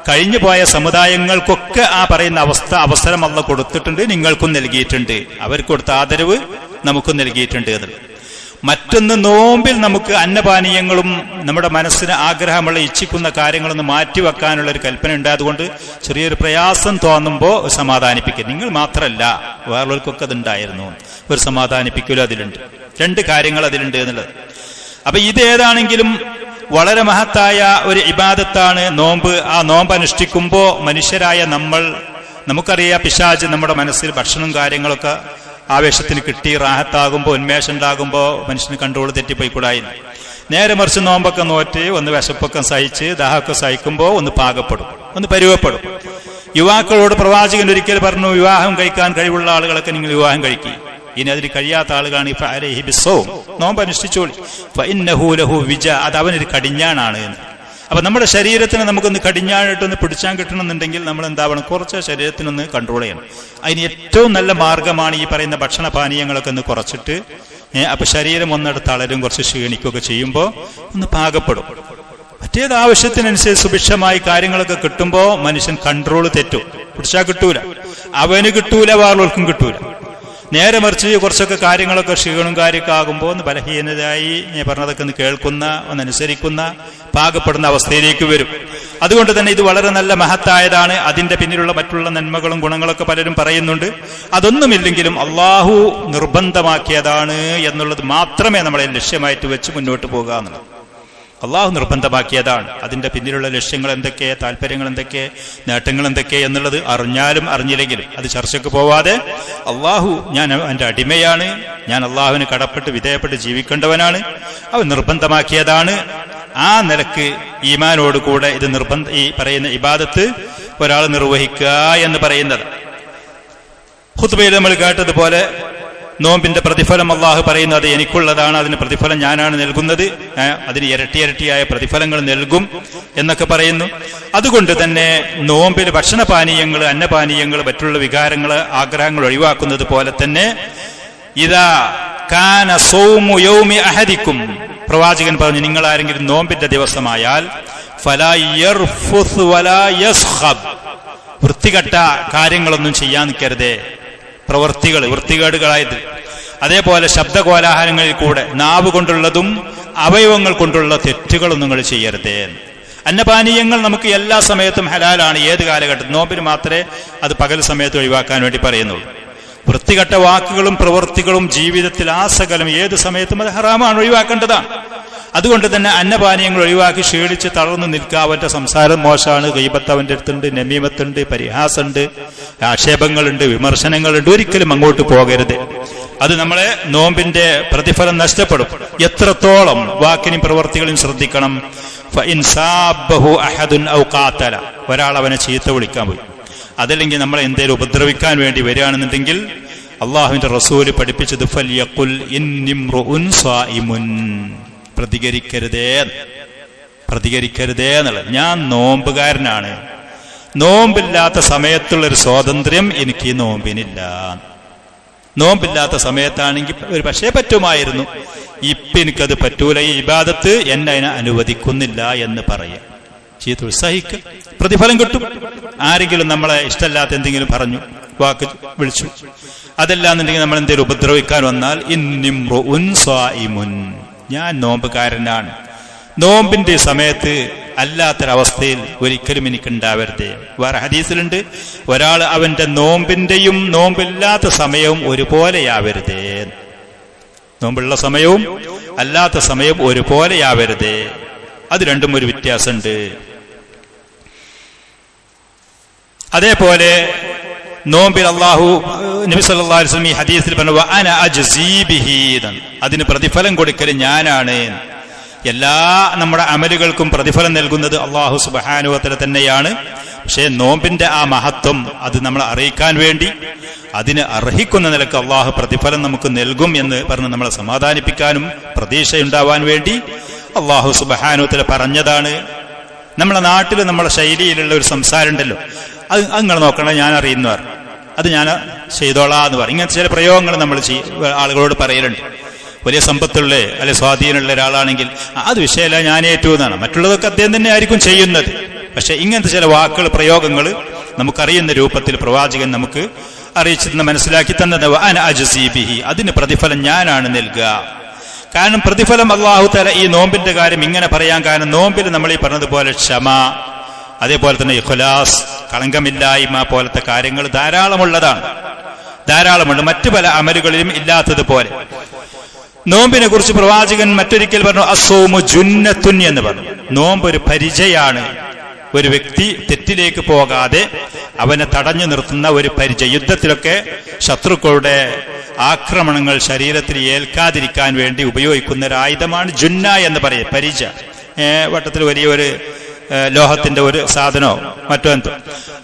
കഴിഞ്ഞു പോയ സമുദായങ്ങൾക്കൊക്കെ ആ പറയുന്ന അവസരം അള്ളാഹു കൊടുത്തിട്ടുണ്ട്, നിങ്ങൾക്കും നൽകിയിട്ടുണ്ട്. അവർക്ക് കൊടുത്ത ആദരവ് നമുക്കും നൽകിയിട്ടുണ്ട് എന്നത്. മറ്റൊന്ന്, നോമ്പിൽ നമുക്ക് അന്നപാനീയങ്ങളും നമ്മുടെ മനസ്സിന് ആഗ്രഹമുള്ള ഇച്ഛിക്കുന്ന കാര്യങ്ങളൊന്ന് മാറ്റിവെക്കാനുള്ള ഒരു കൽപ്പന ഉണ്ട്. അതുകൊണ്ട് ചെറിയൊരു പ്രയാസം തോന്നുമ്പോൾ സമാധാനിപ്പിക്കുക. നിങ്ങൾ മാത്രമല്ല, വേറൊരുക്കൊക്കെ അതുണ്ടായിരുന്നു, ഒരു സമാധാനിപ്പിക്കലും അതിലുണ്ട്. 2 കാര്യങ്ങൾ അതിലുണ്ട് എന്നുള്ളത്. അപ്പൊ ഇതേതാണെങ്കിലും വളരെ മഹത്തായ ഒരു ഇബാദത്താണ് നോമ്പ്. ആ നോമ്പ് അനുഷ്ഠിക്കുമ്പോൾ മനുഷ്യരായ നമുക്കറിയാം, പിശാച് നമ്മുടെ മനസ്സിൽ ഭക്ഷണം കാര്യങ്ങളൊക്കെ ആവേശത്തിന് കിട്ടി റാഹത്താകുമ്പോൾ, ഉന്മേഷം ഉണ്ടാകുമ്പോൾ മനുഷ്യന് കൺട്രോൾ തെറ്റിപ്പോയിക്കൂടായില്ല. നേരെ മറിച്ച് നോമ്പൊക്കെ നോറ്റ് ഒന്ന് വിശപ്പൊക്കെ സഹിച്ച് ദാഹമൊക്കെ സഹിക്കുമ്പോൾ ഒന്ന് പാകപ്പെടും, ഒന്ന് പരുവപ്പെടും. യുവാക്കളോട് പ്രവാചകൻ ഒരിക്കൽ പറഞ്ഞു, വിവാഹം കഴിക്കാൻ കഴിവുള്ള ആളുകളൊക്കെ നിങ്ങൾ വിവാഹം കഴിക്കുക. ഇനി അതിന് കഴിയാത്ത ആളുകളാണ് നോമ്പ് അനുഷ്ഠിച്ചോളി. അത് അവനൊരു കടിഞ്ഞാണാണ് എന്ന്. അപ്പൊ നമ്മുടെ ശരീരത്തിന് നമുക്കൊന്ന് കടിഞ്ഞാണിട്ടൊന്ന് പിടിച്ചാൻ കിട്ടണമെന്നുണ്ടെങ്കിൽ നമ്മൾ എന്താവണം? കുറച്ച് ശരീരത്തിനൊന്ന് കൺട്രോൾ ചെയ്യണം. അതിന് ഏറ്റവും നല്ല മാർഗമാണ് ഈ പറയുന്ന ഭക്ഷണപാനീയങ്ങളൊക്കെ ഒന്ന് കുറച്ചിട്ട്, അപ്പൊ ശരീരം ഒന്നിടത്ത് തളരും, കുറച്ച് ക്ഷീണിക്കുകയൊക്കെ ചെയ്യുമ്പോൾ ഒന്ന് പാകപ്പെടും. മറ്റേത് ആവശ്യത്തിനനുസരിച്ച് സുഭിക്ഷമായി കാര്യങ്ങളൊക്കെ കിട്ടുമ്പോൾ മനുഷ്യൻ കൺട്രോൾ തെറ്റും, പിടിച്ചാൽ കിട്ടൂല, അവന് കിട്ടൂല, വേറൊരുക്കും കിട്ടൂല. നേരെ മറിച്ച് കുറച്ചൊക്കെ കാര്യങ്ങളൊക്കെ ക്ഷീണം കാര്യമൊക്കെ ആകുമ്പോൾ ഒന്ന് ബലഹീനതയായി ഞാൻ പറഞ്ഞതൊക്കെ ഒന്ന് കേൾക്കുന്ന, ഒന്നനുസരിക്കുന്ന, പാകപ്പെടുന്ന അവസ്ഥയിലേക്ക് വരും. അതുകൊണ്ട് തന്നെ ഇത് വളരെ നല്ല മഹത്തായതാണ്. അതിന്റെ പിന്നിലുള്ള മറ്റുള്ള നന്മകളും ഗുണങ്ങളൊക്കെ പലരും പറയുന്നുണ്ട്. അതൊന്നുമില്ലെങ്കിലും അള്ളാഹു നിർബന്ധമാക്കിയതാണ് എന്നുള്ളത് മാത്രമേ നമ്മളെ ലക്ഷ്യമായിട്ട് വെച്ച് മുന്നോട്ട് പോകുക എന്നുള്ളത്. അള്ളാഹു നിർബന്ധമാക്കിയതാണ്. അതിന്റെ പിന്നിലുള്ള ലക്ഷ്യങ്ങൾ എന്തൊക്കെ, താല്പര്യങ്ങൾ എന്തൊക്കെ, നേട്ടങ്ങൾ എന്തൊക്കെ എന്നുള്ളത് അറിഞ്ഞാലും അറിഞ്ഞില്ലെങ്കിലും അത് ചർച്ചയ്ക്ക് പോവാതെ അള്ളാഹു, ഞാൻ എൻ്റെ അടിമയാണ്, ഞാൻ അള്ളാഹുവിന് കടപ്പെട്ട് വിധേയപ്പെട്ട് ജീവിക്കേണ്ടവനാണ്, അവൻ നിർബന്ധമാക്കിയതാണ്. ആ നിലക്ക് ഈമാനോട് കൂടെ ഇത് ഈ പറയുന്ന ഇബാദത്ത് ഒരാൾ നിർവഹിക്കുക എന്ന് പറയുന്നത്. ഖുത്ബയിൽ നമ്മൾ കേട്ടതുപോലെ നോമ്പിന്റെ പ്രതിഫലം അള്ളാഹു പറയുന്നത് എനിക്കുള്ളതാണ്, അതിന് പ്രതിഫലം ഞാനാണ് നൽകുന്നത്, അതിന് ഇരട്ടിയായ പ്രതിഫലങ്ങൾ നൽകും എന്നൊക്കെ പറയുന്നു. അതുകൊണ്ട് തന്നെ നോമ്പിൽ ഭക്ഷണപാനീയങ്ങൾ, അന്നപാനീയങ്ങൾ, മറ്റുള്ള വികാരങ്ങൾ, ആഗ്രഹങ്ങൾ ഒഴിവാക്കുന്നത് പോലെ തന്നെ ഇതാ കാന സൗമു യൗമി അഹദിക്കും, പ്രവാചകൻ പറഞ്ഞു, നിങ്ങൾ ആരെങ്കിലും നോമ്പിന്റെ ദിവസമായാൽ ഫലാ യർഫുസ് വലാ യസ്ഖബ്, വൃത്തികെട്ട കാര്യങ്ങളൊന്നും ചെയ്യാൻ നിൽക്കരുതേ, വൃത്തികേടുകളായത്. അതേപോലെ ശബ്ദകോലാഹലങ്ങളിൽ കൂടെ നാവ് കൊണ്ടുള്ളതും അവയവങ്ങൾ കൊണ്ടുള്ള തെറ്റുകളൊന്നും നിങ്ങൾ ചെയ്യരുതേ. അന്നപാനീയങ്ങൾ നമുക്ക് എല്ലാ സമയത്തും ഹലാലാണ്. ഏത് കാലഘട്ടത്തിൽ? നോമ്പിന് മാത്രമേ അത് പകൽ സമയത്ത് ഒഴിവാക്കാൻ വേണ്ടി പറയുന്നുള്ളൂ. വൃത്തികെട്ട വാക്കുകളും പ്രവൃത്തികളും ജീവിതത്തിൽ ആ സകലം ഏത് സമയത്തും അത് ഹറാമാണ്, ഒഴിവാക്കേണ്ടതാണ്. അതുകൊണ്ട് തന്നെ അന്നപാനീയങ്ങൾ ഒഴിവാക്കി ക്ഷീണിച്ച് തളർന്നു നിൽക്കുക. അവന്റെ സംസാരം മോശമാണ്, ഗീബത്ത് അവന്റെ അടുത്തുണ്ട്, നമീമത്തുണ്ട്, പരിഹാസമുണ്ട്, ആക്ഷേപങ്ങളുണ്ട്, വിമർശനങ്ങളുണ്ട്. ഒരിക്കലും അങ്ങോട്ട് പോകരുത്. അത് നമ്മളെ നോമ്പിന്റെ പ്രതിഫലം നഷ്ടപ്പെടും. എത്രത്തോളം വാക്കിനും പ്രവർത്തികളും ശ്രദ്ധിക്കണം. ഒരാൾ അവനെ ചീത്ത വിളിക്കാൻ പോയി, അതല്ലെങ്കിൽ നമ്മളെ എന്തേലും ഉപദ്രവിക്കാൻ വേണ്ടി വരികയാണെന്നുണ്ടെങ്കിൽ അള്ളാഹുവിന്റെ റസൂല് പഠിപ്പിച്ചത് ഫൽയഖുൽ ഇന്നിംറുഉൻ സ്വായിമുൻ, പ്രതികരിക്കരുതേ എന്നുള്ളത്. ഞാൻ നോമ്പുകാരനാണ്, നോമ്പില്ലാത്ത സമയത്തുള്ളൊരു സ്വാതന്ത്ര്യം എനിക്ക് ഈ നോമ്പിനില്ല. നോമ്പില്ലാത്ത സമയത്താണെങ്കിൽ ഒരു പക്ഷേ പറ്റുമായിരുന്നു, ഇപ്പം എനിക്കത് പറ്റൂല, ഈ ഇബാദത്ത് എന്നെ അതിനെ അനുവദിക്കുന്നില്ല എന്ന് പറയാം. ചീത്ത ഉത്സാഹിക്കുക, പ്രതിഫലം കിട്ടും. ആരെങ്കിലും നമ്മളെ ഇഷ്ടമല്ലാത്ത എന്തെങ്കിലും പറഞ്ഞു, വാക്ക് വിളിച്ചു, അതല്ലാന്നുണ്ടെങ്കിൽ നമ്മൾ എന്തെങ്കിലും ഉപദ്രവിക്കാൻ വന്നാൽ ഇന്നിംറുഉൻ സ്വായിമുൻ, ഞാൻ നോമ്പുകാരനാണ്, നോമ്പിന്റെ സമയത്ത് അല്ലാത്തൊരവസ്ഥയിൽ ഒരിക്കലും എനിക്കുണ്ടാവരുത്. വേറെ ഹദീസിലുണ്ട്, ഒരാൾ അവന്റെ നോമ്പിന്റെയും നോമ്പില്ലാത്ത സമയവും ഒരുപോലെയാവരുത്. നോമ്പുള്ള സമയവും അല്ലാത്ത സമയവും ഒരുപോലെയാവരുത്. അത് രണ്ടും ഒരു വ്യത്യാസമുണ്ട്. അതേപോലെ നോമ്പിൽ അള്ളാഹു നബി സല്ലല്ലാഹു അലൈഹി വസല്ലം ഈ ഹദീസിൽ പറഞ്ഞു വഅന അജ്സീ ബിഹി, അതിന് പ്രതിഫലം കൊടുക്കൽ ഞാനാണ്. എല്ലാ നമ്മുടെ അമലുകൾക്കും പ്രതിഫലം നൽകുന്നത് അള്ളാഹു സുബ്ഹാനഹു വ തആല തന്നെയാണ്. പക്ഷേ നോമ്പിന്റെ ആ മഹത്വം അത് നമ്മളെ അറിയിക്കാൻ വേണ്ടി അതിന് അർഹിക്കുന്ന നിലക്ക് അള്ളാഹു പ്രതിഫലം നമുക്ക് നൽകും എന്ന് പറഞ്ഞ് നമ്മളെ സമാധാനിപ്പിക്കാനും പ്രതീക്ഷയുണ്ടാവാൻ വേണ്ടി അള്ളാഹു സുബ്ഹാനഹു വ തആല പറഞ്ഞതാണ്. നമ്മളെ നാട്ടിൽ നമ്മളെ ശൈലിയിലുള്ള ഒരു സംസാരം ഉണ്ടല്ലോ, അത് നിങ്ങൾ നോക്കണം, ഞാൻ അറിയുന്നവർ അത് ഞാൻ ചെയ്തോളാം എന്ന് പറയും. ഇങ്ങനത്തെ ചില പ്രയോഗങ്ങൾ നമ്മൾ ആളുകളോട് പറയലുണ്ട്. വലിയ സമ്പത്തുള്ള അല്ലെ സ്വാധീനമുള്ള ഒരാളാണെങ്കിൽ അത് വിഷയമല്ല, ഞാൻ ഏറ്റു എന്നാണ്. മറ്റുള്ളതൊക്കെ അദ്ദേഹം തന്നെ ആയിരിക്കും ചെയ്യുന്നത്. പക്ഷെ ഇങ്ങനത്തെ ചില വാക്കുകൾ പ്രയോഗങ്ങൾ നമുക്കറിയുന്ന രൂപത്തിൽ പ്രവാചകൻ നമുക്ക് അറിയിച്ചെന്ന് മനസ്സിലാക്കി തന്നത് വഅന അജ്സീ ബിഹി, അതിന് പ്രതിഫലം ഞാനാണ് നൽകുക. കാരണം പ്രതിഫലം അല്ലാഹു തആല ഈ നോമ്പിന്റെ കാര്യം ഇങ്ങനെ പറയാൻ കാരണം നോമ്പിൽ നമ്മൾ ഈ പറഞ്ഞതുപോലെ ക്ഷമ, അതേപോലെ തന്നെ ഇഖ്ലാസ്, കളങ്കമില്ലായ്മ പോലത്തെ കാര്യങ്ങൾ ധാരാളമുണ്ട്. മറ്റു പല അമലുകളിലും ഇല്ലാത്തതുപോലെ നോമ്പിനെ കുറിച്ച് പ്രവാചകൻ മറ്റൊരിക്കൽ പറഞ്ഞു അസ്സൗമു ജുന്നത്തുൻ എന്ന് പറഞ്ഞു. നോമ്പ് ഒരു പരിചയാണ്. ഒരു വ്യക്തി തെറ്റിലേക്ക് പോകാതെ അവനെ തടഞ്ഞു നിർത്തുന്ന ഒരു പരിചയ. യുദ്ധത്തിലൊക്കെ ശത്രുക്കളുടെ ആക്രമണങ്ങൾ ശരീരത്തിൽ ഏൽക്കാതിരിക്കാൻ വേണ്ടി ഉപയോഗിക്കുന്ന ഒരു ആയുധമാണ് ജുന്ന എന്ന് പറയും, പരിച. വട്ടത്തിൽ വലിയൊരു ലോഹത്തിന്റെ ഒരു സാധനമോ മറ്റോ എന്തോ.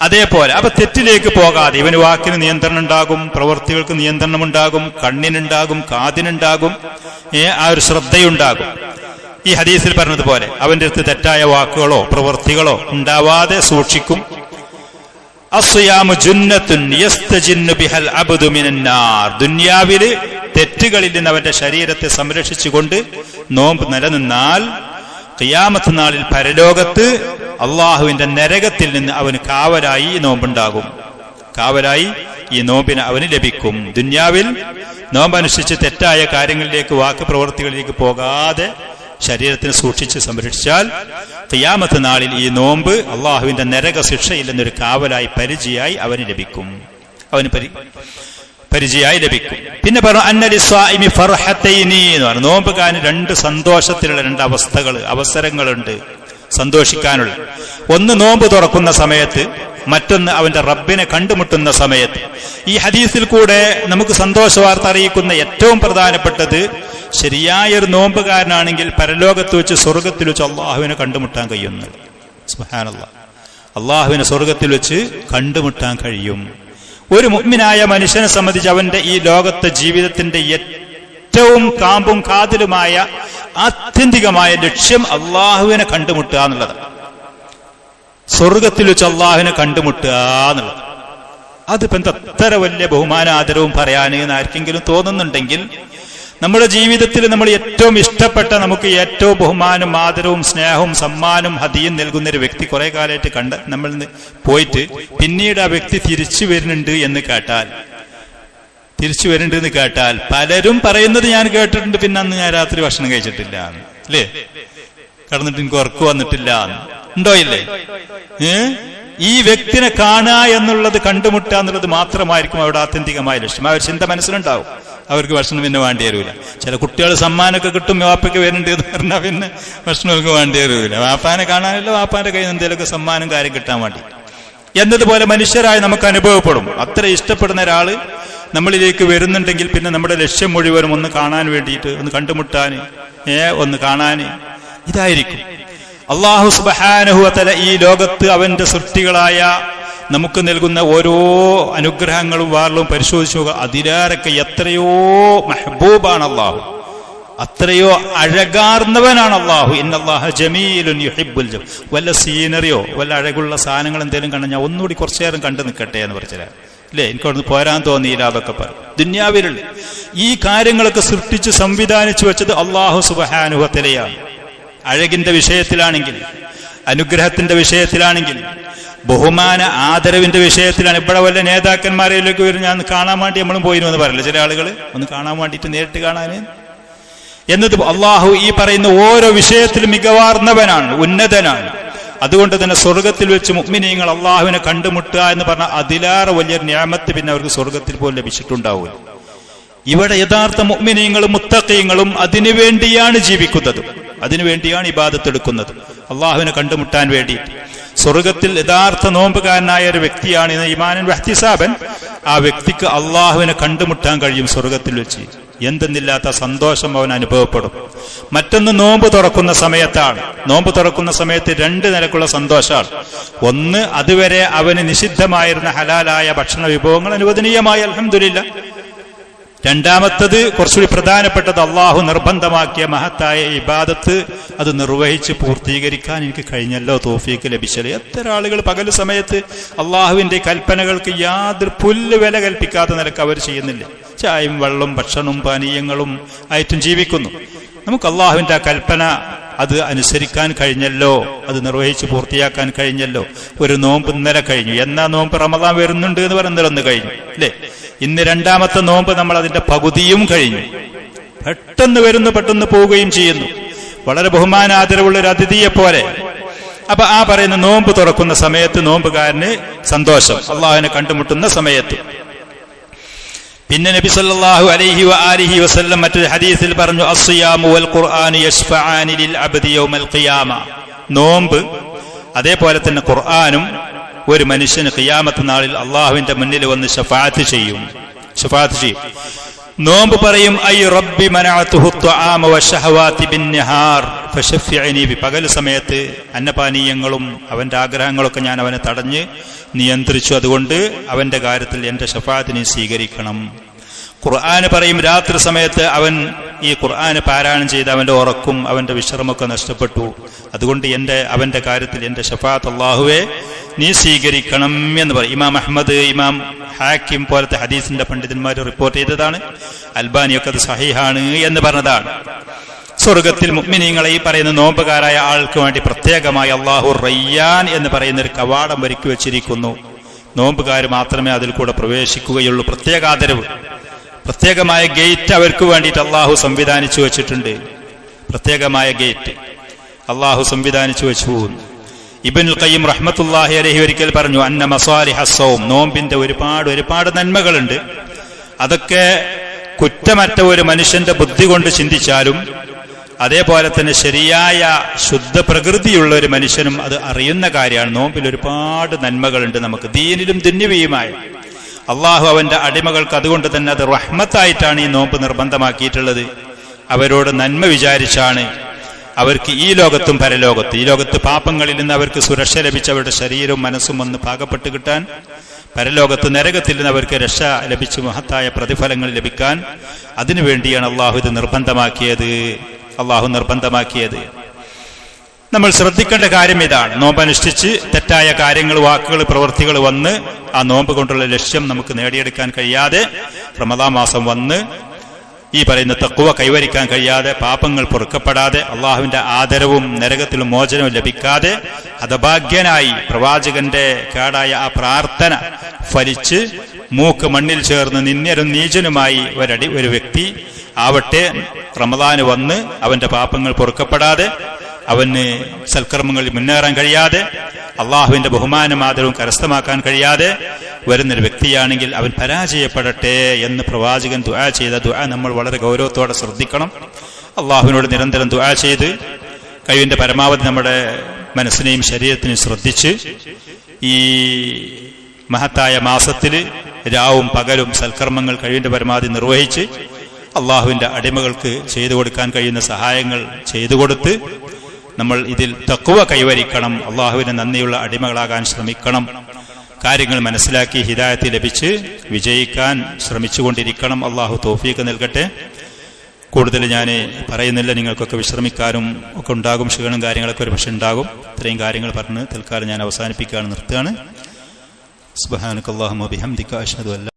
അതേപോലെ അപ്പൊ തെറ്റിലേക്ക് പോകാതെ ഇവന് വാക്കിന് നിയന്ത്രണം ഉണ്ടാകും, പ്രവൃത്തികൾക്ക് നിയന്ത്രണം ഉണ്ടാകും, കണ്ണിനുണ്ടാകും, കാതിനുണ്ടാകും, ആ ഒരു ശ്രദ്ധയുണ്ടാകും. ഈ ഹദീസിൽ പറഞ്ഞതുപോലെ അവന്റെ അടുത്ത് തെറ്റായ വാക്കുകളോ പ്രവൃത്തികളോ ഉണ്ടാവാതെ സൂക്ഷിക്കും. അസ്യാമു ജുന്നത്തുൻ യസ്തജിന്നു ബിഹൽ അബ്ദു മിനന്നാർ, ദുനിയാവില് തെറ്റുകളിൽ നിന്ന് അവന്റെ ശരീരത്തെ സംരക്ഷിച്ചുകൊണ്ട് നോമ്പ് നിലനിന്നാൽ ഖിയാമത്ത് നാളിൽ പരലോകത്ത് അള്ളാഹുവിന്റെ നരകത്തിൽ നിന്ന് അവന് കാവലായി നോമ്പുണ്ടാകും. കാവലായി ഈ നോമ്പിന് അവന് ലഭിക്കും. ദുനിയാവിൽ നോമ്പനുഷ്ഠിച്ച് തെറ്റായ കാര്യങ്ങളിലേക്ക് വാക്ക് പ്രവൃത്തികളിലേക്ക് പോകാതെ ശരീരത്തിന് സൂക്ഷിച്ച് സംരക്ഷിച്ചാൽ ഖിയാമത്ത് നാളിൽ ഈ നോമ്പ് അള്ളാഹുവിന്റെ നരക ശിക്ഷയിൽ നിന്നൊരു കാവലായി പരിചയായി അവന് ലഭിക്കും. പിന്നെ പറഞ്ഞു അന്നലി സ്വാഇമി ഫർഹത്തൈനി എന്ന് പറഞ്ഞു. നോമ്പുകാരന് രണ്ട് സന്തോഷത്തിലുള്ള രണ്ട് അവസരങ്ങളുണ്ട് സന്തോഷിക്കാനുള്ള. ഒന്ന് നോമ്പ് തുറക്കുന്ന സമയത്ത്, മറ്റൊന്ന് അവന്റെ റബ്ബിനെ കണ്ടുമുട്ടുന്ന സമയത്ത്. ഈ ഹദീസിൽ കൂടെ നമുക്ക് സന്തോഷ വാർത്ത അറിയിക്കുന്ന ഏറ്റവും പ്രധാനപ്പെട്ടത് ശരിയായൊരു നോമ്പുകാരനാണെങ്കിൽ പരലോകത്ത് വെച്ച് സ്വർഗത്തിൽ വെച്ച് അള്ളാഹുവിനെ കണ്ടുമുട്ടാൻ കഴിയുന്നു. സുബ്ഹാനല്ലാഹ്, അള്ളാഹുവിനെ സ്വർഗത്തിൽ വെച്ച് കണ്ടുമുട്ടാൻ കഴിയും. ഒരു മുഅ്മിനായ മനുഷ്യനെ സംബന്ധിച്ച് അവന്റെ ഈ ലോകത്തെ ജീവിതത്തിന്റെ ഏറ്റവും കാമ്പും കാതിലുമായ ആത്യന്തികമായ ലക്ഷ്യം അള്ളാഹുവിനെ കണ്ടുമുട്ടുക എന്നുള്ളതാണ്. സ്വർഗത്തിൽ വെച്ച് അള്ളാഹുവിനെ കണ്ടുമുട്ടുക എന്നുള്ളത്. അതിപ്പോ എത്ര വലിയ ബഹുമാനാദരവും പറയാനെന്ന് ആർക്കെങ്കിലും തോന്നുന്നുണ്ടെങ്കിൽ നമ്മുടെ ജീവിതത്തിൽ നമ്മൾ ഏറ്റവും ഇഷ്ടപ്പെട്ട, നമുക്ക് ഏറ്റവും ബഹുമാനം ആദരവും സ്നേഹവും സമ്മാനവും ഹദിയും നൽകുന്ന ഒരു വ്യക്തി കുറെ കാലമായിട്ട് നമ്മൾ പോയിട്ട് പിന്നീട് ആ വ്യക്തി തിരിച്ചു വരുന്നുണ്ട് എന്ന് കേട്ടാൽ പലരും പറയുന്നത് ഞാൻ കേട്ടിട്ടുണ്ട്, പിന്നെ അന്ന് ഞാൻ രാത്രി ഭക്ഷണം കഴിച്ചിട്ടില്ല, അല്ലേ, കടന്നിട്ട് എനിക്ക് ഉറക്കു വന്നിട്ടില്ല. ഉണ്ടോ ഇല്ലേ? ഈ വ്യക്തിനെ കാണുക എന്നുള്ളത്, കണ്ടുമുട്ടുക എന്നുള്ളത് മാത്രമായിരിക്കും അവിടെ ആത്യന്തികമായ ലക്ഷ്യം. ആ ഒരു ചിന്ത മനസ്സിലുണ്ടാവും. അവർക്ക് ഭക്ഷണം പിന്നെ വേണ്ടി വരൂല. ചില കുട്ടികൾ സമ്മാനമൊക്കെ കിട്ടും, വാപ്പയ്ക്ക് വരുന്നുണ്ട് എന്ന് പറഞ്ഞാൽ പിന്നെ ഭക്ഷണമൊക്കെ വേണ്ടി വരൂല. വാപ്പാനെ കാണാനല്ലോ, വാപ്പാന്റെ കയ്യിൽ നിന്ന് എന്തെങ്കിലുമൊക്കെ സമ്മാനം കാര്യം കിട്ടാൻ വേണ്ടി എന്നതുപോലെ മനുഷ്യരായി നമുക്ക് അനുഭവപ്പെടും. അത്ര ഇഷ്ടപ്പെടുന്ന ഒരാള് നമ്മളിലേക്ക് വരുന്നുണ്ടെങ്കിൽ പിന്നെ നമ്മുടെ ലക്ഷ്യം മുഴുവനും ഒന്ന് കാണാൻ വേണ്ടിയിട്ട്, ഒന്ന് കണ്ടുമുട്ടാന്, ഒന്ന് കാണാന്, ഇതായിരിക്കും. അല്ലാഹു സുബ്ഹാനഹു വ തആല ഈ ലോകത്ത് അവന്റെ സൃഷ്ടികളായ നമുക്ക് നൽകുന്ന ഓരോ അനുഗ്രഹങ്ങളും വാറിലും പരിശോധിച്ചു നോക്കുക. അതിലേറെയൊക്കെ എത്രയോ മെഹബൂബാണ് അല്ലാഹു, അത്രയോ അഴകാർന്നവനാണ് അല്ലാഹു. ഇന്നല്ലാഹ ജമീലുൻ യുഹിബ്ബുൽ ജമീൽ. വല്ല സീനറിയോ വല്ല അഴകുള്ള സാധനങ്ങൾ എന്തെങ്കിലും കണ്ടാൽ ഞാൻ ഒന്നുകൂടി കുറച്ചു നേരം കണ്ടു നിൽക്കട്ടെ എന്ന് പറഞ്ഞാൽ അല്ലേ, എനിക്കവിടുന്ന് പോരാൻ തോന്നിയില്ല, അതൊക്കെ പറയും. ദുന്യാവിലുള്ള ഈ കാര്യങ്ങളൊക്കെ സൃഷ്ടിച്ച് സംവിധാനിച്ചു വെച്ചത് അല്ലാഹു സുബ്ഹാനഹു വ തആലയാണ്. അഴകിന്റെ വിഷയത്തിലാണെങ്കിൽ, അനുഗ്രഹത്തിന്റെ വിഷയത്തിലാണെങ്കിൽ, ബഹുമാന ആദരവിന്റെ വിഷയത്തിലാണ്. ഇവിടെ വല്ല നേതാക്കന്മാരിലേക്ക് വരും, ഞാൻ കാണാൻ വേണ്ടി നമ്മളും പോയിരുന്നു എന്ന് പറയില്ല ചില ആളുകൾ, ഒന്ന് കാണാൻ വേണ്ടിയിട്ട് നേരിട്ട് കാണാന് എന്നത്. അള്ളാഹു ഈ പറയുന്ന ഓരോ വിഷയത്തിലും മികവാർന്നവനാണ്, ഉന്നതനാണ്. അതുകൊണ്ട് തന്നെ സ്വർഗത്തിൽ വെച്ച് മുഅ്മിനീങ്ങൾ അള്ളാഹുവിനെ കണ്ടുമുട്ടുക എന്ന് പറഞ്ഞാൽ അതിലേറെ വലിയൊരു നിഅമത്ത് പിന്നെ അവർക്ക് സ്വർഗത്തിൽ പോലും ലഭിച്ചിട്ടുണ്ടാവില്ല. ഇവിടെ യഥാർത്ഥ മുഅ്മിനീങ്ങളും മുത്തഖീങ്ങളും അതിനുവേണ്ടിയാണ് ജീവിക്കുന്നത്, അതിനുവേണ്ടിയാണ് ഇബാദത്ത് എടുക്കുന്നത്, അള്ളാഹുവിനെ കണ്ടുമുട്ടാൻ വേണ്ടിയിട്ട്. സ്വർഗത്തിൽ യഥാർത്ഥ നോമ്പുകാരനായ ഒരു വ്യക്തിയാണ് ഈമാനൻ വഹ്തിസാബൻ. ആ വ്യക്തിക്ക് അള്ളാഹുവിനെ കണ്ടുമുട്ടാൻ കഴിയും സ്വർഗത്തിൽ വെച്ച്. എന്തെന്നില്ലാത്ത സന്തോഷം അവൻ അനുഭവപ്പെടും. മറ്റൊന്ന് നോമ്പ് തുറക്കുന്ന സമയത്താണ്. നോമ്പ് തുറക്കുന്ന സമയത്ത് രണ്ട് നിലക്കുള്ള സന്തോഷമാണ്. ഒന്ന്, അതുവരെ അവന് നിഷിദ്ധമായിരുന്ന ഹലാലായ ഭക്ഷണ വിഭവങ്ങൾ അനുവദനീയമായി, അൽഹംദുലില്ലാഹ്. രണ്ടാമത്തത്, കുറച്ചുകൂടി പ്രധാനപ്പെട്ടത്, അള്ളാഹു നിർബന്ധമാക്കിയ മഹത്തായ ഇബാദത്ത് അത് നിർവഹിച്ച് പൂർത്തീകരിക്കാൻ എനിക്ക് കഴിഞ്ഞല്ലോ, തൗഫീക്ക് ലഭിച്ചത്. എത്ര ആളുകൾ പകൽ സമയത്ത് അള്ളാഹുവിന്റെ കൽപ്പനകൾക്ക് യാതൊരു പുല്ല് വില കൽപ്പിക്കാത്ത നിലക്ക് അവർ ചെയ്യുന്നില്ല. ചായയും വെള്ളവും ഭക്ഷണവും പാനീയങ്ങളും ആയിട്ടും ജീവിക്കുന്നു. നമുക്ക് അള്ളാഹുവിന്റെ ആ കൽപ്പന അത് അനുസരിക്കാൻ കഴിഞ്ഞല്ലോ, അത് നിർവഹിച്ച് പൂർത്തിയാക്കാൻ കഴിഞ്ഞല്ലോ. ഒരു നോമ്പ് ഇന്നലെ കഴിഞ്ഞു. എന്നാ നോമ്പ് റമദാൻ വരുന്നുണ്ട് എന്ന് പറയുന്നത് ഒന്ന് കഴിഞ്ഞു അല്ലേ? ഇന്ന് രണ്ടാമത്തെ നോമ്പ് നമ്മൾ അതിന്റെ പകുതിയും കഴിഞ്ഞു. പെട്ടെന്ന് വരുന്നു, പെട്ടെന്ന് പോവുകയും ചെയ്യുന്നു. വളരെ ബഹുമാനാദരവുള്ള ഒരു അതിഥിയെ പോലെ. അപ്പൊ ആ പറയുന്ന നോമ്പ് തുറക്കുന്ന സമയത്ത് നോമ്പുകാരന് സന്തോഷം, അള്ളാഹുവിനെ കണ്ടുമുട്ടുന്ന സമയത്ത്. പിന്നെ നബി സല്ലല്ലാഹു അലൈഹി വആലിഹി വസല്ലം മറ്റൊരു ഹദീസിൽ പറഞ്ഞു, അസ്സിയാമു വൽ ഖുർആനു യശ്ഫഅാനി ലിൽ അബ്ദി യൗമൽ ഖിയാമ. നോമ്പ് അതേപോലെ തന്നെ ഖുർആനും ഒരു മനുഷ്യന് ഖിയാമത്ത് നാളിൽ അള്ളാഹുവിന്റെ മുന്നിൽ വന്ന് ശഫാഅത്ത് ചെയ്യും. നോമ്പ് പറയും, ഐ റബ്ബി മനഅതുഹു ത്വആമ വശഹവാതി ബിന്നഹാർ ഫശഫിഅനി ബി. പകൽ സമയത്ത് അന്നപാനീയങ്ങളും അവന്റെ ആഗ്രഹങ്ങളൊക്കെ ഞാൻ അവനെ തടഞ്ഞ് നിയന്ത്രിച്ചു, അതുകൊണ്ട് അവന്റെ കാര്യത്തിൽ എന്റെ ശഫാഅത്തിനെ സ്വീകരിക്കണം. ഖുർആന് പറയും, രാത്രി സമയത്ത് അവൻ ഈ ഖുർആന് പാരായണം ചെയ്ത് അവന്റെ ഉറക്കും അവന്റെ വിശ്രമമൊക്കെ നഷ്ടപ്പെട്ടു, അതുകൊണ്ട് അവന്റെ കാര്യത്തിൽ എന്റെ ശഫാഅത്ത് അല്ലാഹുവേ നീ സ്വീകരിക്കണം എന്ന് പറയും. ഇമാം അഹ്മദ്, ഇമാം ഹാക്കിം പോലത്തെ ഹദീസിന്റെ പണ്ഡിതന്മാർ റിപ്പോർട്ട് ചെയ്തതാണ്. അൽബാനിയൊക്കെ അത് സഹീഹാണ് എന്ന് പറഞ്ഞതാണ്. സ്വർഗത്തിൽ മുഅ്മിനീങ്ങളെ ഈ പറയുന്ന നോമ്പുകാരായ ആൾക്ക് വേണ്ടി പ്രത്യേകമായി അല്ലാഹു റയ്യാൻ എന്ന് പറയുന്ന ഒരു കവാടം ഒരുക്കി വെച്ചിരിക്കുന്നു. നോമ്പുകാർ മാത്രമേ അതിൽ കൂടെ പ്രവേശിക്കുകയുള്ളൂ. പ്രത്യേക ആദരവ്, പ്രത്യേകമായ ഗേറ്റ് അവർക്ക് വേണ്ടിയിട്ട് അള്ളാഹു സംവിധാനിച്ചു വെച്ചിട്ടുണ്ട്. പ്രത്യേകമായ ഗേറ്റ് അള്ളാഹു സംവിധാനിച്ചു വെച്ചു. ഇബ്നുൽ ഖയ്യിം റഹ്മത്തുള്ളാഹി അലൈഹി ഒരിക്കൽ പറഞ്ഞു, അന്ന മസാലിഹസ് സൗം, നോമ്പിന്റെ ഒരുപാട് നന്മകളുണ്ട്. അതൊക്കെ കുറ്റമറ്റ ഒരു മനുഷ്യന്റെ ബുദ്ധി കൊണ്ട് ചിന്തിച്ചാലും അതേപോലെ തന്നെ ശരിയായ ശുദ്ധ പ്രകൃതിയുള്ള ഒരു മനുഷ്യനും അത് അറിയുന്ന കാര്യമാണ്. നോമ്പിൽ ഒരുപാട് നന്മകളുണ്ട് നമുക്ക്, ദീനിലും ദുന്യവിയുമായ. അള്ളാഹു അവന്റെ അടിമകൾക്ക് അതുകൊണ്ട് തന്നെ അത് റഹ്മത്തായിട്ടാണ് ഈ നോമ്പ് നിർബന്ധമാക്കിയിട്ടുള്ളത്. അവരോട് നന്മ വിചാരിച്ചാണ്. അവർക്ക് ഈ ലോകത്തും പരലോകത്ത്, ഈ ലോകത്ത് പാപങ്ങളിൽ നിന്ന് അവർക്ക് സുരക്ഷ ലഭിച്ച് അവരുടെ ശരീരവും മനസ്സും ഒന്ന് പാകപ്പെട്ട് കിട്ടാൻ, പരലോകത്ത് നരകത്തിൽ നിന്ന് അവർക്ക് രക്ഷ ലഭിച്ച് മഹത്തായ പ്രതിഫലങ്ങൾ ലഭിക്കാൻ, അതിനുവേണ്ടിയാണ് അള്ളാഹു ഇത് നിർബന്ധമാക്കിയത്. നമ്മൾ ശ്രദ്ധിക്കേണ്ട കാര്യം ഇതാണ്. നോമ്പനുഷ്ഠിച്ച് തെറ്റായ കാര്യങ്ങൾ, വാക്കുകൾ, പ്രവൃത്തികൾ വന്ന് ആ നോമ്പ് കൊണ്ടുള്ള ലക്ഷ്യം നമുക്ക് നേടിയെടുക്കാൻ കഴിയാതെ, റമദാൻ മാസം വന്ന് ഈ പറയുന്ന തഖ്വ കൈവരിക്കാൻ കഴിയാതെ, പാപങ്ങൾ പൊറുക്കപ്പെടാതെ, അള്ളാഹുവിന്റെ ആദരവും നരകത്തിലും മോചനവും ലഭിക്കാതെ ഹതഭാഗ്യനായി പ്രവാചകന്റെ കേടായ ആ പ്രാർത്ഥന ഫലിച്ച് മൂക്ക് മണ്ണിൽ ചേർന്ന് നിന്ദ്യരും നീചനുമായി ഒരു വ്യക്തി ആവട്ടെ റമദാന് വന്ന് അവന്റെ പാപങ്ങൾ പൊറുക്കപ്പെടാതെ അവന് സൽക്കർമ്മങ്ങളിൽ മുന്നേറാൻ കഴിയാതെ അള്ളാഹുവിന്റെ ബഹുമാനം ആദരവും കരസ്ഥമാക്കാൻ കഴിയാതെ വരുന്നൊരു വ്യക്തിയാണെങ്കിൽ അവൻ പരാജയപ്പെടട്ടെ എന്ന് പ്രവാചകൻ ദുആ ചെയ്ത ദുആ നമ്മൾ വളരെ ഗൗരവത്തോടെ ശ്രദ്ധിക്കണം. അള്ളാഹുവിനോട് നിരന്തരം ദുആ ചെയ്ത് കഴിവിന്റെ പരമാവധി നമ്മുടെ മനസ്സിനെയും ശരീരത്തിനെയും ശ്രദ്ധിച്ച് ഈ മഹത്തായ മാസത്തിൽ രാവും പകലും സൽക്കർമ്മങ്ങൾ കഴിവിന്റെ പരമാവധി നിർവഹിച്ച് അള്ളാഹുവിന്റെ അടിമകൾക്ക് ചെയ്തു കൊടുക്കാൻ കഴിയുന്ന സഹായങ്ങൾ ചെയ്തു കൊടുത്ത് നമ്മൾ ഇതിൽ തഖ്വ കൈവരിക്കണം. അള്ളാഹുവിന് നന്ദിയുള്ള അടിമകളാകാൻ ശ്രമിക്കണം. കാര്യങ്ങൾ മനസ്സിലാക്കി ഹിദായത്ത് ലഭിച്ച് വിജയിക്കാൻ ശ്രമിച്ചുകൊണ്ടിരിക്കണം. അള്ളാഹു തൗഫീഖ് നൽകട്ടെ. കൂടുതൽ ഞാൻ പറയുന്നില്ല, നിങ്ങൾക്കൊക്കെ വിശ്രമിക്കാനും ഒക്കെ ഉണ്ടാകും, ക്ഷീണം കാര്യങ്ങളൊക്കെ ഒരു പക്ഷെ ഉണ്ടാകും. ഇത്രയും കാര്യങ്ങൾ പറഞ്ഞ് തൽക്കാലം ഞാൻ അവസാനിപ്പിക്കുകയാണ്, നിർത്തുകയാണ്. സുബ്ഹാനകല്ലാഹുമ്മ ബിഹംദിക അശ്ഹദു അല്ലാ